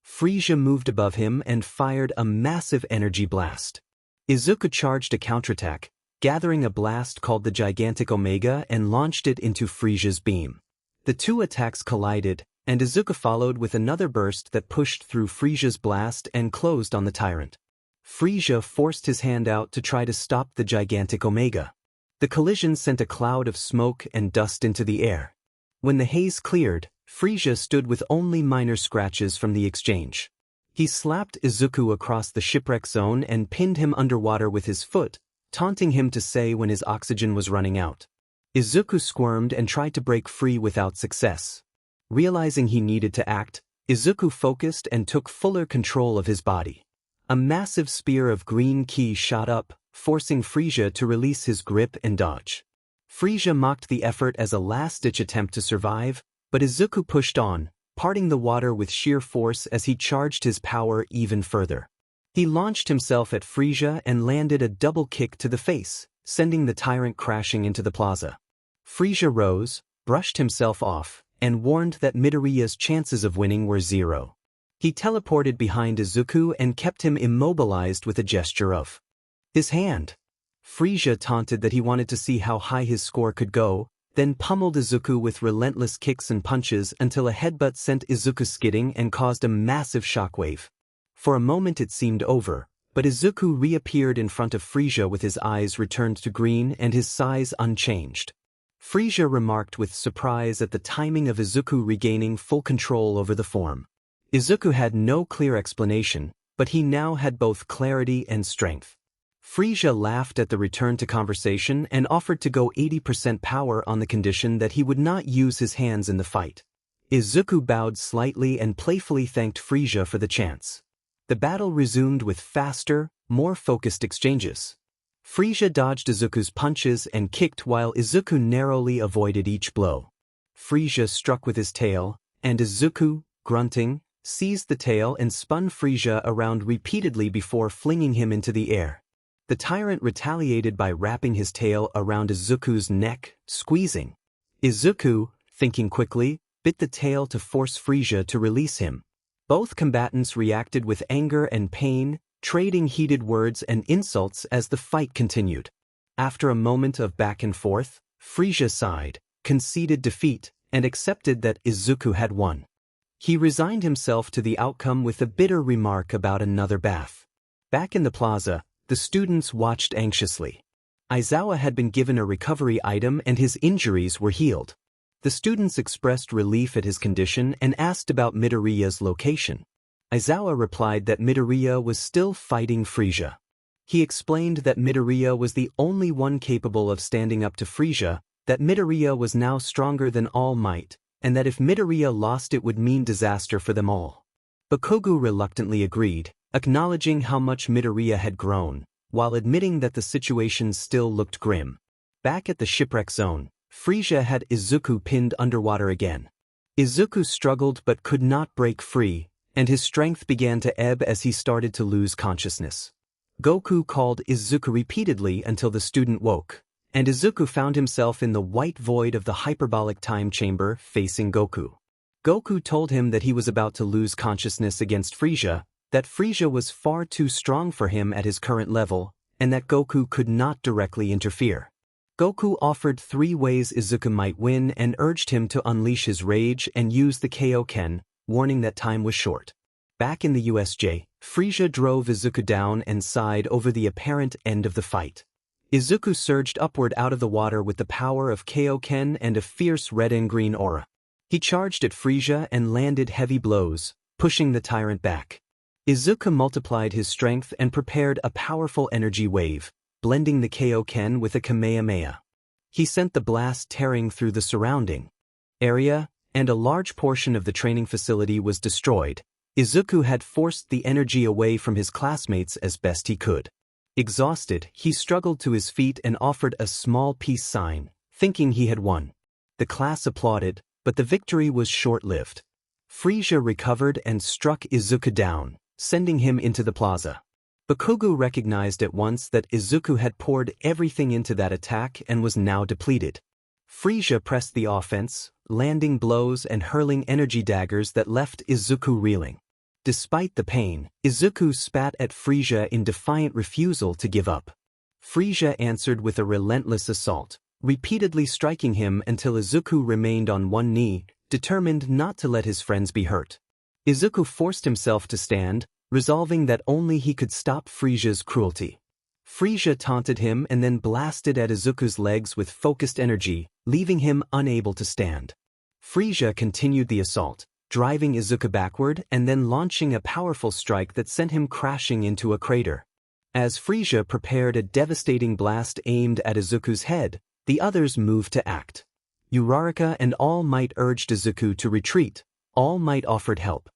Frieza moved above him and fired a massive energy blast. Izuku charged a counterattack, gathering a blast called the Gigantic Omega and launched it into Frieza's beam. The two attacks collided, and Izuku followed with another burst that pushed through Frieza's blast and closed on the tyrant. Frieza forced his hand out to try to stop the Gigantic Omega. The collision sent a cloud of smoke and dust into the air. When the haze cleared, Frieza stood with only minor scratches from the exchange. He slapped Izuku across the shipwreck zone and pinned him underwater with his foot, taunting him to say when his oxygen was running out. Izuku squirmed and tried to break free without success. Realizing he needed to act, Izuku focused and took fuller control of his body. A massive spear of green ki shot up, forcing Frieza to release his grip and dodge. Frieza mocked the effort as a last-ditch attempt to survive, but Izuku pushed on, parting the water with sheer force as he charged his power even further. He launched himself at Frieza and landed a double kick to the face, sending the tyrant crashing into the plaza. Frieza rose, brushed himself off, and warned that Midoriya's chances of winning were 0. He teleported behind Izuku and kept him immobilized with a gesture of his hand. Frieza taunted that he wanted to see how high his score could go, then pummeled Izuku with relentless kicks and punches until a headbutt sent Izuku skidding and caused a massive shockwave. For a moment it seemed over, but Izuku reappeared in front of Frieza with his eyes returned to green and his size unchanged. Frieza remarked with surprise at the timing of Izuku regaining full control over the form. Izuku had no clear explanation, but he now had both clarity and strength. Frieza laughed at the return to conversation and offered to go 80% power on the condition that he would not use his hands in the fight. Izuku bowed slightly and playfully thanked Frieza for the chance. The battle resumed with faster, more focused exchanges. Frieza dodged Izuku's punches and kicked while Izuku narrowly avoided each blow. Frieza struck with his tail, and Izuku, grunting, seized the tail and spun Frieza around repeatedly before flinging him into the air. The tyrant retaliated by wrapping his tail around Izuku's neck, squeezing. Izuku, thinking quickly, bit the tail to force Frieza to release him. Both combatants reacted with anger and pain, trading heated words and insults as the fight continued. After a moment of back and forth, Frieza sighed, conceded defeat, and accepted that Izuku had won. He resigned himself to the outcome with a bitter remark about another bath. Back in the plaza, the students watched anxiously. Izuku had been given a recovery item and his injuries were healed. The students expressed relief at his condition and asked about Midoriya's location. Izuku replied that Midoriya was still fighting Frieza. He explained that Midoriya was the only one capable of standing up to Frieza, that Midoriya was now stronger than All Might, and that if Midoriya lost it would mean disaster for them all. Bakugo reluctantly agreed, acknowledging how much Midoriya had grown, while admitting that the situation still looked grim. Back at the shipwreck zone, Frieza had Izuku pinned underwater again. Izuku struggled but could not break free, and his strength began to ebb as he started to lose consciousness. Goku called Izuku repeatedly until the student woke, and Izuku found himself in the white void of the hyperbolic time chamber facing Goku. Goku told him that he was about to lose consciousness against Frieza, that Frieza was far too strong for him at his current level, and that Goku could not directly interfere. Goku offered 3 ways Izuku might win and urged him to unleash his rage and use the Kaioken, warning that time was short. Back in the USJ, Frieza drove Izuku down and sighed over the apparent end of the fight. Izuku surged upward out of the water with the power of Kaioken and a fierce red and green aura. He charged at Frieza and landed heavy blows, pushing the tyrant back. Izuku multiplied his strength and prepared a powerful energy wave, blending the Kaioken with a Kamehameha. He sent the blast tearing through the surrounding area, and a large portion of the training facility was destroyed. Izuku had forced the energy away from his classmates as best he could. Exhausted, he struggled to his feet and offered a small peace sign, thinking he had won. The class applauded, but the victory was short-lived. Frieza recovered and struck Izuku down, sending him into the plaza. Bakugo recognized at once that Izuku had poured everything into that attack and was now depleted. Frieza pressed the offense, landing blows and hurling energy daggers that left Izuku reeling. Despite the pain, Izuku spat at Frieza in defiant refusal to give up. Frieza answered with a relentless assault, repeatedly striking him until Izuku remained on one knee, determined not to let his friends be hurt. Izuku forced himself to stand, resolving that only he could stop Frieza's cruelty. Frieza taunted him and then blasted at Izuku's legs with focused energy, leaving him unable to stand. Frieza continued the assault, driving Izuku backward and then launching a powerful strike that sent him crashing into a crater. As Frieza prepared a devastating blast aimed at Izuku's head, the others moved to act. Uraraka and All Might urged Izuku to retreat. All Might offered help.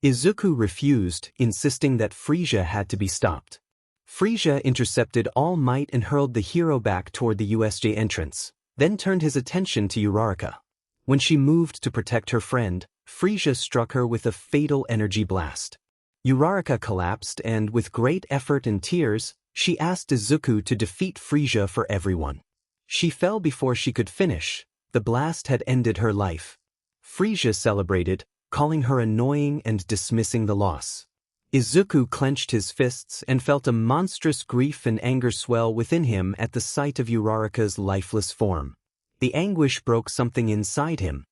Izuku refused, insisting that Frieza had to be stopped. Frieza intercepted All Might and hurled the hero back toward the USJ entrance, then turned his attention to Uraraka. When she moved to protect her friend, Frieza struck her with a fatal energy blast. Uraraka collapsed and, with great effort and tears, she asked Izuku to defeat Frieza for everyone. She fell before she could finish. The blast had ended her life. Frieza celebrated, calling her annoying and dismissing the loss. Izuku clenched his fists and felt a monstrous grief and anger swell within him at the sight of Uraraka's lifeless form. The anguish broke something inside him.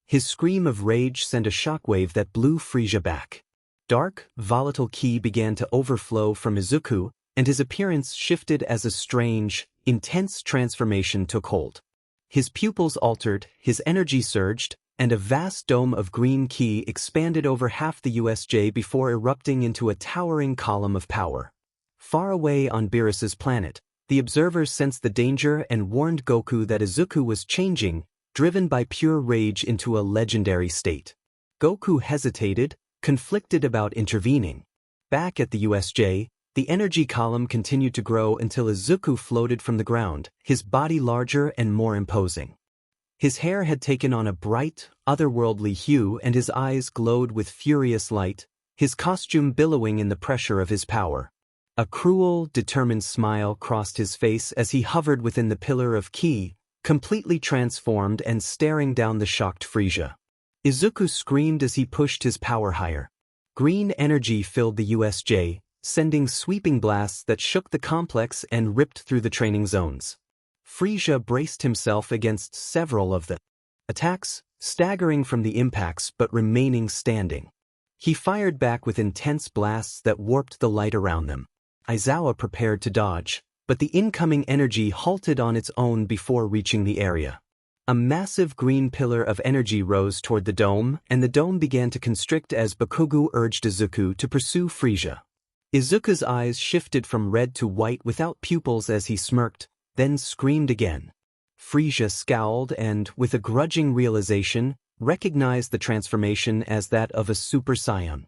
His scream of rage sent a shockwave that blew Frieza back. Dark, volatile ki began to overflow from Izuku, and his appearance shifted as a strange, intense transformation took hold. His pupils altered, his energy surged, and a vast dome of green ki expanded over half the USJ before erupting into a towering column of power. Far away on Beerus's planet, the observers sensed the danger and warned Goku that Izuku was changing, driven by pure rage into a legendary state. Goku hesitated, conflicted about intervening. Back at the USJ, the energy column continued to grow until Izuku floated from the ground, his body larger and more imposing. His hair had taken on a bright, otherworldly hue and his eyes glowed with furious light, his costume billowing in the pressure of his power. A cruel, determined smile crossed his face as he hovered within the pillar of ki, completely transformed and staring down the shocked Frieza. Izuku screamed as he pushed his power higher. Green energy filled the USJ, sending sweeping blasts that shook the complex and ripped through the training zones. Frieza braced himself against several of them. attacks, staggering from the impacts but remaining standing. He fired back with intense blasts that warped the light around them. Izuku prepared to dodge, but the incoming energy halted on its own before reaching the area. A massive green pillar of energy rose toward the dome, and the dome began to constrict as Bakugo urged Izuku to pursue Frisia. Izuku's eyes shifted from red to white without pupils as he smirked, then screamed again. Frisia scowled and, with a grudging realization, recognized the transformation as that of a Super Saiyan.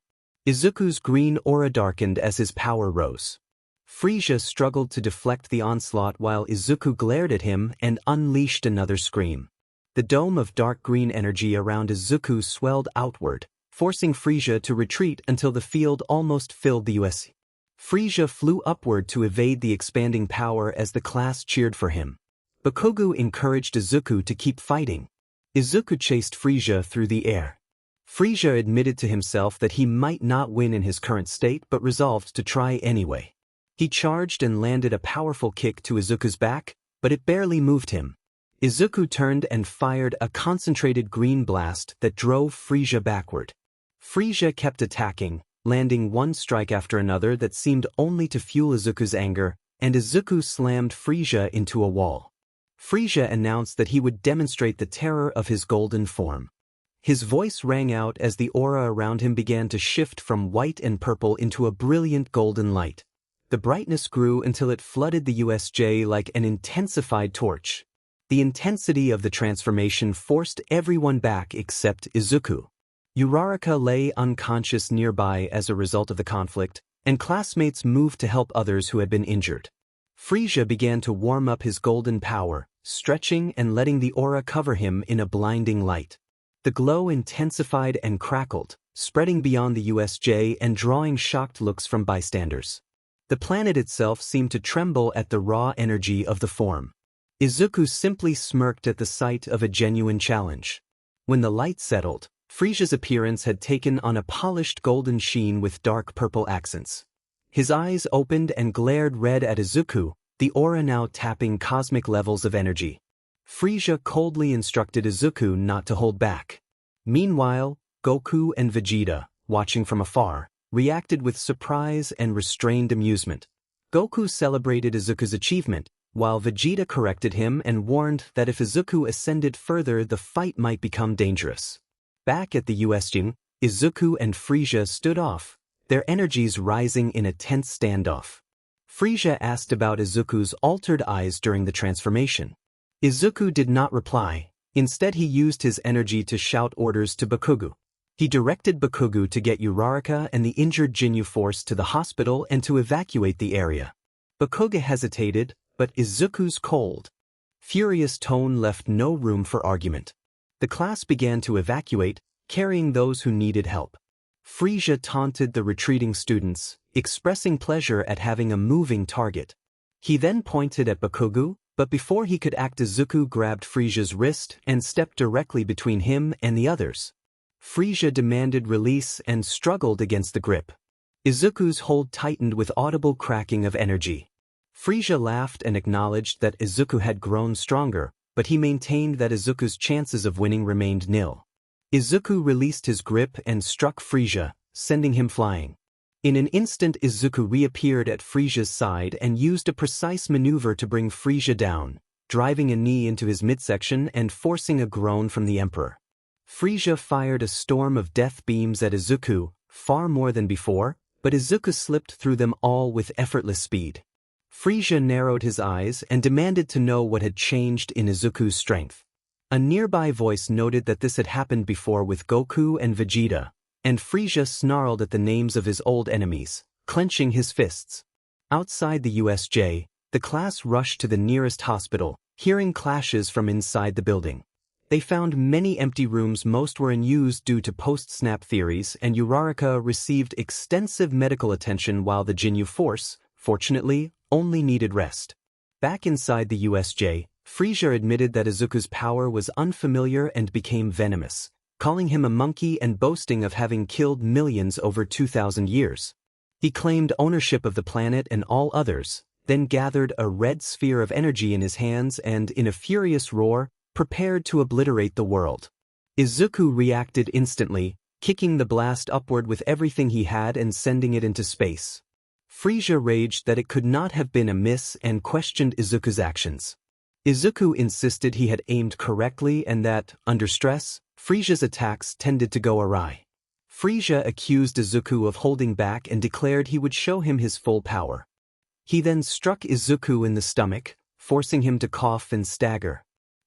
Izuku's green aura darkened as his power rose. Frisia struggled to deflect the onslaught while Izuku glared at him and unleashed another scream. The dome of dark green energy around Izuku swelled outward, forcing Frisia to retreat until the field almost filled the US. Frisia flew upward to evade the expanding power as the class cheered for him. Bakugo encouraged Izuku to keep fighting. Izuku chased Frisia through the air. Frisia admitted to himself that he might not win in his current state but resolved to try anyway. He charged and landed a powerful kick to Izuku's back, but it barely moved him. Izuku turned and fired a concentrated green blast that drove Frisia backward. Frisia kept attacking, landing one strike after another that seemed only to fuel Izuku's anger, and Izuku slammed Frisia into a wall. Frisia announced that he would demonstrate the terror of his golden form. His voice rang out as the aura around him began to shift from white and purple into a brilliant golden light. The brightness grew until it flooded the USJ like an intensified torch. The intensity of the transformation forced everyone back except Izuku. Uraraka lay unconscious nearby as a result of the conflict, and classmates moved to help others who had been injured. Frisia began to warm up his golden power, stretching and letting the aura cover him in a blinding light. The glow intensified and crackled, spreading beyond the USJ and drawing shocked looks from bystanders. The planet itself seemed to tremble at the raw energy of the form. Izuku simply smirked at the sight of a genuine challenge. When the light settled, Frisia's appearance had taken on a polished golden sheen with dark purple accents. His eyes opened and glared red at Izuku, the aura now tapping cosmic levels of energy. Frisia coldly instructed Izuku not to hold back. Meanwhile, Goku and Vegeta, watching from afar, reacted with surprise and restrained amusement. Goku celebrated Izuku's achievement, while Vegeta corrected him and warned that if Izuku ascended further the fight might become dangerous. Back at the USJ, Izuku and Frisia stood off, their energies rising in a tense standoff. Frisia asked about Izuku's altered eyes during the transformation. Izuku did not reply. Instead he used his energy to shout orders to Bakugo. He directed Bakugo to get Uraraka and the injured Ginyu Force to the hospital and to evacuate the area. Bakugo hesitated, but Izuku's cold, furious tone left no room for argument. The class began to evacuate, carrying those who needed help. Frisia taunted the retreating students, expressing pleasure at having a moving target. He then pointed at Bakugo, but before he could act, Izuku grabbed Frisia's wrist and stepped directly between him and the others. Frisia demanded release and struggled against the grip. Izuku's hold tightened with audible cracking of energy. Frisia laughed and acknowledged that Izuku had grown stronger, but he maintained that Izuku's chances of winning remained nil. Izuku released his grip and struck Frisia, sending him flying. In an instant Izuku reappeared at Frisia's side and used a precise maneuver to bring Frisia down, driving a knee into his midsection and forcing a groan from the Emperor. Frisia fired a storm of death beams at Izuku, far more than before, but Izuku slipped through them all with effortless speed. Frisia narrowed his eyes and demanded to know what had changed in Izuku's strength. A nearby voice noted that this had happened before with Goku and Vegeta, and Frisia snarled at the names of his old enemies, clenching his fists. Outside the USJ, the class rushed to the nearest hospital, hearing clashes from inside the building. They found many empty rooms, most were unused due to post-snap theories, and Uraraka received extensive medical attention while the Ginyu Force, fortunately, only needed rest. Back inside the USJ, Frisia admitted that Izuku's power was unfamiliar and became venomous, calling him a monkey and boasting of having killed millions over 2,000 years. He claimed ownership of the planet and all others, then gathered a red sphere of energy in his hands and, in a furious roar, prepared to obliterate the world. Izuku reacted instantly, kicking the blast upward with everything he had and sending it into space. Frieza raged that it could not have been a miss and questioned Izuku's actions. Izuku insisted he had aimed correctly and that, under stress, Frieza's attacks tended to go awry. Frieza accused Izuku of holding back and declared he would show him his full power. He then struck Izuku in the stomach, forcing him to cough and stagger.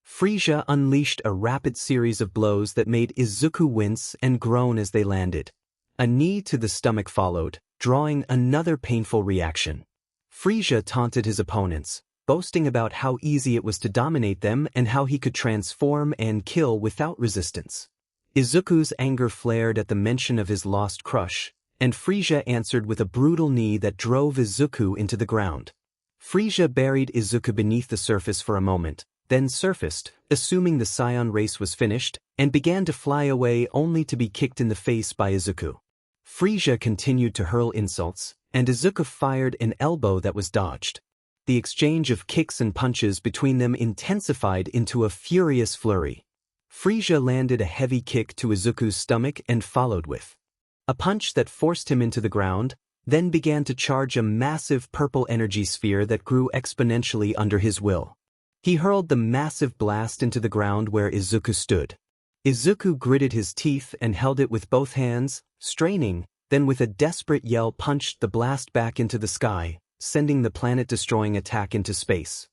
Frieza unleashed a rapid series of blows that made Izuku wince and groan as they landed. A knee to the stomach followed, drawing another painful reaction. Frieza taunted his opponents, boasting about how easy it was to dominate them and how he could transform and kill without resistance. Izuku's anger flared at the mention of his lost crush, and Frieza answered with a brutal knee that drove Izuku into the ground. Frieza buried Izuku beneath the surface for a moment, then surfaced, assuming the Saiyan race was finished, and began to fly away only to be kicked in the face by Izuku. Frieza continued to hurl insults, and Izuku fired an elbow that was dodged. The exchange of kicks and punches between them intensified into a furious flurry. Frieza landed a heavy kick to Izuku's stomach and followed with a punch that forced him into the ground, then began to charge a massive purple energy sphere that grew exponentially under his will. He hurled the massive blast into the ground where Izuku stood. Izuku gritted his teeth and held it with both hands, straining, then with a desperate yell punched the blast back into the sky, sending the planet-destroying attack into space.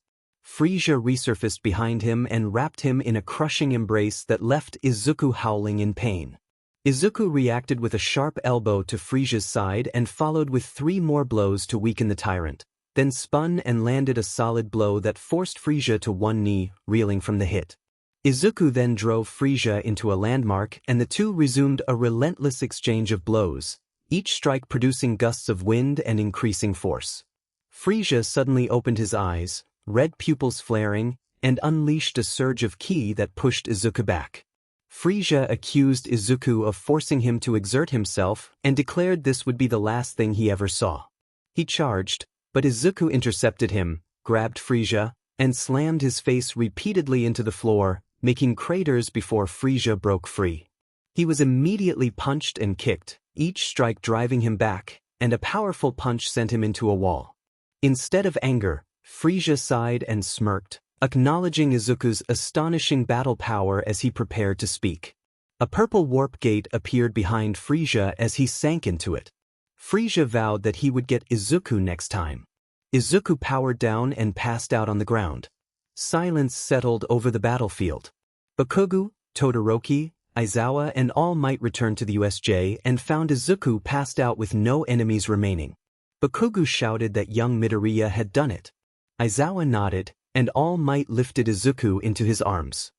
Frieza resurfaced behind him and wrapped him in a crushing embrace that left Izuku howling in pain. Izuku reacted with a sharp elbow to Frieza's side and followed with 3 more blows to weaken the tyrant, then spun and landed a solid blow that forced Frieza to one knee, reeling from the hit. Izuku then drove Frieza into a landmark and the two resumed a relentless exchange of blows, each strike producing gusts of wind and increasing force. Frieza suddenly opened his eyes, red pupils flaring, and unleashed a surge of ki that pushed Izuku back. Frieza accused Izuku of forcing him to exert himself and declared this would be the last thing he ever saw. He charged, but Izuku intercepted him, grabbed Frieza, and slammed his face repeatedly into the floor, making craters before Frieza broke free. He was immediately punched and kicked, each strike driving him back, and a powerful punch sent him into a wall. Instead of anger, Frieza sighed and smirked, acknowledging Izuku's astonishing battle power as he prepared to speak. A purple warp gate appeared behind Frieza as he sank into it. Frieza vowed that he would get Izuku next time. Izuku powered down and passed out on the ground. Silence settled over the battlefield. Bakugo, Todoroki, Aizawa and All Might returned to the USJ and found Izuku passed out with no enemies remaining. Bakugo shouted that young Midoriya had done it. Aizawa nodded, and All Might lifted Izuku into his arms.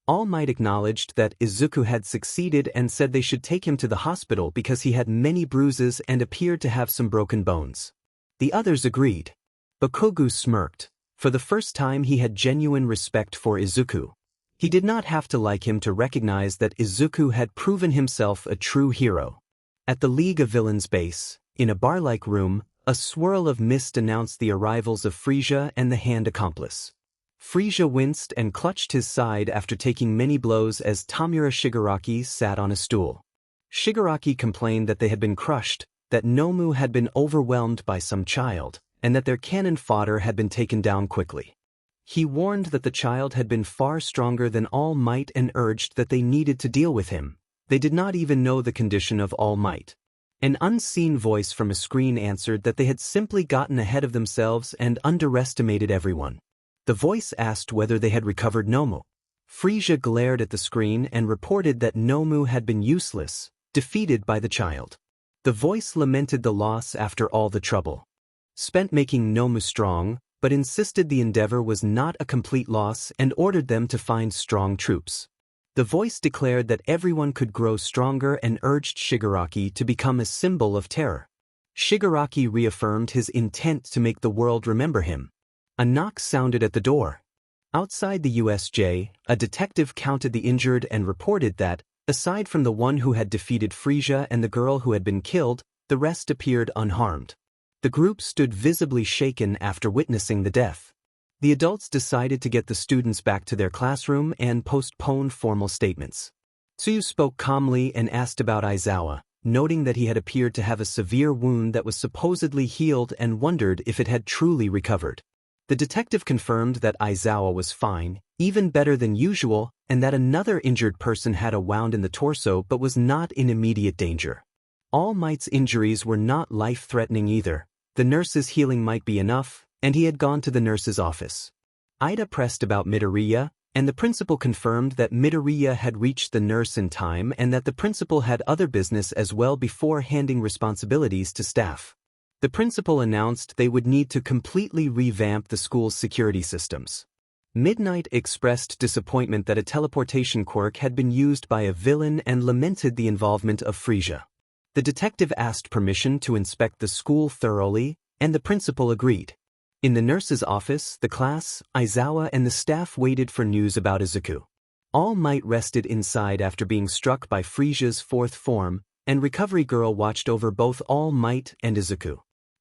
All Might acknowledged that Izuku had succeeded and said they should take him to the hospital because he had many bruises and appeared to have some broken bones. The others agreed. Bakugo smirked. For the first time he had genuine respect for Izuku. He did not have to like him to recognize that Izuku had proven himself a true hero. At the League of Villains base, in a bar-like room, a swirl of mist announced the arrivals of Frieza and the Hand Accomplice. Frieza winced and clutched his side after taking many blows as Tamura Shigaraki sat on a stool. Shigaraki complained that they had been crushed, that Nomu had been overwhelmed by some child, and that their cannon fodder had been taken down quickly. He warned that the child had been far stronger than All Might and urged that they needed to deal with him. They did not even know the condition of All Might. An unseen voice from a screen answered that they had simply gotten ahead of themselves and underestimated everyone. The voice asked whether they had recovered Nomu. Frieza glared at the screen and reported that Nomu had been useless, defeated by the child. The voice lamented the loss after all the trouble spent making Nomu strong, but insisted the endeavor was not a complete loss and ordered them to find strong troops. The voice declared that everyone could grow stronger and urged Shigaraki to become a symbol of terror. Shigaraki reaffirmed his intent to make the world remember him. A knock sounded at the door. Outside the USJ, a detective counted the injured and reported that, aside from the one who had defeated Frieza and the girl who had been killed, the rest appeared unharmed. The group stood visibly shaken after witnessing the death. The adults decided to get the students back to their classroom and postponed formal statements. Tsuyu spoke calmly and asked about Izawa, noting that he had appeared to have a severe wound that was supposedly healed and wondered if it had truly recovered. The detective confirmed that Izawa was fine, even better than usual, and that another injured person had a wound in the torso but was not in immediate danger. All Might's injuries were not life-threatening either. The nurse's healing might be enough, and he had gone to the nurse's office. Ida pressed about midoriya, and the principal confirmed that midoriya had reached the nurse in time and that the principal had other business as well before handing responsibilities to staff. The principal announced they would need to completely revamp the school's security systems. Midnight expressed disappointment that a teleportation quirk had been used by a villain and lamented the involvement of Frisia. The detective asked permission to inspect the school thoroughly, and the principal agreed. In the nurse's office, the class, Izawa and the staff waited for news about Izuku. All Might rested inside after being struck by Frisia's fourth form, and Recovery Girl watched over both All Might and Izuku.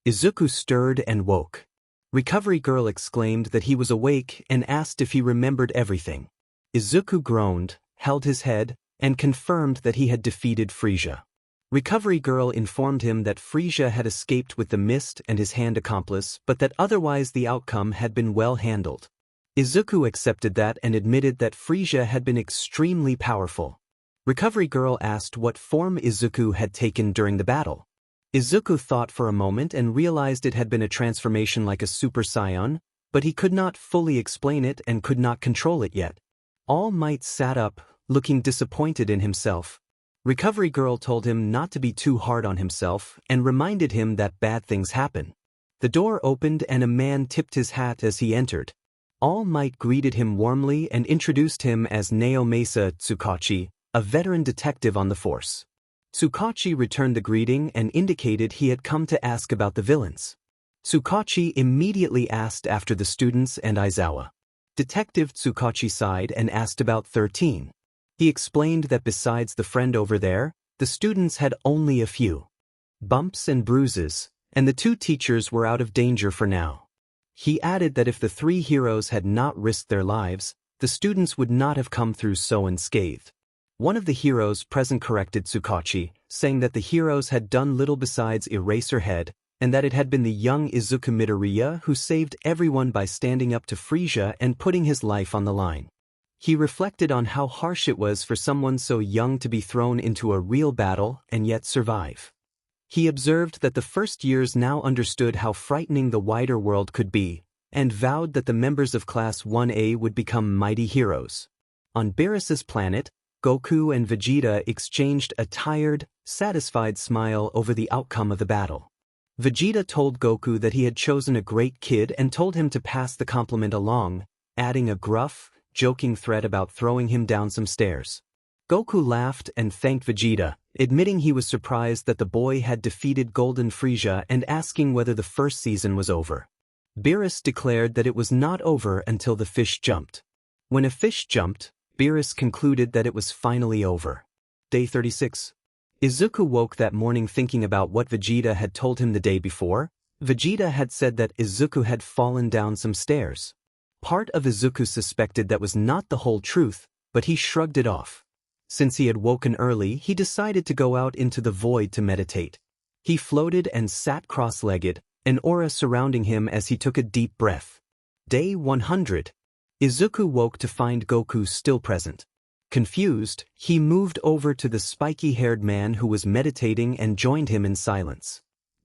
Izuku stirred and woke. Recovery Girl exclaimed that he was awake and asked if he remembered everything. Izuku groaned, held his head, and confirmed that he had defeated Frisia. Recovery Girl informed him that Frisia had escaped with the mist and his hand accomplice, but that otherwise the outcome had been well handled. Izuku accepted that and admitted that Frisia had been extremely powerful. Recovery Girl asked what form Izuku had taken during the battle. Izuku thought for a moment and realized it had been a transformation like a Super Saiyan, but he could not fully explain it and could not control it yet. All Might sat up, looking disappointed in himself. Recovery Girl told him not to be too hard on himself and reminded him that bad things happen. The door opened and a man tipped his hat as he entered. All Might greeted him warmly and introduced him as Naomasa Tsukachi, a veteran detective on the force. Tsukachi returned the greeting and indicated he had come to ask about the villains. Tsukachi immediately asked after the students and Izawa. Detective Tsukachi sighed and asked about 13. He explained that besides the friend over there, the students had only a few bumps and bruises, and the two teachers were out of danger for now. He added that if the three heroes had not risked their lives, the students would not have come through so unscathed. One of the heroes present corrected Tsukachi, saying that the heroes had done little besides erase her head, and that it had been the young Izuku Midoriya who saved everyone by standing up to Frisia and putting his life on the line. He reflected on how harsh it was for someone so young to be thrown into a real battle and yet survive. He observed that the first years now understood how frightening the wider world could be, and vowed that the members of Class 1A would become mighty heroes. On Beerus's planet, Goku and Vegeta exchanged a tired, satisfied smile over the outcome of the battle. Vegeta told Goku that he had chosen a great kid and told him to pass the compliment along, adding a gruff, joking threat about throwing him down some stairs. Goku laughed and thanked Vegeta, admitting he was surprised that the boy had defeated Golden Frisia and asking whether the first season was over. Beerus declared that it was not over until the fish jumped. When a fish jumped, Beerus concluded that it was finally over. Day 36. Izuku woke that morning thinking about what Vegeta had told him the day before. Vegeta had said that Izuku had fallen down some stairs. Part of Izuku suspected that was not the whole truth, but he shrugged it off. Since he had woken early, he decided to go out into the void to meditate. He floated and sat cross-legged, an aura surrounding him as he took a deep breath. Day 100. Izuku woke to find Goku still present. Confused, he moved over to the spiky-haired man who was meditating and joined him in silence.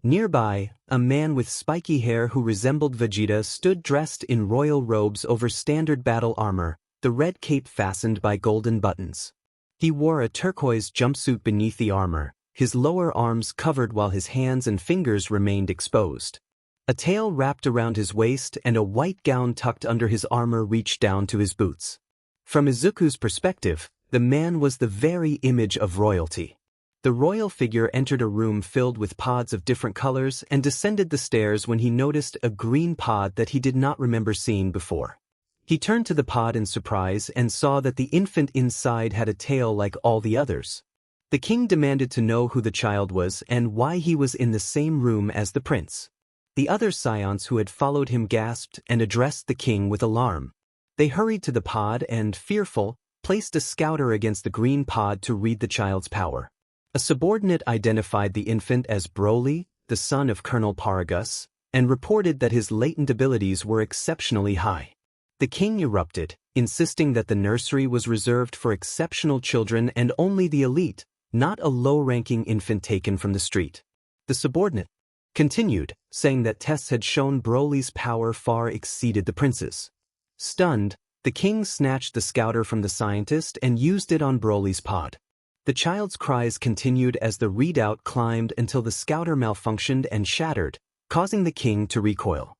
Nearby, a man with spiky hair who resembled Vegeta stood dressed in royal robes over standard battle armor, the red cape fastened by golden buttons. He wore a turquoise jumpsuit beneath the armor, his lower arms covered while his hands and fingers remained exposed. A tail wrapped around his waist and a white gown tucked under his armor reached down to his boots. From Izuku's perspective, the man was the very image of royalty. The royal figure entered a room filled with pods of different colors and descended the stairs when he noticed a green pod that he did not remember seeing before. He turned to the pod in surprise and saw that the infant inside had a tail like all the others. The king demanded to know who the child was and why he was in the same room as the prince. The other Saiyans who had followed him gasped and addressed the king with alarm. They hurried to the pod and, fearful, placed a scouter against the green pod to read the child's power. A subordinate identified the infant as Broly, the son of Colonel Paragus, and reported that his latent abilities were exceptionally high. The king erupted, insisting that the nursery was reserved for exceptional children and only the elite, not a low-ranking infant taken from the street. The subordinate continued, saying that tests had shown Broly's power far exceeded the prince's. Stunned, the king snatched the scouter from the scientist and used it on Broly's pod. The child's cries continued as the readout climbed until the scouter malfunctioned and shattered, causing the king to recoil.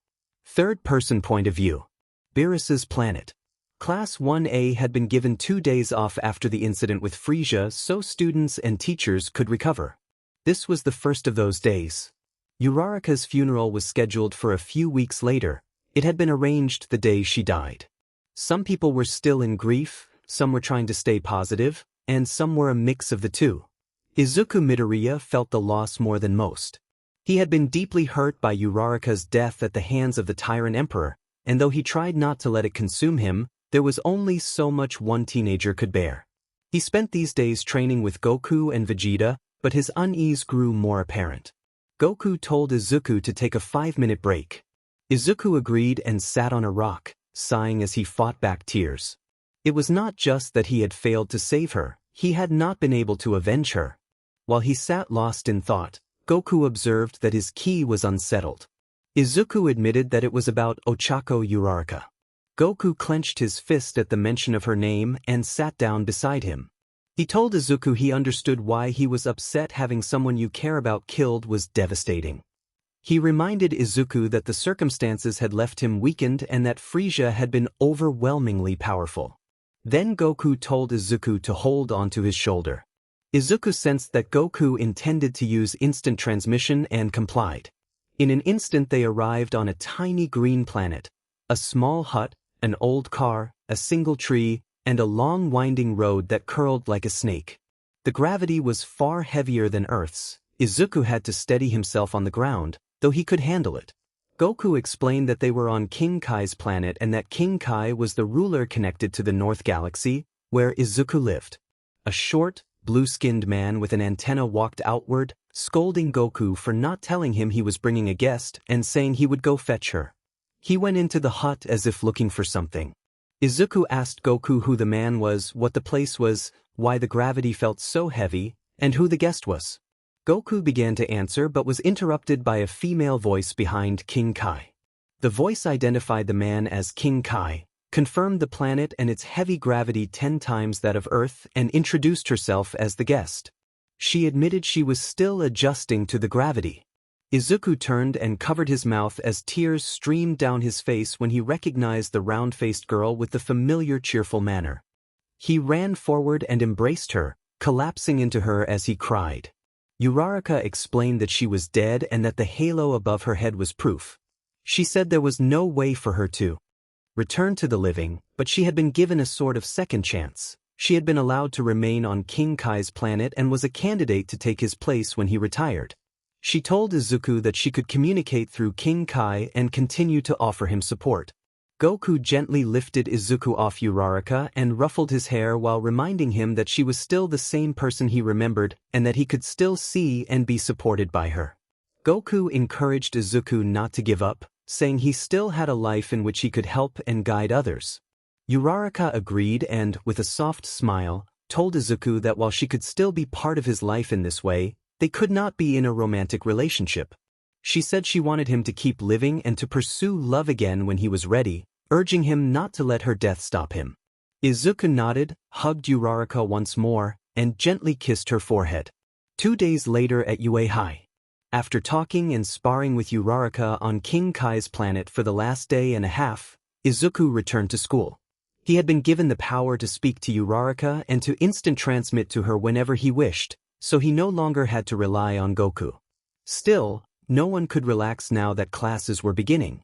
Third-person point of view. Beerus's planet. Class 1A had been given 2 days off after the incident with Frisia so students and teachers could recover. This was the first of those days. Uraraka's funeral was scheduled for a few weeks later. It had been arranged the day she died. Some people were still in grief, some were trying to stay positive, and some were a mix of the two. Izuku Midoriya felt the loss more than most. He had been deeply hurt by Uraraka's death at the hands of the tyrant emperor, and though he tried not to let it consume him, there was only so much one teenager could bear. He spent these days training with Goku and Vegeta, but his unease grew more apparent. Goku told Izuku to take a 5-minute break. Izuku agreed and sat on a rock, sighing as he fought back tears. It was not just that he had failed to save her, he had not been able to avenge her. While he sat lost in thought, Goku observed that his ki was unsettled. Izuku admitted that it was about Ochako Uraraka. Goku clenched his fist at the mention of her name and sat down beside him. He told Izuku he understood why he was upset. Having someone you care about killed was devastating. He reminded Izuku that the circumstances had left him weakened and that Frisia had been overwhelmingly powerful. Then Goku told Izuku to hold onto his shoulder. Izuku sensed that Goku intended to use instant transmission and complied. In an instant they arrived on a tiny green planet. A small hut, an old car, a single tree, and a long winding road that curled like a snake. The gravity was far heavier than Earth's. Izuku had to steady himself on the ground, though he could handle it. Goku explained that they were on King Kai's planet and that King Kai was the ruler connected to the North Galaxy, where Izuku lived. A short, blue-skinned man with an antenna walked outward, scolding Goku for not telling him he was bringing a guest and saying he would go fetch her. He went into the hut as if looking for something. Izuku asked Goku who the man was, what the place was, why the gravity felt so heavy, and who the guest was. Goku began to answer but was interrupted by a female voice behind King Kai. The voice identified the man as King Kai, confirmed the planet and its heavy gravity 10 times that of Earth, and introduced herself as the guest. She admitted she was still adjusting to the gravity. Izuku turned and covered his mouth as tears streamed down his face when he recognized the round-faced girl with the familiar cheerful manner. He ran forward and embraced her, collapsing into her as he cried. Uraraka explained that she was dead and that the halo above her head was proof. She said there was no way for her to return to the living, but she had been given a sort of second chance. She had been allowed to remain on King Kai's planet and was a candidate to take his place when he retired. She told Izuku that she could communicate through King Kai and continue to offer him support. Goku gently lifted Izuku off Uraraka and ruffled his hair while reminding him that she was still the same person he remembered and that he could still see and be supported by her. Goku encouraged Izuku not to give up, saying he still had a life in which he could help and guide others. Uraraka agreed and, with a soft smile, told Izuku that while she could still be part of his life in this way, they could not be in a romantic relationship. She said she wanted him to keep living and to pursue love again when he was ready, urging him not to let her death stop him. Izuku nodded, hugged Uraraka once more, and gently kissed her forehead. 2 days later at UA High. After talking and sparring with Uraraka on King Kai's planet for the last day and a half, Izuku returned to school. He had been given the power to speak to Uraraka and to instant transmit to her whenever he wished, so he no longer had to rely on Goku. Still, no one could relax now that classes were beginning.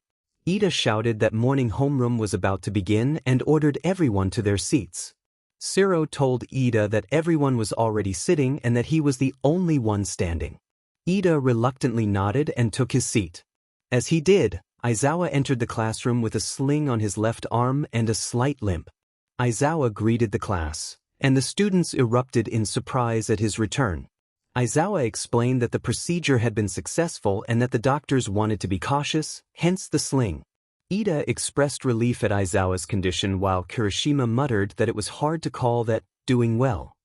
Ida shouted that morning homeroom was about to begin and ordered everyone to their seats. Siro told Ida that everyone was already sitting and that he was the only one standing. Ida reluctantly nodded and took his seat. As he did, Izawa entered the classroom with a sling on his left arm and a slight limp. Izawa greeted the class, and the students erupted in surprise at his return. Izawa explained that the procedure had been successful and that the doctors wanted to be cautious, hence the sling. Ida expressed relief at Izawa's condition while Kirishima muttered that it was hard to call that doing well.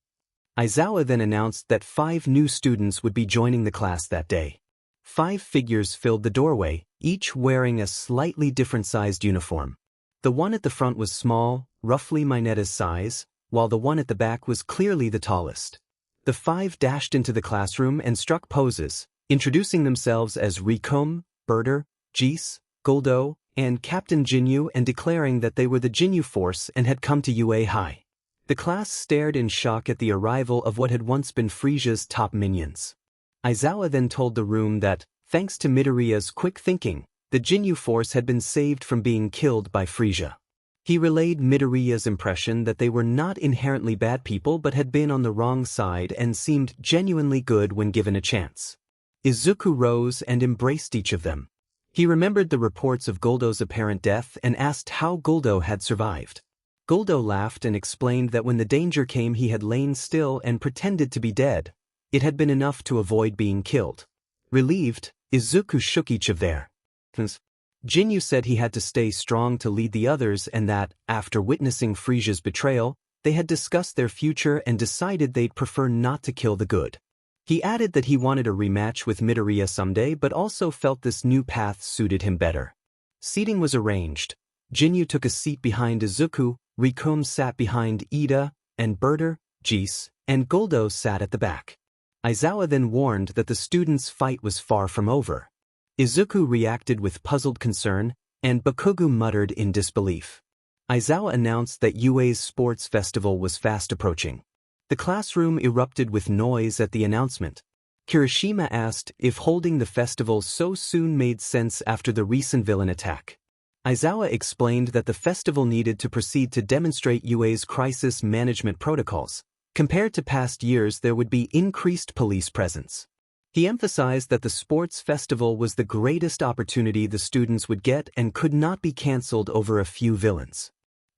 Izawa then announced that 5 new students would be joining the class that day. 5 figures filled the doorway, each wearing a slightly different-sized uniform. The one at the front was small, roughly Minetta's size, while the one at the back was clearly the tallest. The 5 dashed into the classroom and struck poses, introducing themselves as Rikom, Birder, Jis, Guldo, and Captain Jinyu and declaring that they were the Jinyu Force and had come to UA High. The class stared in shock at the arrival of what had once been Frisia's top minions. Izawa then told the room that, thanks to Midoriya's quick thinking, the Jinyu Force had been saved from being killed by Frisia. He relayed Midoriya's impression that they were not inherently bad people but had been on the wrong side and seemed genuinely good when given a chance. Izuku rose and embraced each of them. He remembered the reports of Guldo's apparent death and asked how Guldo had survived. Guldo laughed and explained that when the danger came he had lain still and pretended to be dead. It had been enough to avoid being killed. Relieved, Izuku shook each of their hands. Jinyu said he had to stay strong to lead the others and that, after witnessing Frisia's betrayal, they had discussed their future and decided they'd prefer not to kill the good. He added that he wanted a rematch with Midoriya someday but also felt this new path suited him better. Seating was arranged. Jinyu took a seat behind Izuku, Rikom sat behind Ida, and Birder, Jis, and Guldo sat at the back. Izawa then warned that the students' fight was far from over. Izuku reacted with puzzled concern, and Bakugu muttered in disbelief. Izawa announced that UA's sports festival was fast approaching. The classroom erupted with noise at the announcement. Kirishima asked if holding the festival so soon made sense after the recent villain attack. Izawa explained that the festival needed to proceed to demonstrate UA's crisis management protocols. Compared to past years, there would be increased police presence. He emphasized that the sports festival was the greatest opportunity the students would get and could not be cancelled over a few villains.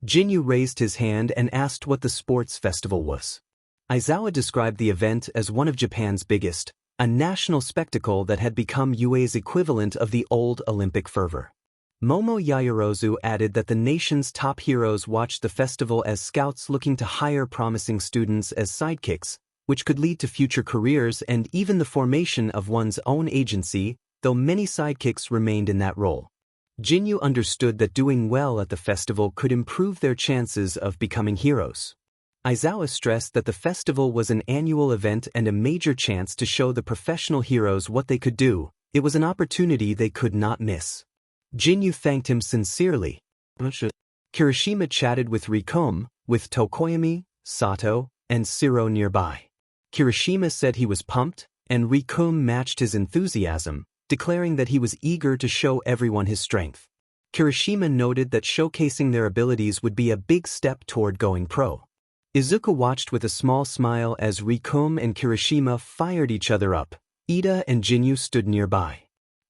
Jinyu raised his hand and asked what the sports festival was. Izawa described the event as one of Japan's biggest, a national spectacle that had become UA's equivalent of the old Olympic fervor. Momo Yaoyorozu added that the nation's top heroes watched the festival as scouts looking to hire promising students as sidekicks, which could lead to future careers and even the formation of one's own agency, though many sidekicks remained in that role. Jinyu understood that doing well at the festival could improve their chances of becoming heroes. Izawa stressed that the festival was an annual event and a major chance to show the professional heroes what they could do. It was an opportunity they could not miss. Jinyu thanked him sincerely. Kirishima chatted with Rikom, with Tokoyami, Sato, and Siro nearby. Kirishima said he was pumped, and Rikom matched his enthusiasm, declaring that he was eager to show everyone his strength. Kirishima noted that showcasing their abilities would be a big step toward going pro. Izuku watched with a small smile as Rikom and Kirishima fired each other up. Ida and Jinyu stood nearby.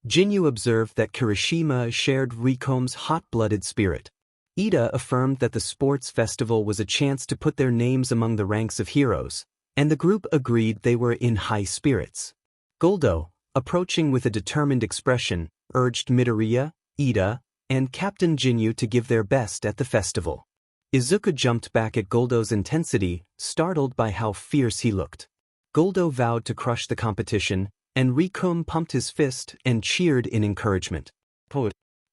Jinyu observed that Kirishima shared Rikom's hot-blooded spirit. Ida affirmed that the sports festival was a chance to put their names among the ranks of heroes, and the group agreed they were in high spirits. Guldo, approaching with a determined expression, urged Midoriya, Ida, and Captain Jinyu to give their best at the festival. Izuku jumped back at Guldo's intensity, startled by how fierce he looked. Guldo vowed to crush the competition, and Rikom pumped his fist and cheered in encouragement.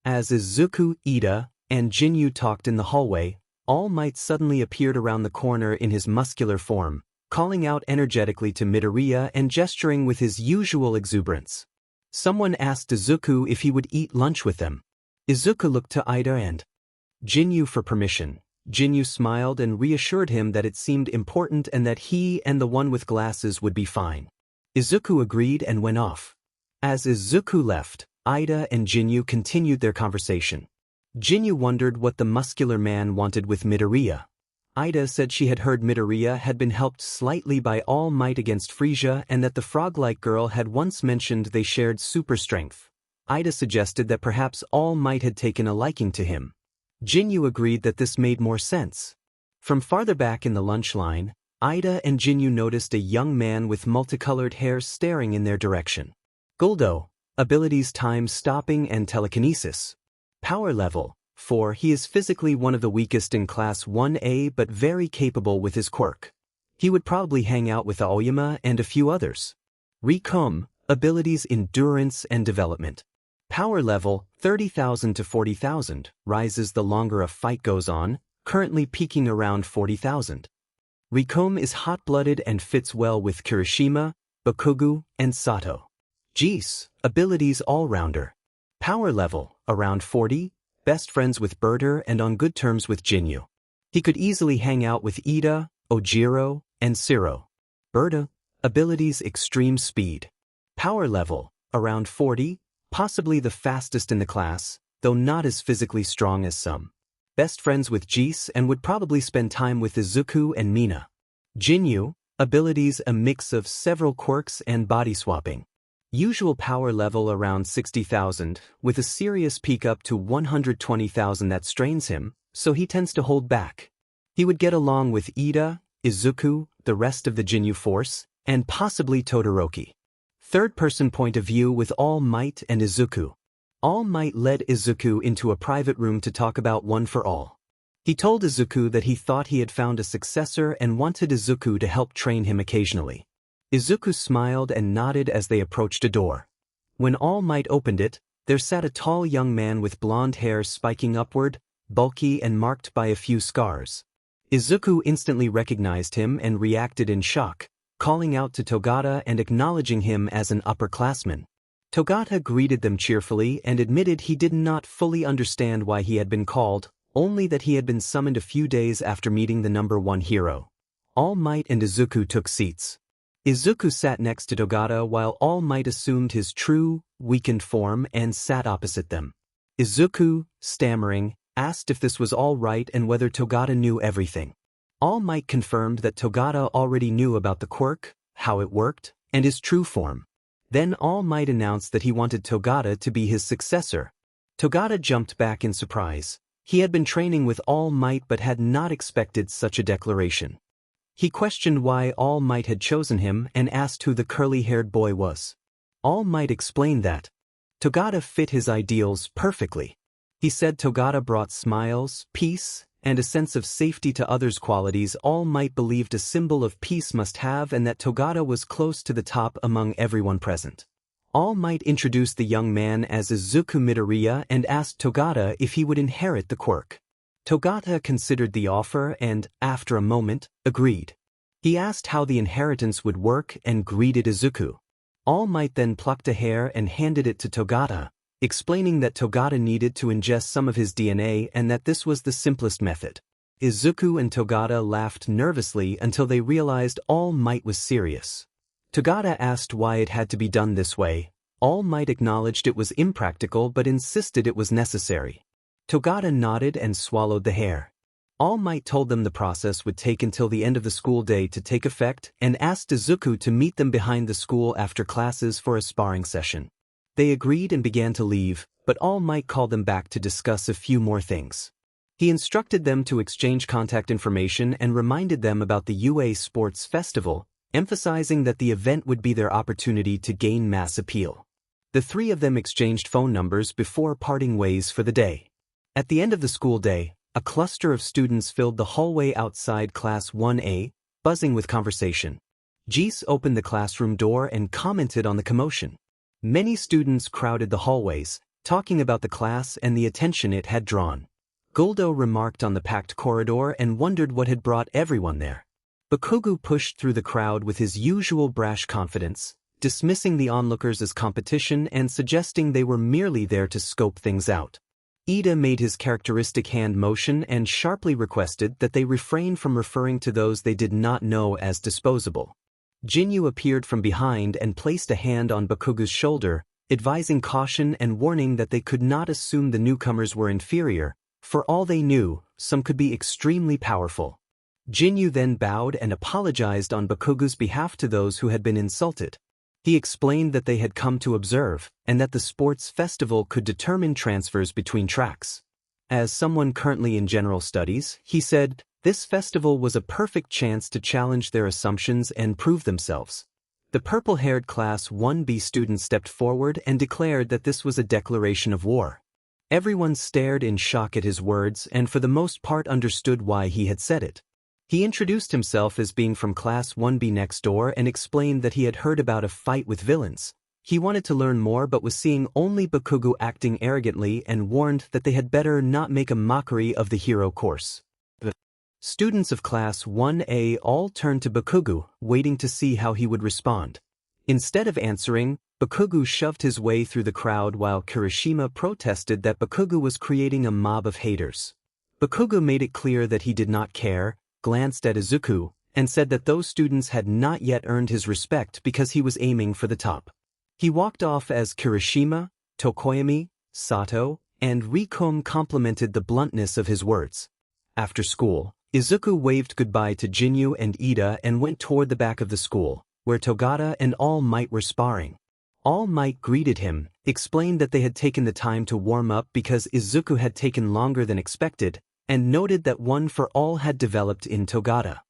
As Izuku, Ida, and Jinyu talked in the hallway, All Might suddenly appeared around the corner in his muscular form, calling out energetically to Midoriya and gesturing with his usual exuberance. Someone asked Izuku if he would eat lunch with them. Izuku looked to Ida and Jinyu for permission. Jinyu smiled and reassured him that it seemed important and that he and the one with glasses would be fine. Izuku agreed and went off. As Izuku left, Ida and Jinyu continued their conversation. Jinyu wondered what the muscular man wanted with Midoriya. Ida said she had heard Midoriya had been helped slightly by All Might against Frisia and that the frog-like girl had once mentioned they shared super strength. Ida suggested that perhaps All Might had taken a liking to him. Jinyu agreed that this made more sense. From farther back in the lunch line, Ida and Jinyu noticed a young man with multicolored hair staring in their direction. Guldo, abilities time stopping and telekinesis. Power level 4. He is physically one of the weakest in Class 1A but very capable with his quirk. He would probably hang out with Aoyama and a few others. Rikom, abilities endurance and development. Power level 30,000 to 40,000, rises the longer a fight goes on, currently peaking around 40,000. Rikom is hot-blooded and fits well with Kirishima, Bakugu, and Sato. Jis, abilities all-rounder. Power level, around 40, best friends with Birder and on good terms with Jinyu. He could easily hang out with Ida, Ojiro, and Siro. Birder, abilities extreme speed. Power level, around 40, possibly the fastest in the class, though not as physically strong as some. Best friends with Jis and would probably spend time with Izuku and Mina. Jinyu, abilities a mix of several quirks and body swapping. Usual power level around 60,000, with a serious peak up to 120,000 that strains him, so he tends to hold back. He would get along with Ida, Izuku, the rest of the Jinyu force, and possibly Todoroki. Third-person point of view with All Might and Izuku. All Might led Izuku into a private room to talk about One for All. He told Izuku that he thought he had found a successor and wanted Izuku to help train him occasionally. Izuku smiled and nodded as they approached a door. When All Might opened it, there sat a tall young man with blonde hair spiking upward, bulky and marked by a few scars. Izuku instantly recognized him and reacted in shock, calling out to Togata and acknowledging him as an upperclassman. Togata greeted them cheerfully and admitted he did not fully understand why he had been called, only that he had been summoned a few days after meeting the number 1 hero. All Might and Izuku took seats. Izuku sat next to Togata while All Might assumed his true, weakened form and sat opposite them. Izuku, stammering, asked if this was all right and whether Togata knew everything. All Might confirmed that Togata already knew about the quirk, how it worked, and his true form. Then All Might announced that he wanted Togata to be his successor. Togata jumped back in surprise. He had been training with All Might but had not expected such a declaration. He questioned why All Might had chosen him and asked who the curly-haired boy was. All Might explained that Togata fit his ideals perfectly. He said Togata brought smiles, peace, and a sense of safety to others, qualities All Might believed a symbol of peace must have, and that Togata was close to the top among everyone present. All Might introduced the young man as Izuku Midoriya and asked Togata if he would inherit the quirk. Togata considered the offer and, after a moment, agreed. He asked how the inheritance would work and greeted Izuku. All Might then plucked a hair and handed it to Togata, explaining that Togata needed to ingest some of his DNA and that this was the simplest method. Izuku and Togata laughed nervously until they realized All Might was serious. Togata asked why it had to be done this way. All Might acknowledged it was impractical but insisted it was necessary. Togata nodded and swallowed the hair. All Might told them the process would take until the end of the school day to take effect and asked Izuku to meet them behind the school after classes for a sparring session. They agreed and began to leave, but All Might called them back to discuss a few more things. He instructed them to exchange contact information and reminded them about the UA Sports Festival, emphasizing that the event would be their opportunity to gain mass appeal. The three of them exchanged phone numbers before parting ways for the day. At the end of the school day, a cluster of students filled the hallway outside Class 1A, buzzing with conversation. Jis opened the classroom door and commented on the commotion. Many students crowded the hallways, talking about the class and the attention it had drawn. Guldo remarked on the packed corridor and wondered what had brought everyone there. Bakugu pushed through the crowd with his usual brash confidence, dismissing the onlookers as competition and suggesting they were merely there to scope things out. Ida made his characteristic hand motion and sharply requested that they refrain from referring to those they did not know as disposable. Jinyu appeared from behind and placed a hand on Bakugu's shoulder, advising caution and warning that they could not assume the newcomers were inferior. For all they knew, some could be extremely powerful. Jinyu then bowed and apologized on Bakugu's behalf to those who had been insulted. He explained that they had come to observe, and that the sports festival could determine transfers between tracks. As someone currently in general studies, he said, this festival was a perfect chance to challenge their assumptions and prove themselves. The purple-haired Class 1B student stepped forward and declared that this was a declaration of war. Everyone stared in shock at his words and for the most part understood why he had said it. He introduced himself as being from Class 1B next door and explained that he had heard about a fight with villains. He wanted to learn more but was seeing only Bakugo acting arrogantly and warned that they had better not make a mockery of the hero course. The students of Class 1A all turned to Bakugo, waiting to see how he would respond. Instead of answering, Bakugo shoved his way through the crowd while Kirishima protested that Bakugo was creating a mob of haters. Bakugo made it clear that he did not care, glanced at Izuku, and said that those students had not yet earned his respect because he was aiming for the top. He walked off as Kirishima, Tokoyami, Sato, and Rikon complimented the bluntness of his words. After school, Izuku waved goodbye to Jinyu and Ida and went toward the back of the school, where Togata and All Might were sparring. All Might greeted him, explained that they had taken the time to warm up because Izuku had taken longer than expected, and noted that One for All had developed in Togata.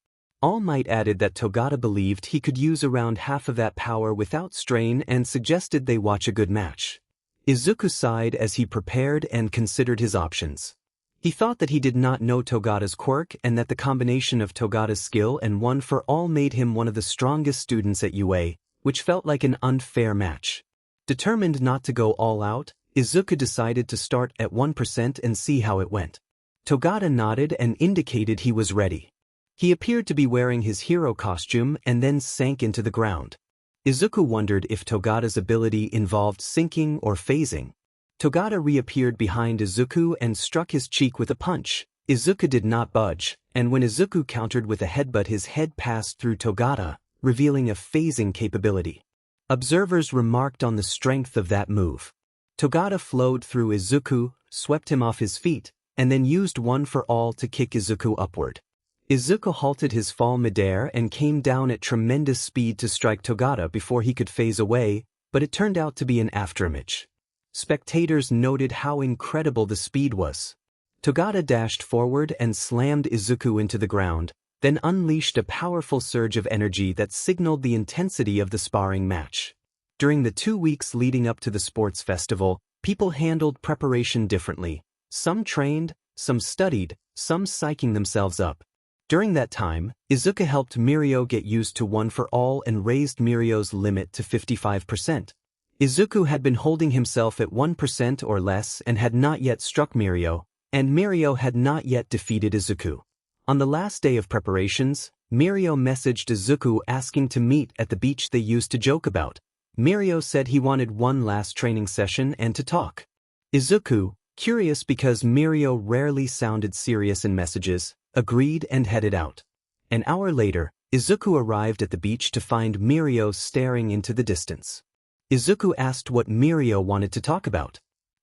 All Might added that Togata believed he could use around half of that power without strain and suggested they watch a good match. Izuku sighed as he prepared and considered his options. He thought that he did not know Togata's quirk and that the combination of Togata's skill and One for All made him one of the strongest students at UA, which felt like an unfair match. Determined not to go all out, Izuku decided to start at 1% and see how it went. Togata nodded and indicated he was ready. He appeared to be wearing his hero costume and then sank into the ground. Izuku wondered if Togata's ability involved sinking or phasing. Togata reappeared behind Izuku and struck his cheek with a punch. Izuku did not budge, and when Izuku countered with a headbutt, his head passed through Togata, revealing a phasing capability. Observers remarked on the strength of that move. Togata flowed through Izuku, swept him off his feet, and then used One for All to kick Izuku upward. Izuku halted his fall midair and came down at tremendous speed to strike Togata before he could phase away, but it turned out to be an afterimage. Spectators noted how incredible the speed was. Togata dashed forward and slammed Izuku into the ground, then unleashed a powerful surge of energy that signaled the intensity of the sparring match. During the 2 weeks leading up to the sports festival, people handled preparation differently. Some trained, some studied, some psyching themselves up. During that time, Izuku helped Mirio get used to One for All and raised Mirio's limit to 55%. Izuku had been holding himself at 1% or less and had not yet struck Mirio, and Mirio had not yet defeated Izuku. On the last day of preparations, Mirio messaged Izuku asking to meet at the beach they used to joke about. Mirio said he wanted one last training session and to talk. Izuku, curious because Mirio rarely sounded serious in messages, agreed and headed out. An hour later, Izuku arrived at the beach to find Mirio staring into the distance. Izuku asked what Mirio wanted to talk about.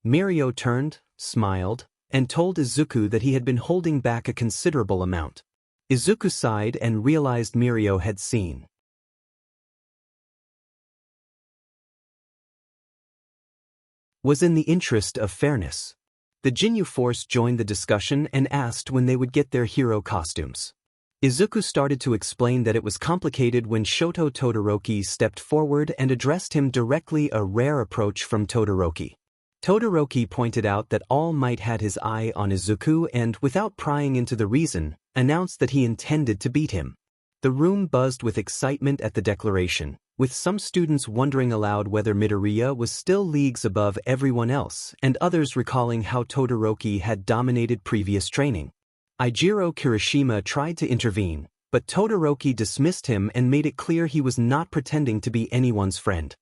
Mirio turned, smiled, and told Izuku that he had been holding back a considerable amount. Izuku sighed and realized Mirio had seen. Was in the interest of fairness. The Jinyu force joined the discussion and asked when they would get their hero costumes. Izuku started to explain that it was complicated when Shoto Todoroki stepped forward and addressed him directly, a rare approach from Todoroki. Todoroki pointed out that All Might had his eye on Izuku and, without prying into the reason, announced that he intended to beat him. The room buzzed with excitement at the declaration, with some students wondering aloud whether Midoriya was still leagues above everyone else and others recalling how Todoroki had dominated previous training. Eijiro Kirishima tried to intervene, but Todoroki dismissed him and made it clear he was not pretending to be anyone's friend.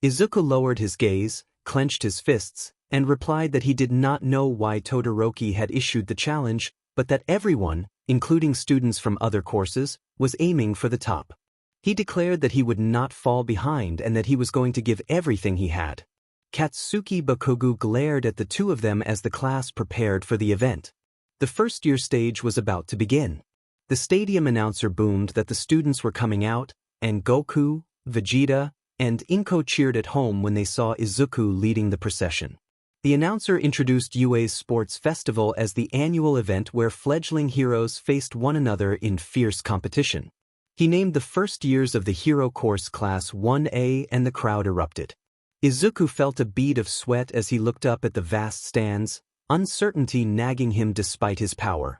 Izuku lowered his gaze, clenched his fists, and replied that he did not know why Todoroki had issued the challenge, but that everyone, including students from other courses, was aiming for the top. He declared that he would not fall behind and that he was going to give everything he had. Katsuki Bakugo glared at the two of them as the class prepared for the event. The first-year stage was about to begin. The stadium announcer boomed that the students were coming out, and Goku, Vegeta, and Inko cheered at home when they saw Izuku leading the procession. The announcer introduced UA's sports festival as the annual event where fledgling heroes faced one another in fierce competition. He named the first years of the hero course Class 1A and the crowd erupted. Izuku felt a bead of sweat as he looked up at the vast stands, uncertainty nagging him despite his power.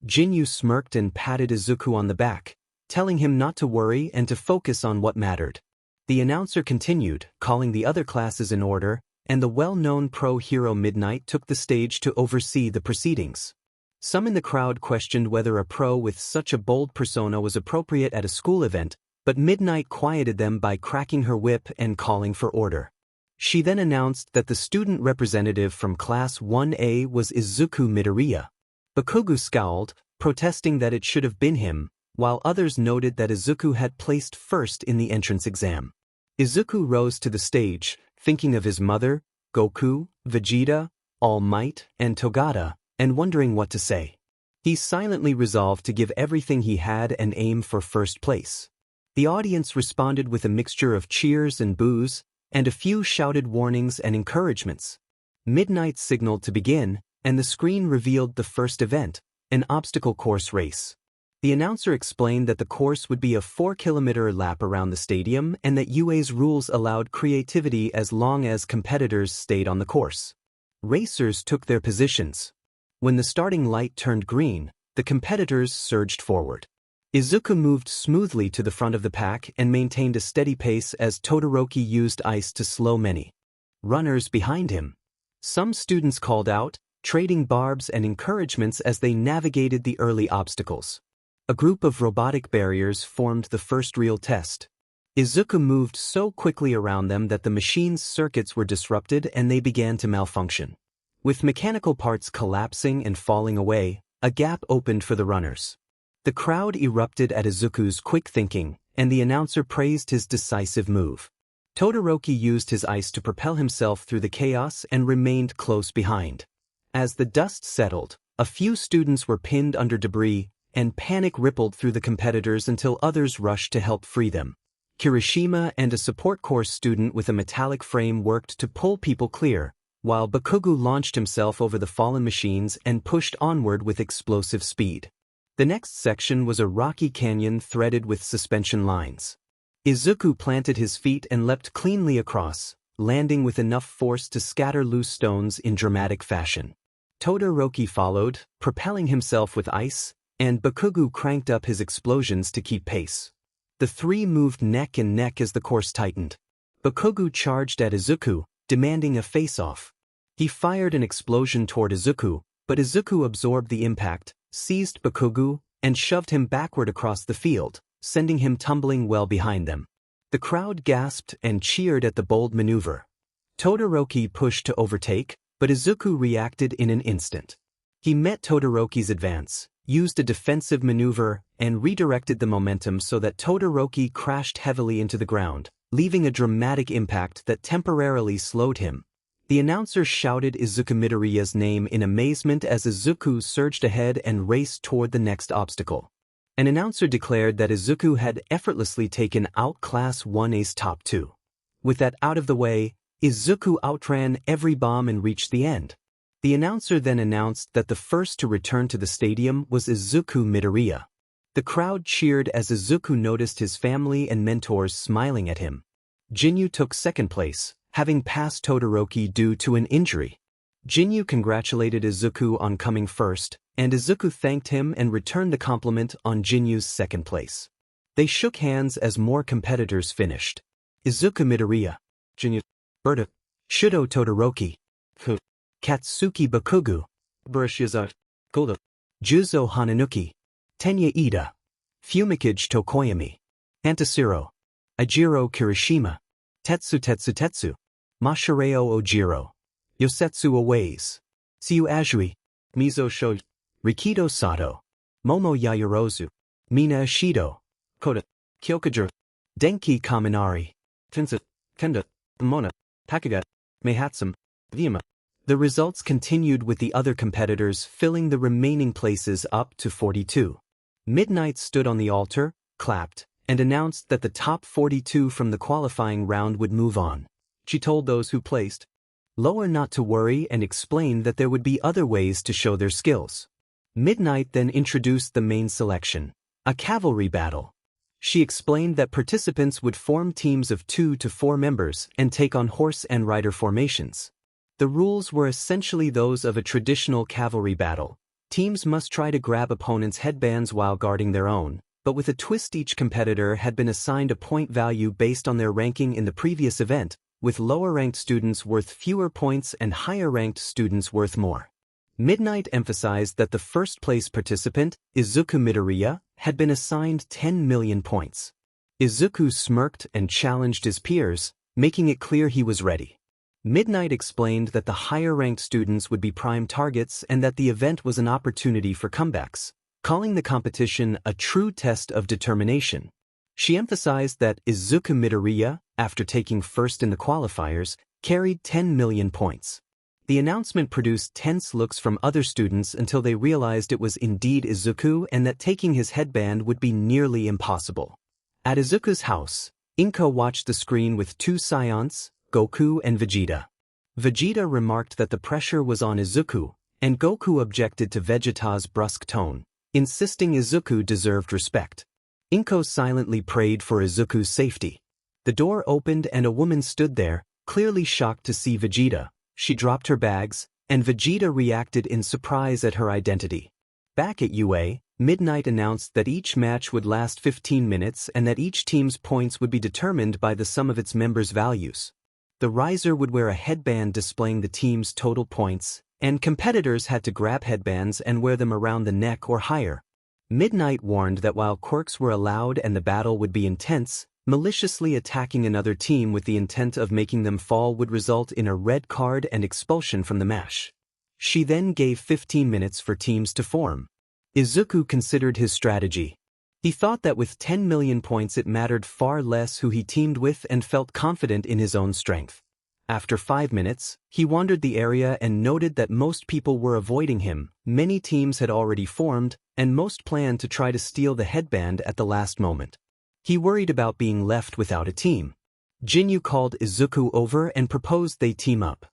Jinyu smirked and patted Izuku on the back, telling him not to worry and to focus on what mattered. The announcer continued, calling the other classes in order, and the well-known pro-hero Midnight took the stage to oversee the proceedings. Some in the crowd questioned whether a pro with such a bold persona was appropriate at a school event, but Midnight quieted them by cracking her whip and calling for order. She then announced that the student representative from Class 1A was Izuku Midoriya. Bakugo scowled, protesting that it should have been him, while others noted that Izuku had placed first in the entrance exam. Izuku rose to the stage, thinking of his mother, Goku, Vegeta, All Might, and Togata, and wondering what to say. He silently resolved to give everything he had and aim for first place. The audience responded with a mixture of cheers and boos, and a few shouted warnings and encouragements. Midnight signaled to begin, and the screen revealed the first event, an obstacle course race. The announcer explained that the course would be a 4-kilometer lap around the stadium and that UA's rules allowed creativity as long as competitors stayed on the course. Racers took their positions. When the starting light turned green, the competitors surged forward. Izuku moved smoothly to the front of the pack and maintained a steady pace as Todoroki used ice to slow many runners behind him. Some students called out, trading barbs and encouragements as they navigated the early obstacles. A group of robotic barriers formed the first real test. Izuku moved so quickly around them that the machine's circuits were disrupted and they began to malfunction. With mechanical parts collapsing and falling away, a gap opened for the runners. The crowd erupted at Izuku's quick thinking, and the announcer praised his decisive move. Todoroki used his ice to propel himself through the chaos and remained close behind. As the dust settled, a few students were pinned under debris, and panic rippled through the competitors until others rushed to help free them. Kirishima and a support course student with a metallic frame worked to pull people clear, while Bakugo launched himself over the fallen machines and pushed onward with explosive speed. The next section was a rocky canyon threaded with suspension lines. Izuku planted his feet and leapt cleanly across, landing with enough force to scatter loose stones in dramatic fashion. Todoroki followed, propelling himself with ice, and Bakugo cranked up his explosions to keep pace. The three moved neck and neck as the course tightened. Bakugo charged at Izuku, demanding a face-off. He fired an explosion toward Izuku, but Izuku absorbed the impact, seized Bakugo, and shoved him backward across the field, sending him tumbling well behind them. The crowd gasped and cheered at the bold maneuver. Todoroki pushed to overtake, but Izuku reacted in an instant. He met Todoroki's advance, used a defensive maneuver, and redirected the momentum so that Todoroki crashed heavily into the ground, leaving a dramatic impact that temporarily slowed him. The announcer shouted Izuku Midoriya's name in amazement as Izuku surged ahead and raced toward the next obstacle. An announcer declared that Izuku had effortlessly taken out Class 1A's top two. With that out of the way, Izuku outran every bomb and reached the end. The announcer then announced that the first to return to the stadium was Izuku Midoriya. The crowd cheered as Izuku noticed his family and mentors smiling at him. Jinyu took second place, having passed Todoroki due to an injury. Jinyu congratulated Izuku on coming first, and Izuku thanked him and returned the compliment on Jinyu's second place. They shook hands as more competitors finished. Izuku Midoriya, Jinyu, Berta, Shudo Todoroki, Katsuki Bakugo, Burashiza, Golda, Juzo Hananuki, Tenya Ida, Fumikage Tokoyami, Antasiro, Ajiro Kirishima, Tetsu, Mashireo Ojiro, Yosetsu Owaze, Siu Ajui, Mizo Sho, Rikido Sato, Momo Yayorozu, Mina Ishido, Koda, Kyokujiro, Denki Kaminari, Tensa, Kenda, Mona, Takaga, Meihatsum, Vyama. The results continued with the other competitors filling the remaining places up to 42. Midnight stood on the altar, clapped, and announced that the top 42 from the qualifying round would move on. She told those who placed lower not to worry and explained that there would be other ways to show their skills. Midnight then introduced the main selection, a cavalry battle. She explained that participants would form teams of 2 to 4 members and take on horse and rider formations. The rules were essentially those of a traditional cavalry battle. Teams must try to grab opponents' headbands while guarding their own, but with a twist: each competitor had been assigned a point value based on their ranking in the previous event, with lower-ranked students worth fewer points and higher-ranked students worth more. Midnight emphasized that the first-place participant, Izuku Midoriya, had been assigned 10 million points. Izuku smirked and challenged his peers, making it clear he was ready. Midnight explained that the higher-ranked students would be prime targets and that the event was an opportunity for comebacks, calling the competition a true test of determination. She emphasized that Izuku Midoriya, after taking first in the qualifiers, carried 10 million points. The announcement produced tense looks from other students until they realized it was indeed Izuku and that taking his headband would be nearly impossible. At Izuku's house, Inko watched the screen with 2 Saiyans, Goku and Vegeta. Vegeta remarked that the pressure was on Izuku, and Goku objected to Vegeta's brusque tone, insisting Izuku deserved respect. Inko silently prayed for Izuku's safety. The door opened and a woman stood there, clearly shocked to see Vegeta. She dropped her bags, and Vegeta reacted in surprise at her identity. Back at UA, Midnight announced that each match would last 15 minutes and that each team's points would be determined by the sum of its members' values. The riser would wear a headband displaying the team's total points, and competitors had to grab headbands and wear them around the neck or higher. Midnight warned that while quirks were allowed and the battle would be intense, maliciously attacking another team with the intent of making them fall would result in a red card and expulsion from the match. She then gave 15 minutes for teams to form. Izuku considered his strategy. He thought that with 10 million points it mattered far less who he teamed with and felt confident in his own strength. After 5 minutes, he wandered the area and noted that most people were avoiding him. Many teams had already formed, and most planned to try to steal the headband at the last moment. He worried about being left without a team. Jinyu called Izuku over and proposed they team up.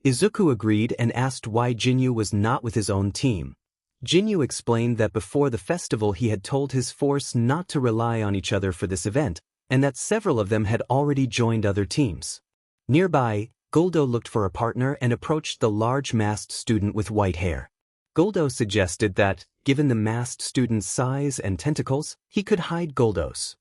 Izuku agreed and asked why Jinyu was not with his own team. Jinyu explained that before the festival he had told his force not to rely on each other for this event, and that several of them had already joined other teams. Nearby, Guldo looked for a partner and approached the large masked student with white hair. Guldo suggested that, given the masked student's size and tentacles, he could hide Guldo's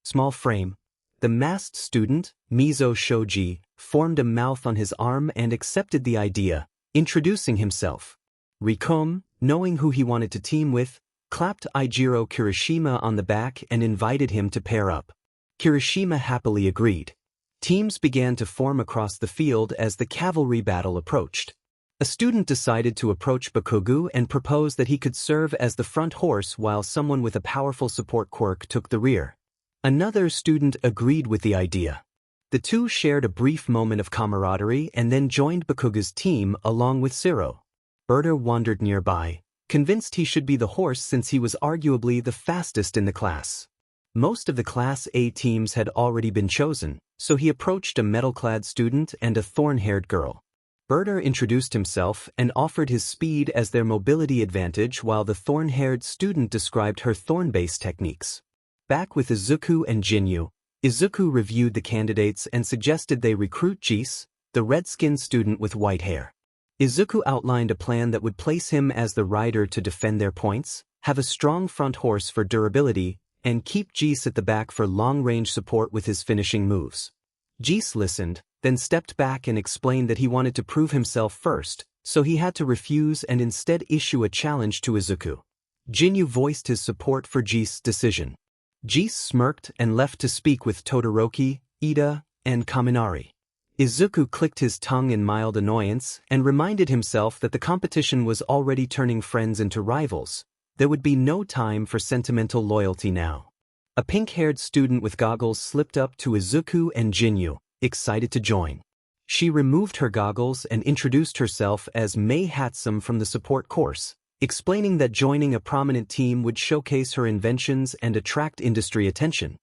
small frame. The masked student, Mizo Shoji, formed a mouth on his arm and accepted the idea, introducing himself. Rikom, knowing who he wanted to team with, clapped Eijiro Kirishima on the back and invited him to pair up. Kirishima happily agreed. Teams began to form across the field as the cavalry battle approached. A student decided to approach Bakugu and proposed that he could serve as the front horse while someone with a powerful support quirk took the rear. Another student agreed with the idea. The two shared a brief moment of camaraderie and then joined Bakugu's team along with Zero. Berta wandered nearby, convinced he should be the horse since he was arguably the fastest in the class. Most of the Class A teams had already been chosen, so he approached a metal-clad student and a thorn-haired girl. Berta introduced himself and offered his speed as their mobility advantage while the thorn-haired student described her thorn-based techniques. Back with Izuku and Jinyu, Izuku reviewed the candidates and suggested they recruit Jis, the red-skinned student with white hair. Izuku outlined a plan that would place him as the rider to defend their points, have a strong front horse for durability, and keep Jis at the back for long-range support with his finishing moves. Jis listened, then stepped back and explained that he wanted to prove himself first, so he had to refuse and instead issue a challenge to Izuku. Jinyu voiced his support for Jis' decision. Jis smirked and left to speak with Todoroki, Ida, and Kaminari. Izuku clicked his tongue in mild annoyance and reminded himself that the competition was already turning friends into rivals. There would be no time for sentimental loyalty now. A pink-haired student with goggles slipped up to Izuku and Jinyu, excited to join. She removed her goggles and introduced herself as Mei Hatsum from the support course, explaining that joining a prominent team would showcase her inventions and attract industry attention.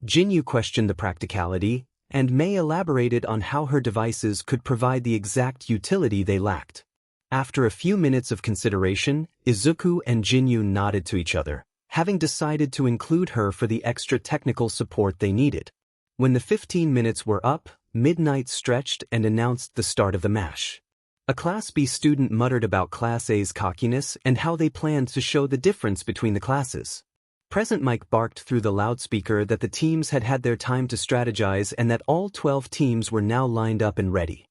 Jinyu questioned the practicality, and Mei elaborated on how her devices could provide the exact utility they lacked. After a few minutes of consideration, Izuku and Jinyu nodded to each other, having decided to include her for the extra technical support they needed. When the 15 minutes were up, Midnight stretched and announced the start of the match. A Class B student muttered about Class A's cockiness and how they planned to show the difference between the classes. Present Mike barked through the loudspeaker that the teams had had their time to strategize and that all 12 teams were now lined up and ready.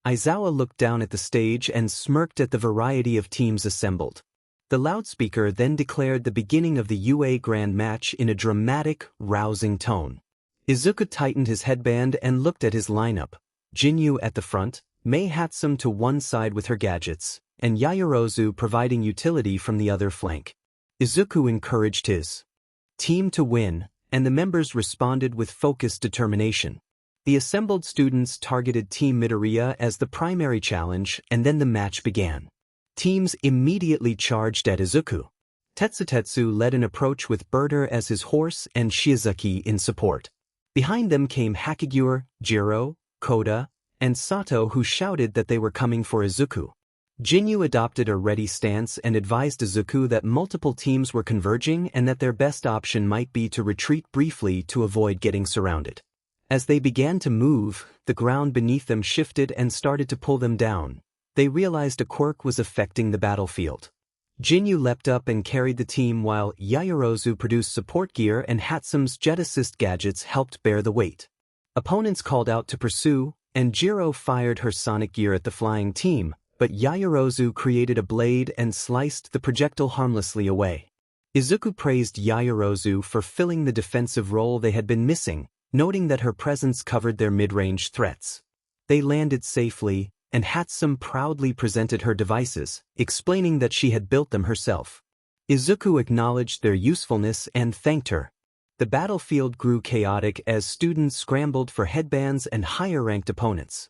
Aizawa looked down at the stage and smirked at the variety of teams assembled. The loudspeaker then declared the beginning of the UA Grand Match in a dramatic, rousing tone. Izuku tightened his headband and looked at his lineup. Jinyu at the front, Mei Hatsum to one side with her gadgets, and Yaoyorozu providing utility from the other flank. Izuku encouraged his team to win, and the members responded with focused determination. The assembled students targeted Team Midoriya as the primary challenge, and then the match began. Teams immediately charged at Izuku. Tetsutetsu led an approach with Birder as his horse and Shiozaki in support. Behind them came Hakigure, Jiro, Koda, and Sato, who shouted that they were coming for Izuku. Jinyu adopted a ready stance and advised Izuku that multiple teams were converging and that their best option might be to retreat briefly to avoid getting surrounded. As they began to move, the ground beneath them shifted and started to pull them down. They realized a quirk was affecting the battlefield. Jinyu leapt up and carried the team while Yaoyorozu produced support gear and Hatsum's jet assist gadgets helped bear the weight. Opponents called out to pursue, and Jiro fired her sonic gear at the flying team, but Yaoyorozu created a blade and sliced the projectile harmlessly away. Izuku praised Yaoyorozu for filling the defensive role they had been missing, noting that her presence covered their mid-range threats. They landed safely, and Hatsum proudly presented her devices, explaining that she had built them herself. Izuku acknowledged their usefulness and thanked her. The battlefield grew chaotic as students scrambled for headbands and higher-ranked opponents.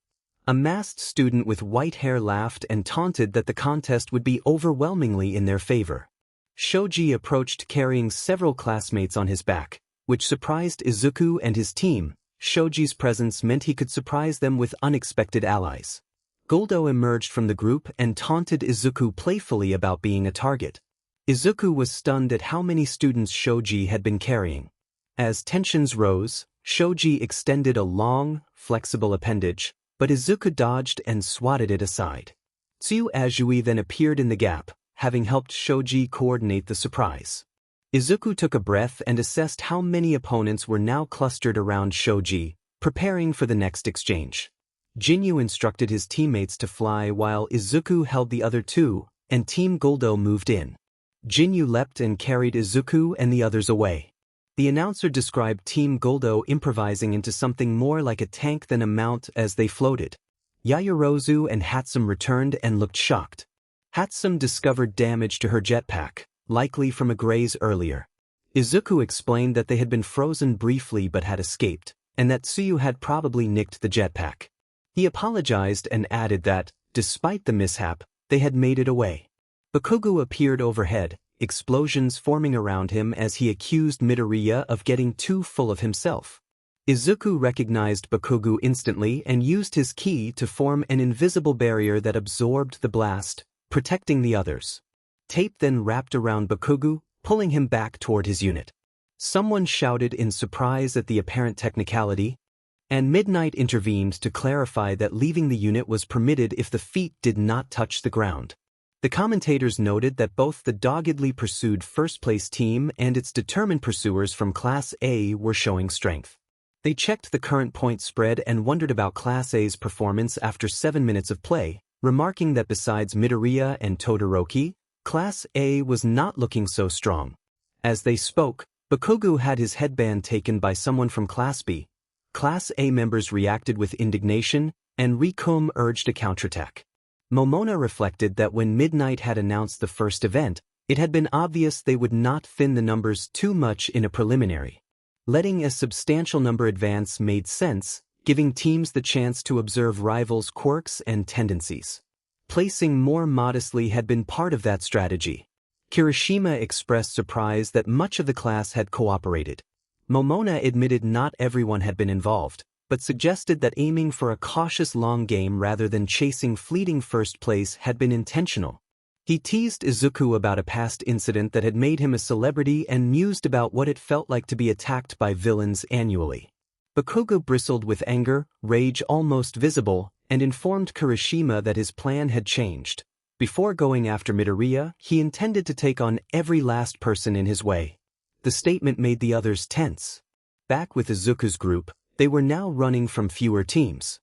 A masked student with white hair laughed and taunted that the contest would be overwhelmingly in their favor. Shoji approached carrying several classmates on his back, which surprised Izuku and his team. Shoji's presence meant he could surprise them with unexpected allies. Guldo emerged from the group and taunted Izuku playfully about being a target. Izuku was stunned at how many students Shoji had been carrying. As tensions rose, Shoji extended a long, flexible appendage, but Izuku dodged and swatted it aside. Tsuyu Azui then appeared in the gap, having helped Shoji coordinate the surprise. Izuku took a breath and assessed how many opponents were now clustered around Shoji, preparing for the next exchange. Jinyu instructed his teammates to fly while Izuku held the other two, and Team Guldo moved in. Jinyu leapt and carried Izuku and the others away. The announcer described Team Guldo improvising into something more like a tank than a mount as they floated. Yaoyorozu and Hatsum returned and looked shocked. Hatsum discovered damage to her jetpack, likely from a graze earlier. Izuku explained that they had been frozen briefly but had escaped, and that Tsuyu had probably nicked the jetpack. He apologized and added that, despite the mishap, they had made it away. Bakugo appeared overhead, explosions forming around him as he accused Midoriya of getting too full of himself. Izuku recognized Bakugo instantly and used his ki to form an invisible barrier that absorbed the blast, protecting the others. Tape then wrapped around Bakugo, pulling him back toward his unit. Someone shouted in surprise at the apparent technicality, and Midnight intervened to clarify that leaving the unit was permitted if the feet did not touch the ground. The commentators noted that both the doggedly pursued first-place team and its determined pursuers from Class A were showing strength. They checked the current point spread and wondered about Class A's performance after 7 minutes of play, remarking that besides Midoriya and Todoroki, Class A was not looking so strong. As they spoke, Bakugo had his headband taken by someone from Class B. Class A members reacted with indignation, and Rikum urged a counterattack. Momona reflected that when Midnight had announced the first event, it had been obvious they would not thin the numbers too much in a preliminary. Letting a substantial number advance made sense, giving teams the chance to observe rivals' quirks and tendencies. Placing more modestly had been part of that strategy. Kirishima expressed surprise that much of the class had cooperated. Momona admitted not everyone had been involved, but suggested that aiming for a cautious long game rather than chasing fleeting first place had been intentional. He teased Izuku about a past incident that had made him a celebrity and mused about what it felt like to be attacked by villains annually. Bakugo bristled with anger, rage almost visible, and informed Kirishima that his plan had changed. Before going after Midoriya, he intended to take on every last person in his way. The statement made the others tense. Back with Izuku's group, they were now running from fewer teams.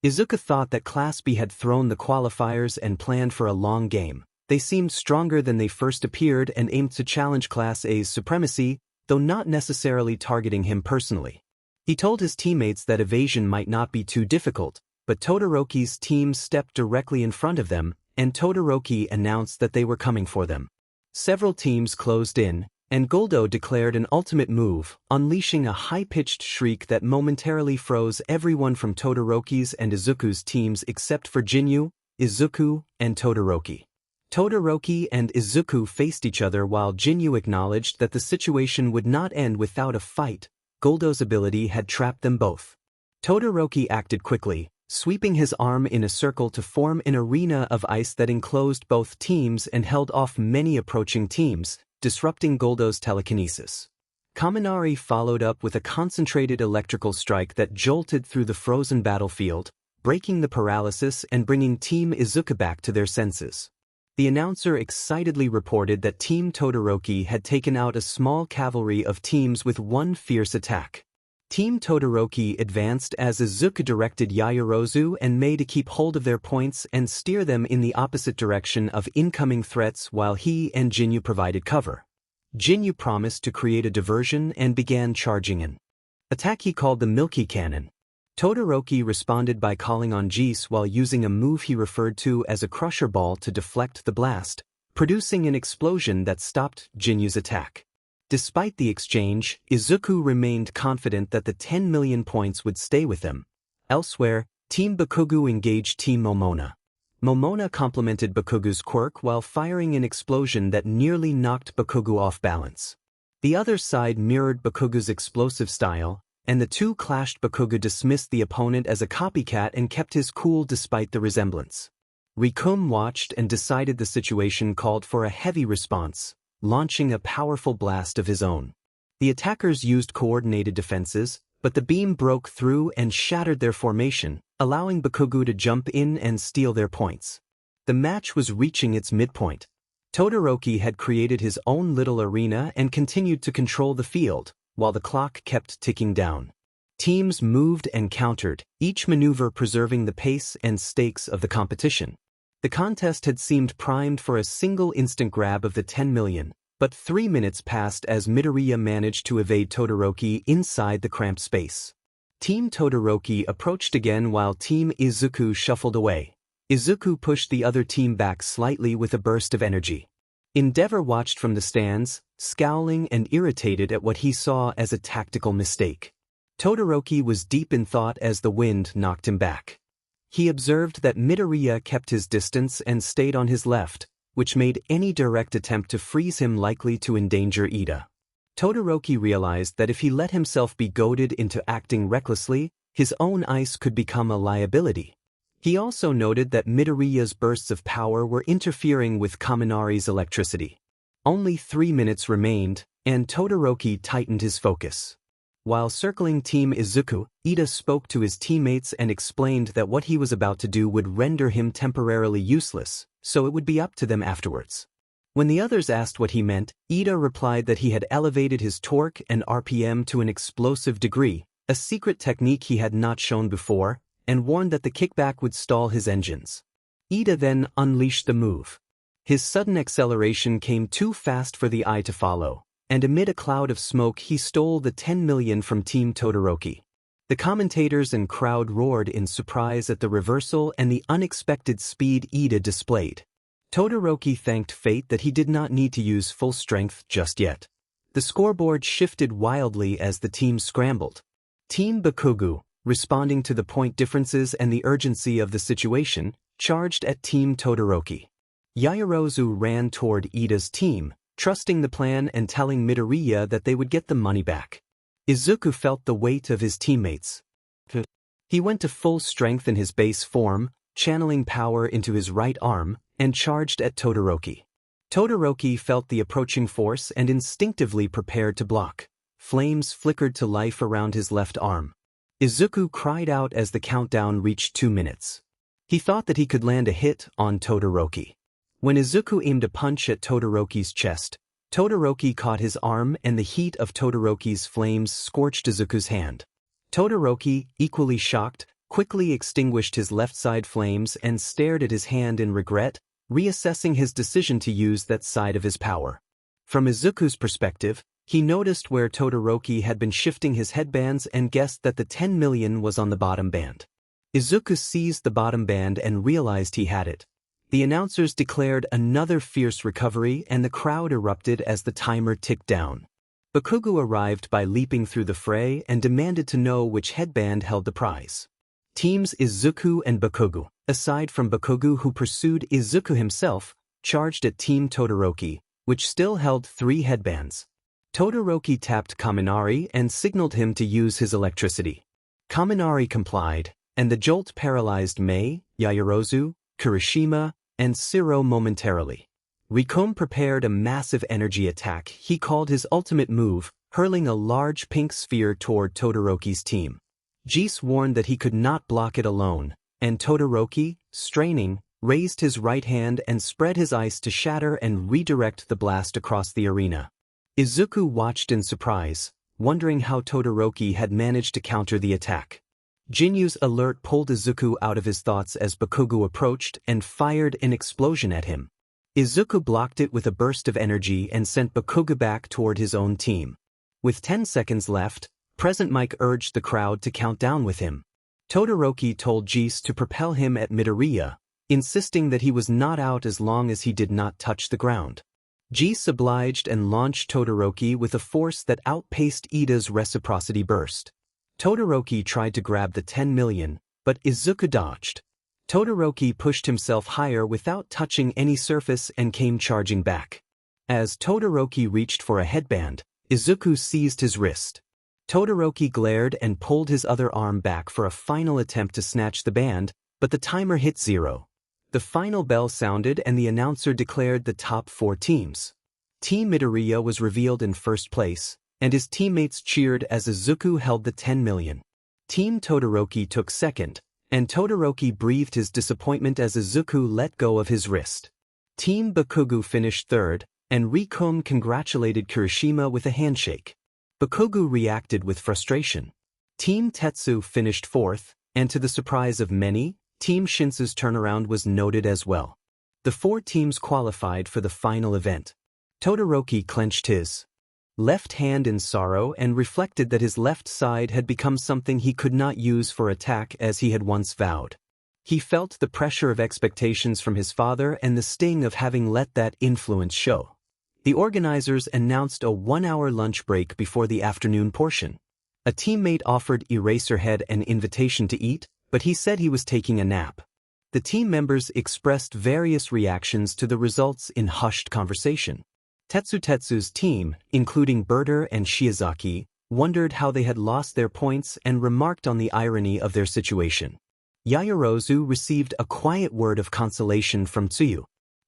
Izuku thought that Class B had thrown the qualifiers and planned for a long game. They seemed stronger than they first appeared and aimed to challenge Class A's supremacy, though not necessarily targeting him personally. He told his teammates that evasion might not be too difficult, but Todoroki's team stepped directly in front of them, and Todoroki announced that they were coming for them. Several teams closed in, and Goldo declared an ultimate move, unleashing a high-pitched shriek that momentarily froze everyone from Todoroki's and Izuku's teams except for Jinyu, Izuku, and Todoroki. Todoroki and Izuku faced each other while Jinyu acknowledged that the situation would not end without a fight. Goldo's ability had trapped them both. Todoroki acted quickly, sweeping his arm in a circle to form an arena of ice that enclosed both teams and held off many approaching teams, disrupting Goldo's telekinesis. Kaminari followed up with a concentrated electrical strike that jolted through the frozen battlefield, breaking the paralysis and bringing Team Izuku back to their senses. The announcer excitedly reported that Team Todoroki had taken out a small cavalry of teams with one fierce attack. Team Todoroki advanced as Izuku directed Yaoyorozu and Mei to keep hold of their points and steer them in the opposite direction of incoming threats while he and Jinyu provided cover. Jinyu promised to create a diversion and began charging an attack he called the Milky Cannon. Todoroki responded by calling on Jis while using a move he referred to as a crusher ball to deflect the blast, producing an explosion that stopped Jinyu's attack. Despite the exchange, Izuku remained confident that the 10 million points would stay with him. Elsewhere, Team Bakugo engaged Team Momona. Momona complemented Bakugo's quirk while firing an explosion that nearly knocked Bakugo off balance. The other side mirrored Bakugo's explosive style, and the two clashed. Bakugo dismissed the opponent as a copycat and kept his cool despite the resemblance. Rikum watched and decided the situation called for a heavy response, launching a powerful blast of his own. The attackers used coordinated defenses, but the beam broke through and shattered their formation, allowing Bakugo to jump in and steal their points. The match was reaching its midpoint. Todoroki had created his own little arena and continued to control the field, while the clock kept ticking down. Teams moved and countered, each maneuver preserving the pace and stakes of the competition. The contest had seemed primed for a single instant grab of the 10 million, but 3 minutes passed as Midoriya managed to evade Todoroki inside the cramped space. Team Todoroki approached again while Team Izuku shuffled away. Izuku pushed the other team back slightly with a burst of energy. Endeavor watched from the stands, scowling and irritated at what he saw as a tactical mistake. Todoroki was deep in thought as the wind knocked him back. He observed that Midoriya kept his distance and stayed on his left, which made any direct attempt to freeze him likely to endanger Ida. Todoroki realized that if he let himself be goaded into acting recklessly, his own ice could become a liability. He also noted that Midoriya's bursts of power were interfering with Kaminari's electricity. Only 3 minutes remained, and Todoroki tightened his focus. While circling Team Izuku, Ida spoke to his teammates and explained that what he was about to do would render him temporarily useless, so it would be up to them afterwards. When the others asked what he meant, Ida replied that he had elevated his torque and RPM to an explosive degree, a secret technique he had not shown before, and warned that the kickback would stall his engines. Ida then unleashed the move. His sudden acceleration came too fast for the eye to follow, and amid a cloud of smoke he stole the 10 million from Team Todoroki. The commentators and crowd roared in surprise at the reversal and the unexpected speed Ida displayed. Todoroki thanked fate that he did not need to use full strength just yet. The scoreboard shifted wildly as the teams scrambled. Team Bakugo, responding to the point differences and the urgency of the situation, charged at Team Todoroki. Yaoyorozu ran toward Ida's team, trusting the plan and telling Midoriya that they would get the money back. Izuku felt the weight of his teammates. He went to full strength in his base form, channeling power into his right arm, and charged at Todoroki. Todoroki felt the approaching force and instinctively prepared to block. Flames flickered to life around his left arm. Izuku cried out as the countdown reached 2 minutes. He thought that he could land a hit on Todoroki. When Izuku aimed a punch at Todoroki's chest, Todoroki caught his arm and the heat of Todoroki's flames scorched Izuku's hand. Todoroki, equally shocked, quickly extinguished his left side flames and stared at his hand in regret, reassessing his decision to use that side of his power. From Izuku's perspective, he noticed where Todoroki had been shifting his headbands and guessed that the 10 million was on the bottom band. Izuku seized the bottom band and realized he had it. The announcers declared another fierce recovery and the crowd erupted as the timer ticked down. Bakugo arrived by leaping through the fray and demanded to know which headband held the prize. Teams Izuku and Bakugo, aside from Bakugo who pursued Izuku himself, charged at Team Todoroki, which still held 3 headbands. Todoroki tapped Kaminari and signaled him to use his electricity. Kaminari complied, and the jolt paralyzed Mei, Yaoyorozu, Kirishima, and Shiro momentarily. Rikome prepared a massive energy attack he called his ultimate move, hurling a large pink sphere toward Todoroki's team. Jis warned that he could not block it alone, and Todoroki, straining, raised his right hand and spread his ice to shatter and redirect the blast across the arena. Izuku watched in surprise, wondering how Todoroki had managed to counter the attack. Jinyu's alert pulled Izuku out of his thoughts as Bakugo approached and fired an explosion at him. Izuku blocked it with a burst of energy and sent Bakugo back toward his own team. With 10 seconds left, Present Mike urged the crowd to count down with him. Todoroki told Jis to propel him at midoriya, insisting that he was not out as long as he did not touch the ground. Jis obliged and launched Todoroki with a force that outpaced Ida's reciprocity burst. Todoroki tried to grab the 10 million, but Izuku dodged. Todoroki pushed himself higher without touching any surface and came charging back. As Todoroki reached for a headband, Izuku seized his wrist. Todoroki glared and pulled his other arm back for a final attempt to snatch the band, but the timer hit 0. The final bell sounded and the announcer declared the top 4 teams. Team Midoriya was revealed in first place, and his teammates cheered as Izuku held the 10 million. Team Todoroki took second, and Todoroki breathed his disappointment as Izuku let go of his wrist. Team Bakugo finished third, and Rikome congratulated Kirishima with a handshake. Bakugo reacted with frustration. Team Tetsu finished fourth, and to the surprise of many, Team Shinsu's turnaround was noted as well. The 4 teams qualified for the final event. Todoroki clenched his left hand in sorrow and reflected that his left side had become something he could not use for attack as he had once vowed. He felt the pressure of expectations from his father and the sting of having let that influence show. The organizers announced a 1-hour lunch break before the afternoon portion. A teammate offered Eraserhead an invitation to eat, but he said he was taking a nap. The team members expressed various reactions to the results in hushed conversation. Tetsu's team, including Berter and Shiozaki, wondered how they had lost their points and remarked on the irony of their situation. Yaoyorozu received a quiet word of consolation from Tsuyu.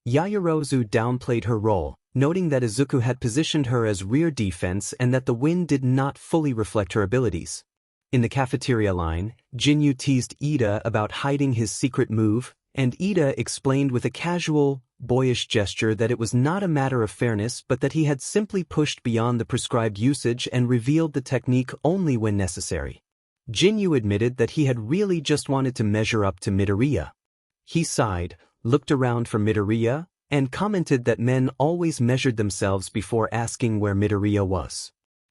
Yaoyorozu downplayed her role, noting that Izuku had positioned her as rear defense and that the win did not fully reflect her abilities. In the cafeteria line, Jinyu teased Ida about hiding his secret move, and Ida explained with a casual, boyish gesture that it was not a matter of fairness but that he had simply pushed beyond the prescribed usage and revealed the technique only when necessary. Jinyu admitted that he had really just wanted to measure up to Midoriya. He sighed, looked around for Midoriya, and commented that men always measured themselves before asking where Midoriya was.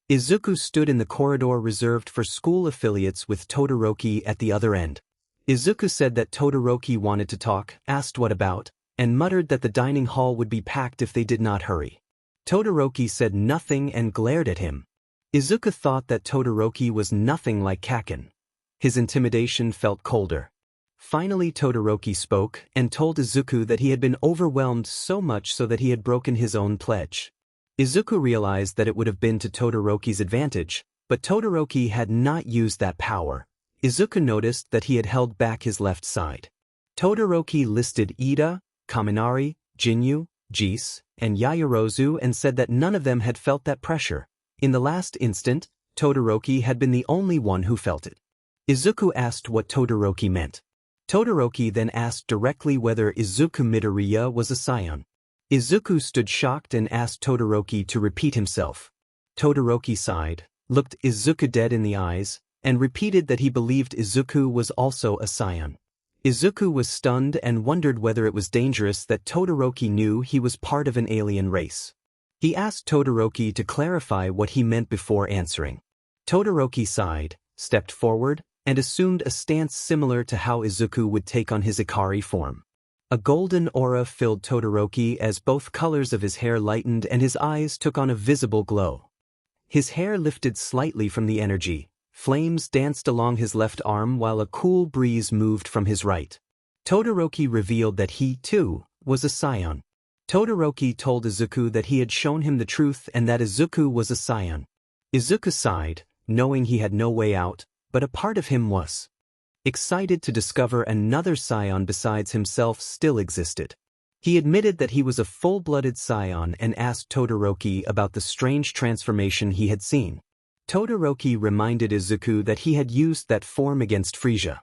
Izuku stood in the corridor reserved for school affiliates with Todoroki at the other end. Izuku said that Todoroki wanted to talk, asked what about, and muttered that the dining hall would be packed if they did not hurry. Todoroki said nothing and glared at him. Izuku thought that Todoroki was nothing like Kaken. His intimidation felt colder. Finally Todoroki spoke and told Izuku that he had been overwhelmed so much so that he had broken his own pledge. Izuku realized that it would have been to Todoroki's advantage, But Todoroki had not used that power. Izuku noticed that he had held back his left side. Todoroki listed Ida, Kaminari, Jinyu, Jis, and Yaoyorozu and said that none of them had felt that pressure. In the last instant, Todoroki had been the only one who felt it. Izuku asked what Todoroki meant. Todoroki then asked directly whether Izuku Midoriya was a Saiyan. Izuku stood shocked and asked Todoroki to repeat himself. Todoroki sighed, looked Izuku dead in the eyes, and repeated that he believed Izuku was also a Saiyan. Izuku was stunned and wondered whether it was dangerous that Todoroki knew he was part of an alien race. He asked Todoroki to clarify what he meant before answering. Todoroki sighed, stepped forward, and assumed a stance similar to how Izuku would take on his Ikari form. A golden aura filled Todoroki as both colors of his hair lightened and his eyes took on a visible glow. His hair lifted slightly from the energy. Flames danced along his left arm while a cool breeze moved from his right. Todoroki revealed that he, too, was a Saiyan. Todoroki told Izuku that he had shown him the truth and that Izuku was a Saiyan. Izuku sighed, knowing he had no way out, but a part of him was excited to discover another Saiyan besides himself still existed. He admitted that he was a full-blooded Saiyan and asked Todoroki about the strange transformation he had seen. Todoroki reminded Izuku that he had used that form against Frieza.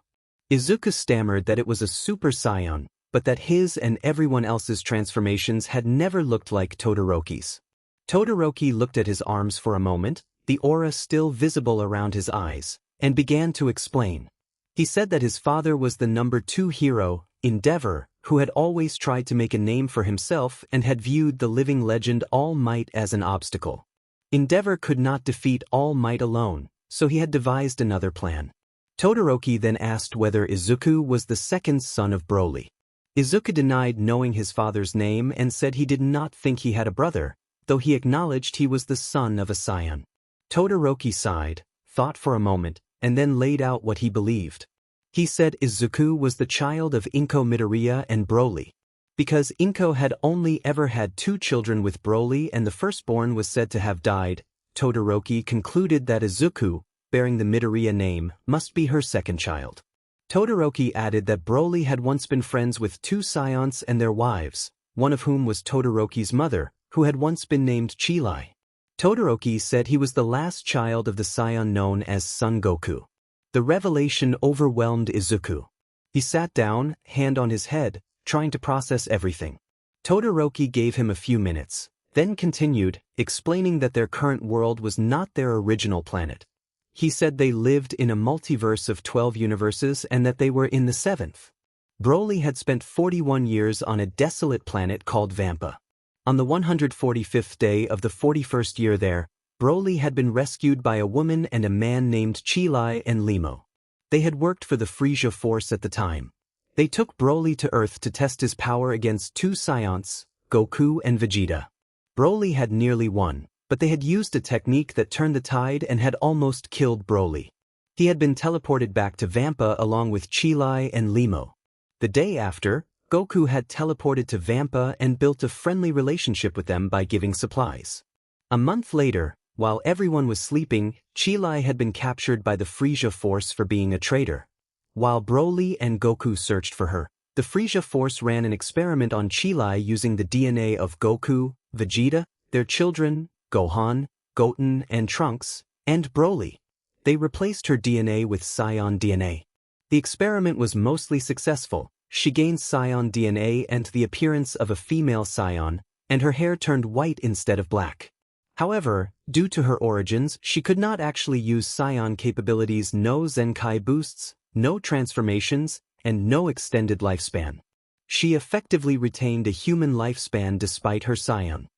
Izuku stammered that it was a Super Saiyan, but that his and everyone else's transformations had never looked like Todoroki's. Todoroki looked at his arms for a moment, the aura still visible around his eyes, and began to explain. He said that his father was the number 2 hero, Endeavor, who had always tried to make a name for himself and had viewed the living legend All Might as an obstacle. Endeavor could not defeat All Might alone, so he had devised another plan. Todoroki then asked whether Izuku was the second son of Broly. Izuku denied knowing his father's name and said he did not think he had a brother, though he acknowledged he was the son of a Saiyan. Todoroki sighed, thought for a moment, and then laid out what he believed. He said Izuku was the child of Inko Midoriya and Broly. Because Inko had only ever had 2 children with Broly and the firstborn was said to have died, Todoroki concluded that Izuku, bearing the Midoriya name, must be her second child. Todoroki added that Broly had once been friends with 2 Saiyans and their wives, one of whom was Todoroki's mother, who had once been named Chilai. Todoroki said he was the last child of the Saiyan known as Son Goku. The revelation overwhelmed Izuku. He sat down, hand on his head, trying to process everything. Todoroki gave him a few minutes, then continued, explaining that their current world was not their original planet. He said they lived in a multiverse of 12 universes and that they were in the 7th. Broly had spent 41 years on a desolate planet called Vampa. On the 145th day of the 41st year there, Broly had been rescued by a woman and a man named Chilai and Limo. They had worked for the Frieza Force at the time. They took Broly to Earth to test his power against 2 Saiyans, Goku and Vegeta. Broly had nearly won, but they had used a technique that turned the tide and had almost killed Broly. He had been teleported back to Vampa along with Chilai and Limo. The day after, Goku had teleported to Vampa and built a friendly relationship with them by giving supplies. A month later, while everyone was sleeping, Chilai had been captured by the Frieza Force for being a traitor. While Broly and Goku searched for her, the Frieza Force ran an experiment on Chilai using the DNA of Goku, Vegeta, their children, Gohan, Goten and Trunks, and Broly. They replaced her DNA with Saiyan DNA. The experiment was mostly successful. She gained Saiyan DNA and the appearance of a female Saiyan, and her hair turned white instead of black. However, due to her origins, she could not actually use Saiyan capabilities, no zenkai boosts, no transformations, and no extended lifespan. She effectively retained a human lifespan despite her Saiyan.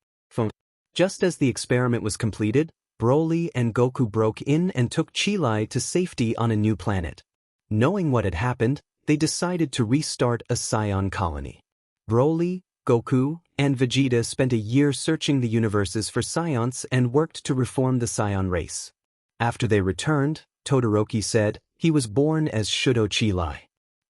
Just as the experiment was completed, Broly and Goku broke in and took Chilai to safety on a new planet. Knowing what had happened, they decided to restart a Saiyan colony. Broly, Goku, and Vegeta spent a year searching the universes for Saiyans and worked to reform the Saiyan race. After they returned, Todoroki said, he was born as Shudo Chilai.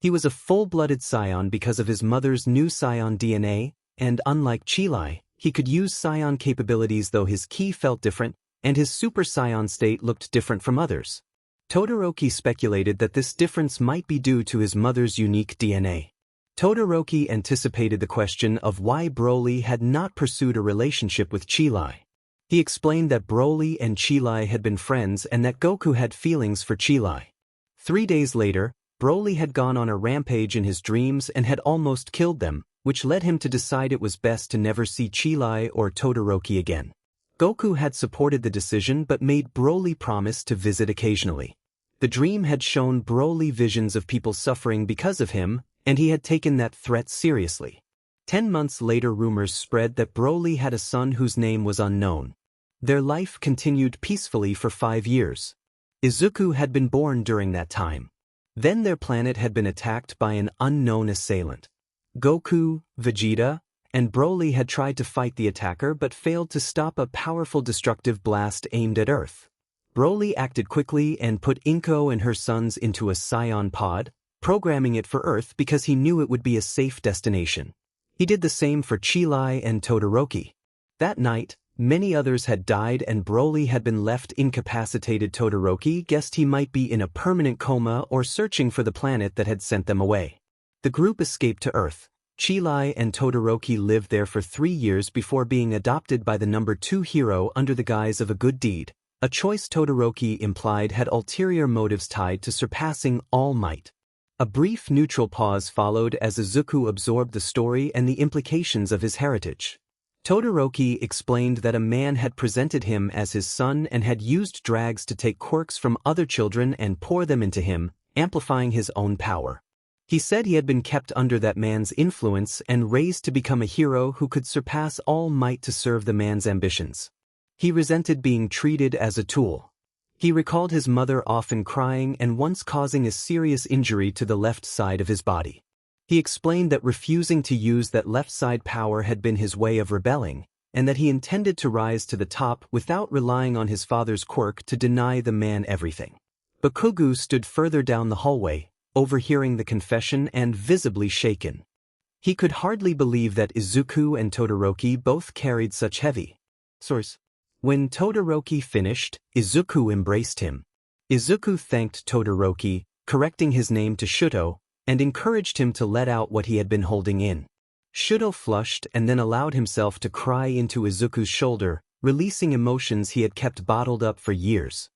He was a full-blooded Saiyan because of his mother's new Saiyan DNA, and unlike Chilai, he could use Saiyan capabilities though his ki felt different. and his Super Saiyan state looked different from others. Todoroki speculated that this difference might be due to his mother's unique DNA. Todoroki anticipated the question of why Broly had not pursued a relationship with Chilai. He explained that Broly and Chilai had been friends and that Goku had feelings for Chilai. 3 days later, Broly had gone on a rampage in his dreams and had almost killed them, which led him to decide it was best to never see Chilai or Todoroki again. Goku had supported the decision but made Broly promise to visit occasionally. The dream had shown Broly visions of people suffering because of him, and he had taken that threat seriously. 10 months later, rumors spread that Broly had a son whose name was unknown. Their life continued peacefully for 5 years. Izuku had been born during that time. Then their planet had been attacked by an unknown assailant. Goku, Vegeta, and Broly had tried to fight the attacker but failed to stop a powerful destructive blast aimed at Earth. Broly acted quickly and put Inko and her sons into a Saiyan pod, programming it for Earth because he knew it would be a safe destination. He did the same for Chilai and Todoroki. That night, many others had died and Broly had been left incapacitated. Todoroki guessed he might be in a permanent coma or searching for the planet that had sent them away. The group escaped to Earth. Chilai and Todoroki lived there for 3 years before being adopted by the number 2 hero under the guise of a good deed, a choice Todoroki implied had ulterior motives tied to surpassing All Might. A brief neutral pause followed as Izuku absorbed the story and the implications of his heritage. Todoroki explained that a man had presented him as his son and had used drags to take quirks from other children and pour them into him, amplifying his own power. He said he had been kept under that man's influence and raised to become a hero who could surpass All Might to serve the man's ambitions. He resented being treated as a tool. He recalled his mother often crying and once causing a serious injury to the left side of his body. He explained that refusing to use that left side power had been his way of rebelling, and that he intended to rise to the top without relying on his father's quirk to deny the man everything. Bakugo stood further down the hallway, overhearing the confession and visibly shaken. He could hardly believe that Izuku and Todoroki both carried such heavy source. When Todoroki finished, Izuku embraced him. Izuku thanked Todoroki, correcting his name to Shuto, and encouraged him to let out what he had been holding in. Shuto flushed and then allowed himself to cry into Izuku's shoulder, releasing emotions he had kept bottled up for years.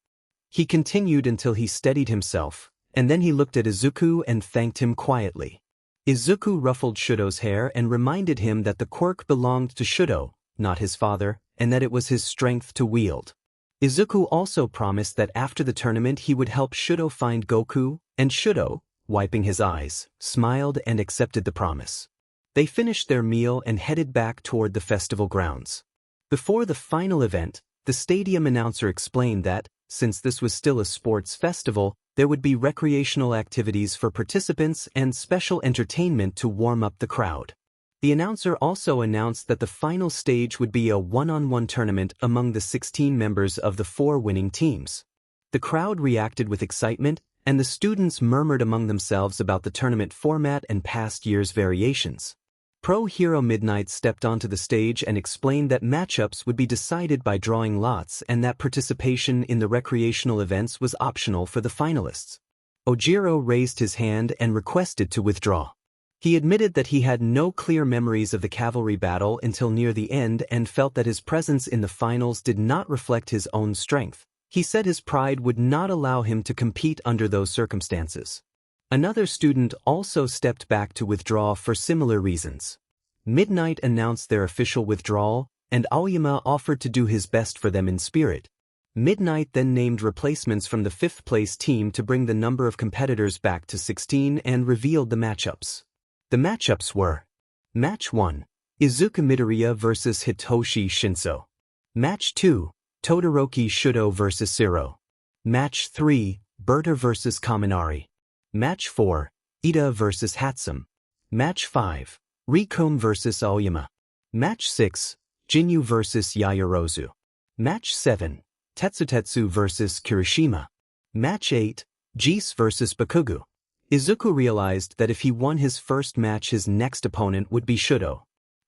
He continued until he steadied himself, and then he looked at Izuku and thanked him quietly. Izuku ruffled Shuto's hair and reminded him that the quirk belonged to Shuto, not his father, and that it was his strength to wield. Izuku also promised that after the tournament he would help Shuto find Goku, and Shuto, wiping his eyes, smiled and accepted the promise. They finished their meal and headed back toward the festival grounds. Before the final event, the stadium announcer explained that, since this was still a sports festival, there would be recreational activities for participants and special entertainment to warm up the crowd. The announcer also announced that the final stage would be a one-on-one tournament among the 16 members of the 4 winning teams. The crowd reacted with excitement, and the students murmured among themselves about the tournament format and past year's variations. Pro Hero Midnight stepped onto the stage and explained that matchups would be decided by drawing lots and that participation in the recreational events was optional for the finalists. Ojiro raised his hand and requested to withdraw. He admitted that he had no clear memories of the cavalry battle until near the end and felt that his presence in the finals did not reflect his own strength. He said his pride would not allow him to compete under those circumstances. Another student also stepped back to withdraw for similar reasons. Midnight announced their official withdrawal, and Aoyama offered to do his best for them in spirit. Midnight then named replacements from the 5th-place team to bring the number of competitors back to 16 and revealed the matchups. The matchups were: Match 1, Izuku Midoriya vs Hitoshi Shinso. Match 2, Todoroki Shuto vs Zero. Match 3, Berta vs Kaminari. Match 4, Ida vs Hatsum. Match 5, Rikum vs Aoyama. Match 6, Jinyu vs Yaoyorozu. Match 7, Tetsutetsu vs Kirishima. Match 8, Jis vs Bakugo. Izuku realized that if he won his first match his next opponent would be Shuto.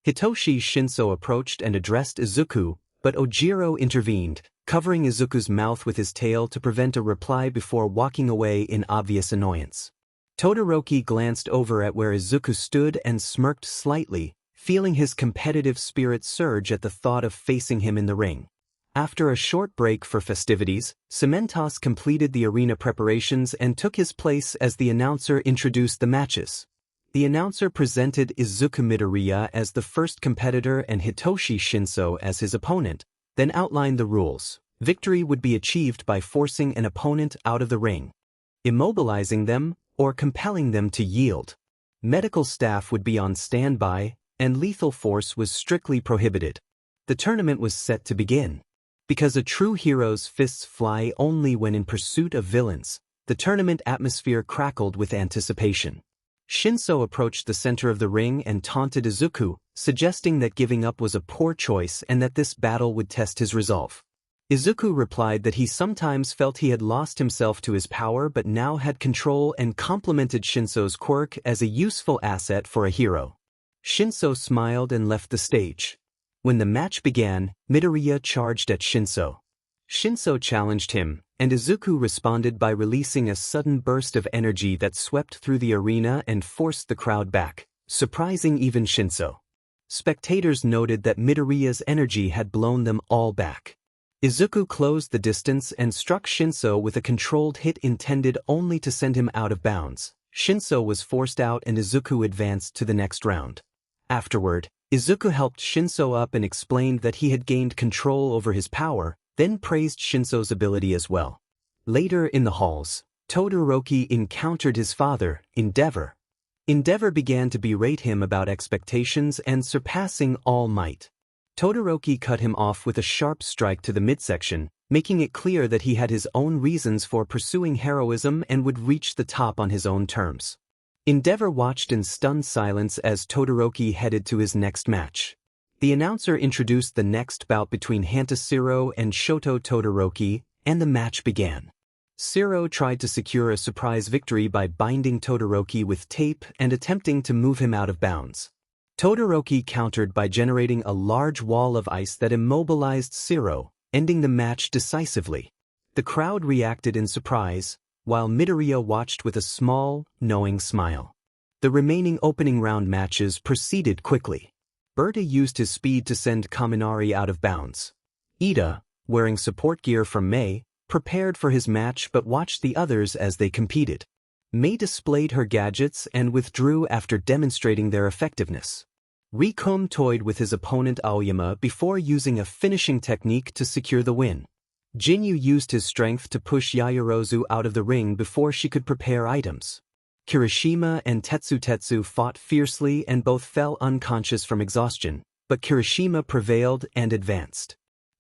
Hitoshi Shinso approached and addressed Izuku, but Ojiro intervened, covering Izuku's mouth with his tail to prevent a reply before walking away in obvious annoyance. Todoroki glanced over at where Izuku stood and smirked slightly, feeling his competitive spirit surge at the thought of facing him in the ring. After a short break for festivities, Cementos completed the arena preparations and took his place as the announcer introduced the matches. The announcer presented Izuku Midoriya as the first competitor and Hitoshi Shinso as his opponent, then outlined the rules. Victory would be achieved by forcing an opponent out of the ring, immobilizing them, or compelling them to yield. Medical staff would be on standby, and lethal force was strictly prohibited. The tournament was set to begin. Because a true hero's fists fly only when in pursuit of villains, the tournament atmosphere crackled with anticipation. Shinso approached the center of the ring and taunted Izuku, suggesting that giving up was a poor choice and that this battle would test his resolve. Izuku replied that he sometimes felt he had lost himself to his power but now had control and complimented Shinso's quirk as a useful asset for a hero. Shinso smiled and left the stage. When the match began, Midoriya charged at Shinso. Shinso challenged him, and Izuku responded by releasing a sudden burst of energy that swept through the arena and forced the crowd back, surprising even Shinso. Spectators noted that Midoriya's energy had blown them all back. Izuku closed the distance and struck Shinso with a controlled hit intended only to send him out of bounds. Shinso was forced out and Izuku advanced to the next round. Afterward, Izuku helped Shinso up and explained that he had gained control over his power, then praised Shinso's ability as well. Later in the halls, Todoroki encountered his father, Endeavor. Endeavor began to berate him about expectations and surpassing all might. Todoroki cut him off with a sharp strike to the midsection, making it clear that he had his own reasons for pursuing heroism and would reach the top on his own terms. Endeavor watched in stunned silence as Todoroki headed to his next match. The announcer introduced the next bout between Hantashiro and Shoto Todoroki, and the match began. Shiro tried to secure a surprise victory by binding Todoroki with tape and attempting to move him out of bounds. Todoroki countered by generating a large wall of ice that immobilized Shiro, ending the match decisively. The crowd reacted in surprise, while Midoriya watched with a small, knowing smile. The remaining opening round matches proceeded quickly. Berta used his speed to send Kaminari out of bounds. Ida, wearing support gear from Mei, prepared for his match but watched the others as they competed. Mei displayed her gadgets and withdrew after demonstrating their effectiveness. Rikum toyed with his opponent Aoyama before using a finishing technique to secure the win. Jinyu used his strength to push Yaoyorozu out of the ring before she could prepare items. Kirishima and Tetsu fought fiercely and both fell unconscious from exhaustion, but Kirishima prevailed and advanced.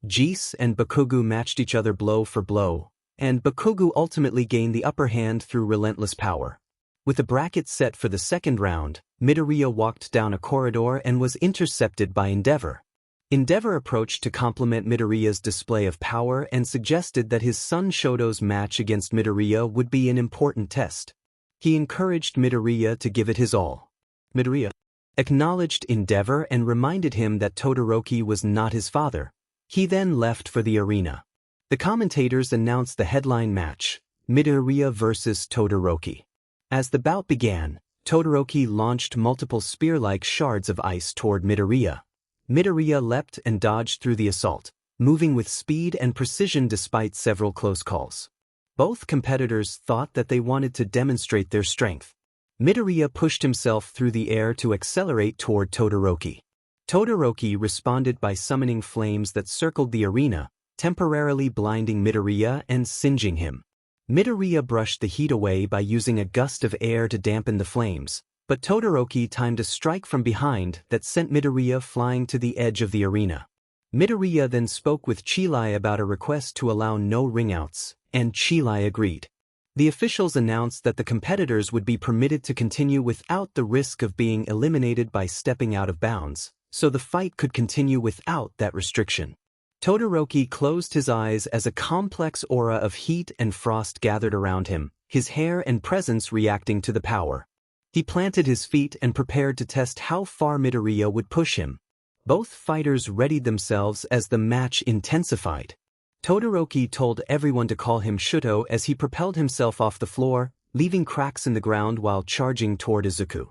Jis and Bakugu matched each other blow for blow, and Bakugu ultimately gained the upper hand through relentless power. With the bracket set for the second round, Midoriya walked down a corridor and was intercepted by Endeavor. Endeavor approached to compliment Midoriya's display of power and suggested that his son Shoto's match against Midoriya would be an important test. He encouraged Midoriya to give it his all. Midoriya acknowledged Endeavor and reminded him that Todoroki was not his father. He then left for the arena. The commentators announced the headline match, Midoriya vs. Todoroki. As the bout began, Todoroki launched multiple spear-like shards of ice toward Midoriya. Midoriya leapt and dodged through the assault, moving with speed and precision despite several close calls. Both competitors thought that they wanted to demonstrate their strength. Midoriya pushed himself through the air to accelerate toward Todoroki. Todoroki responded by summoning flames that circled the arena, temporarily blinding Midoriya and singeing him. Midoriya brushed the heat away by using a gust of air to dampen the flames, but Todoroki timed a strike from behind that sent Midoriya flying to the edge of the arena. Midoriya then spoke with Chilai about a request to allow no ringouts, and Chilai agreed. The officials announced that the competitors would be permitted to continue without the risk of being eliminated by stepping out of bounds, so the fight could continue without that restriction. Todoroki closed his eyes as a complex aura of heat and frost gathered around him, his hair and presence reacting to the power. He planted his feet and prepared to test how far Midoriya would push him. Both fighters readied themselves as the match intensified. Todoroki told everyone to call him Shuto as he propelled himself off the floor, leaving cracks in the ground while charging toward Izuku.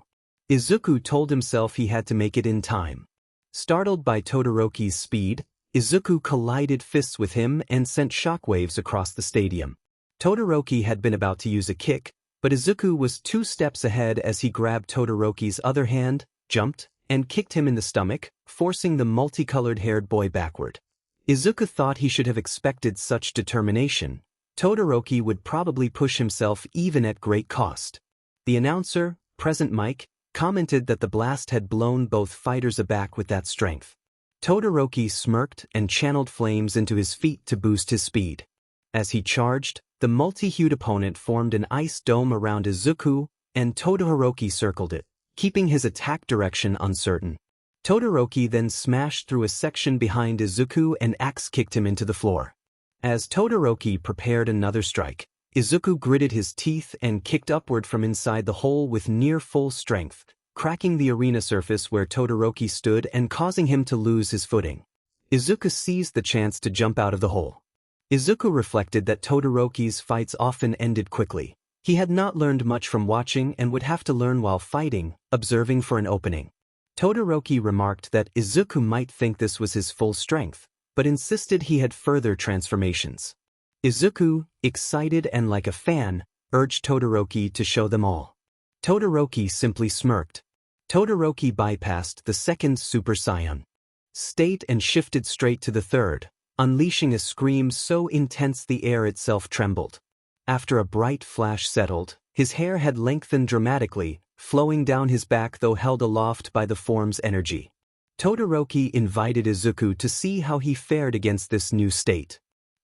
Izuku told himself he had to make it in time. Startled by Todoroki's speed, Izuku collided fists with him and sent shockwaves across the stadium. Todoroki had been about to use a kick, but Izuku was 2 steps ahead as he grabbed Todoroki's other hand, jumped, and kicked him in the stomach, forcing the multicolored-haired boy backward. Izuku thought he should have expected such determination. Todoroki would probably push himself even at great cost. The announcer, Present Mike, commented that the blast had blown both fighters aback with that strength. Todoroki smirked and channeled flames into his feet to boost his speed. As he charged, the multi-hued opponent formed an ice dome around Izuku, and Todoroki circled it, keeping his attack direction uncertain. Todoroki then smashed through a section behind Izuku and axe-kicked him into the floor. As Todoroki prepared another strike, Izuku gritted his teeth and kicked upward from inside the hole with near full strength, cracking the arena surface where Todoroki stood and causing him to lose his footing. Izuku seized the chance to jump out of the hole. Izuku reflected that Todoroki's fights often ended quickly. He had not learned much from watching and would have to learn while fighting, observing for an opening. Todoroki remarked that Izuku might think this was his full strength, but insisted he had further transformations. Izuku, excited and like a fan, urged Todoroki to show them all. Todoroki simply smirked. Todoroki bypassed the second Super Saiyan state and shifted straight to the third, unleashing a scream so intense the air itself trembled. After a bright flash settled, his hair had lengthened dramatically, flowing down his back though held aloft by the form's energy. Todoroki invited Izuku to see how he fared against this new state.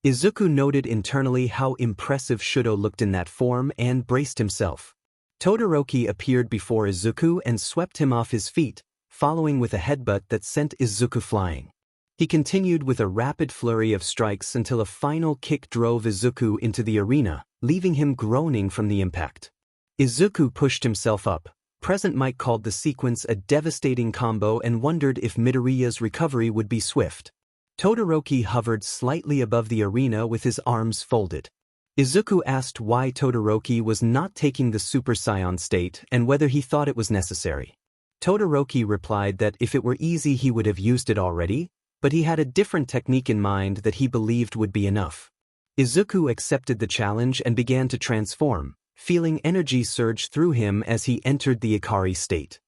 Izuku noted internally how impressive Shuto looked in that form and braced himself. Todoroki appeared before Izuku and swept him off his feet, following with a headbutt that sent Izuku flying. He continued with a rapid flurry of strikes until a final kick drove Izuku into the arena, leaving him groaning from the impact. Izuku pushed himself up. Present Mike called the sequence a devastating combo and wondered if Midoriya's recovery would be swift. Todoroki hovered slightly above the arena with his arms folded. Izuku asked why Todoroki was not taking the Super Saiyan state and whether he thought it was necessary. Todoroki replied that if it were easy he would have used it already, but he had a different technique in mind that he believed would be enough. Izuku accepted the challenge and began to transform, feeling energy surge through him as he entered the Ikari state.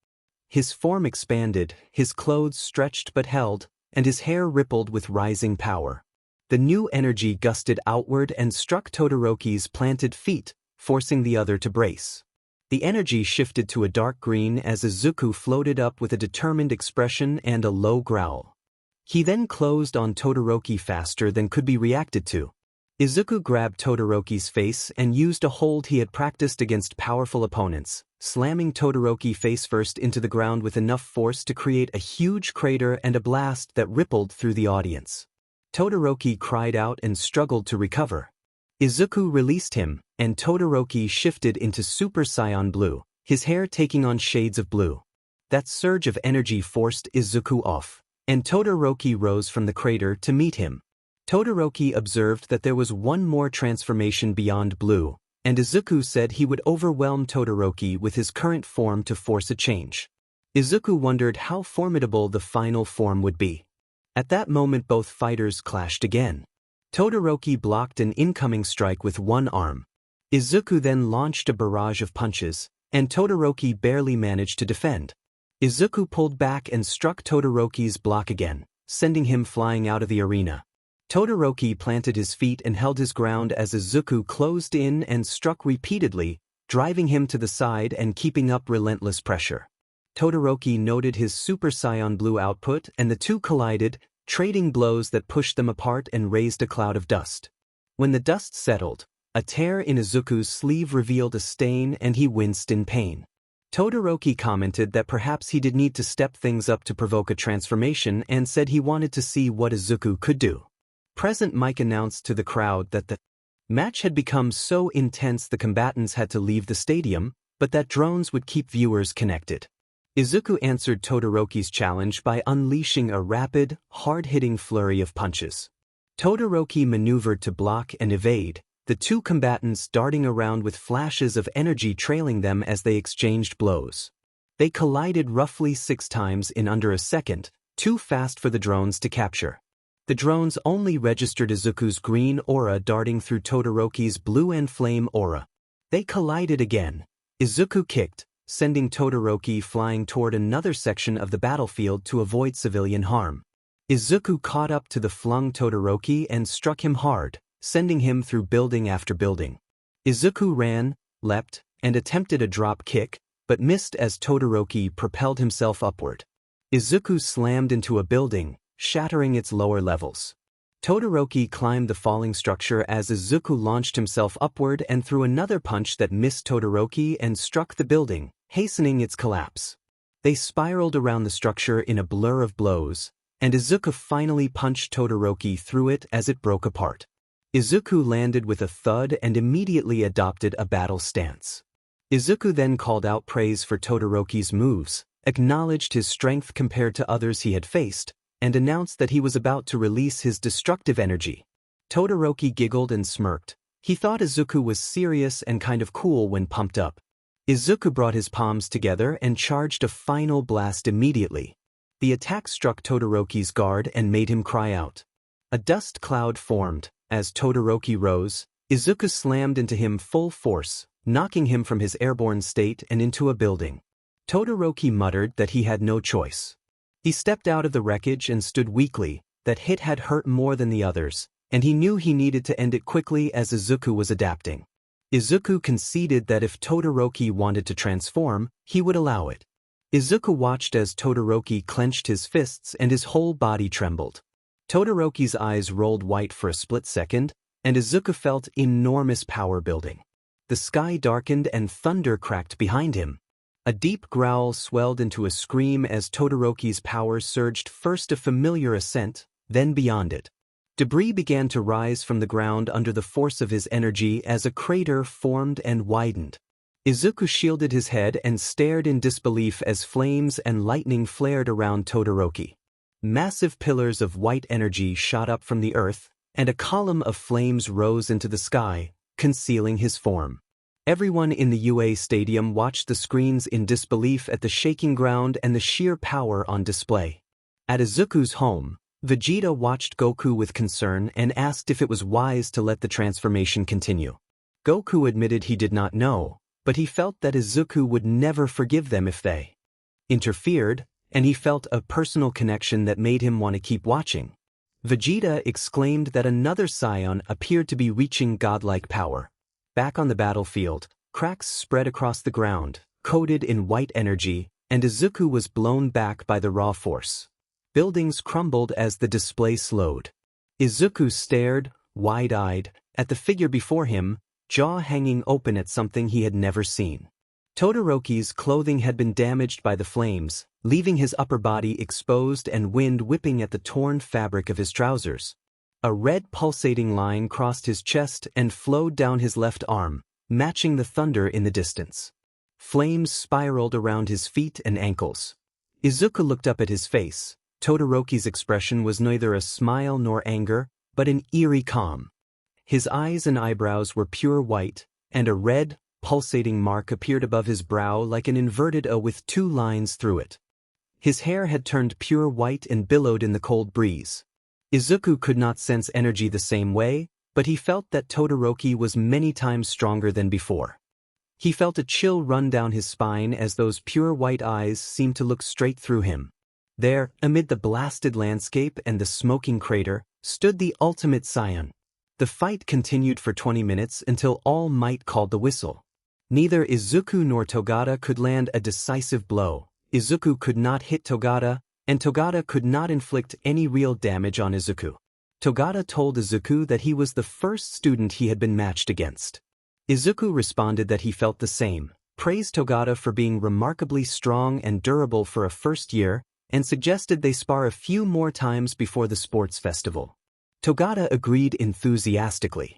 His form expanded, his clothes stretched but held, and his hair rippled with rising power. The new energy gusted outward and struck Todoroki's planted feet, forcing the other to brace. The energy shifted to a dark green as Izuku floated up with a determined expression and a low growl. He then closed on Todoroki faster than could be reacted to. Izuku grabbed Todoroki's face and used a hold he had practiced against powerful opponents, slamming Todoroki face first into the ground with enough force to create a huge crater and a blast that rippled through the audience. Todoroki cried out and struggled to recover. Izuku released him, and Todoroki shifted into Super Saiyan Blue, his hair taking on shades of blue. That surge of energy forced Izuku off, and Todoroki rose from the crater to meet him. Todoroki observed that there was one more transformation beyond blue, and Izuku said he would overwhelm Todoroki with his current form to force a change. Izuku wondered how formidable the final form would be. At that moment both fighters clashed again. Todoroki blocked an incoming strike with one arm. Izuku then launched a barrage of punches, and Todoroki barely managed to defend. Izuku pulled back and struck Todoroki's block again, sending him flying out of the arena. Todoroki planted his feet and held his ground as Izuku closed in and struck repeatedly, driving him to the side and keeping up relentless pressure. Todoroki noted his Super Saiyan Blue output and the two collided, trading blows that pushed them apart and raised a cloud of dust. When the dust settled, a tear in Izuku's sleeve revealed a stain and he winced in pain. Todoroki commented that perhaps he did need to step things up to provoke a transformation and said he wanted to see what Izuku could do. Present Mike announced to the crowd that the match had become so intense the combatants had to leave the stadium, but that drones would keep viewers connected. Izuku answered Todoroki's challenge by unleashing a rapid, hard-hitting flurry of punches. Todoroki maneuvered to block and evade, the two combatants darting around with flashes of energy trailing them as they exchanged blows. They collided roughly 6 times in under a second, too fast for the drones to capture. The drones only registered Izuku's green aura darting through Todoroki's blue and flame aura. They collided again. Izuku kicked, sending Todoroki flying toward another section of the battlefield to avoid civilian harm. Izuku caught up to the flung Todoroki and struck him hard, sending him through building after building. Izuku ran, leapt, and attempted a drop kick, but missed as Todoroki propelled himself upward. Izuku slammed into a building, shattering its lower levels. Todoroki climbed the falling structure as Izuku launched himself upward and threw another punch that missed Todoroki and struck the building, hastening its collapse. They spiraled around the structure in a blur of blows, and Izuku finally punched Todoroki through it as it broke apart. Izuku landed with a thud and immediately adopted a battle stance. Izuku then called out praise for Todoroki's moves, acknowledged his strength compared to others he had faced, and announced that he was about to release his destructive energy. Todoroki giggled and smirked. He thought Izuku was serious and kind of cool when pumped up. Izuku brought his palms together and charged a final blast immediately. The attack struck Todoroki's guard and made him cry out. A dust cloud formed. As Todoroki rose, Izuku slammed into him full force, knocking him from his airborne state and into a building. Todoroki muttered that he had no choice. He stepped out of the wreckage and stood weakly. That hit had hurt more than the others, and he knew he needed to end it quickly as Izuku was adapting. Izuku conceded that if Todoroki wanted to transform, he would allow it. Izuku watched as Todoroki clenched his fists and his whole body trembled. Todoroki's eyes rolled white for a split second, and Izuku felt enormous power building. The sky darkened and thunder cracked behind him. A deep growl swelled into a scream as Todoroki's power surged first a familiar ascent, then beyond it. Debris began to rise from the ground under the force of his energy as a crater formed and widened. Izuku shielded his head and stared in disbelief as flames and lightning flared around Todoroki. Massive pillars of white energy shot up from the earth, and a column of flames rose into the sky, concealing his form. Everyone in the UA stadium watched the screens in disbelief at the shaking ground and the sheer power on display. At Izuku's home, Vegeta watched Goku with concern and asked if it was wise to let the transformation continue. Goku admitted he did not know, but he felt that Izuku would never forgive them if they interfered, and he felt a personal connection that made him want to keep watching. Vegeta exclaimed that another Saiyan appeared to be reaching godlike power. Back on the battlefield, cracks spread across the ground, coated in white energy, and Izuku was blown back by the raw force. Buildings crumbled as the display slowed. Izuku stared, wide-eyed, at the figure before him, jaw hanging open at something he had never seen. Todoroki's clothing had been damaged by the flames, leaving his upper body exposed and wind whipping at the torn fabric of his trousers. A red pulsating line crossed his chest and flowed down his left arm, matching the thunder in the distance. Flames spiraled around his feet and ankles. Izuku looked up at his face. Todoroki's expression was neither a smile nor anger, but an eerie calm. His eyes and eyebrows were pure white, and a red, pulsating mark appeared above his brow like an inverted O with 2 lines through it. His hair had turned pure white and billowed in the cold breeze. Izuku could not sense energy the same way, but he felt that Todoroki was many times stronger than before. He felt a chill run down his spine as those pure white eyes seemed to look straight through him. There, amid the blasted landscape and the smoking crater, stood the ultimate Saiyan. The fight continued for 20 minutes until All Might called the whistle. Neither Izuku nor Togata could land a decisive blow. Izuku could not hit Togata, and Togata could not inflict any real damage on Izuku. Togata told Izuku that he was the first student he had been matched against. Izuku responded that he felt the same, praised Togata for being remarkably strong and durable for a first year, and suggested they spar a few more times before the sports festival. Togata agreed enthusiastically.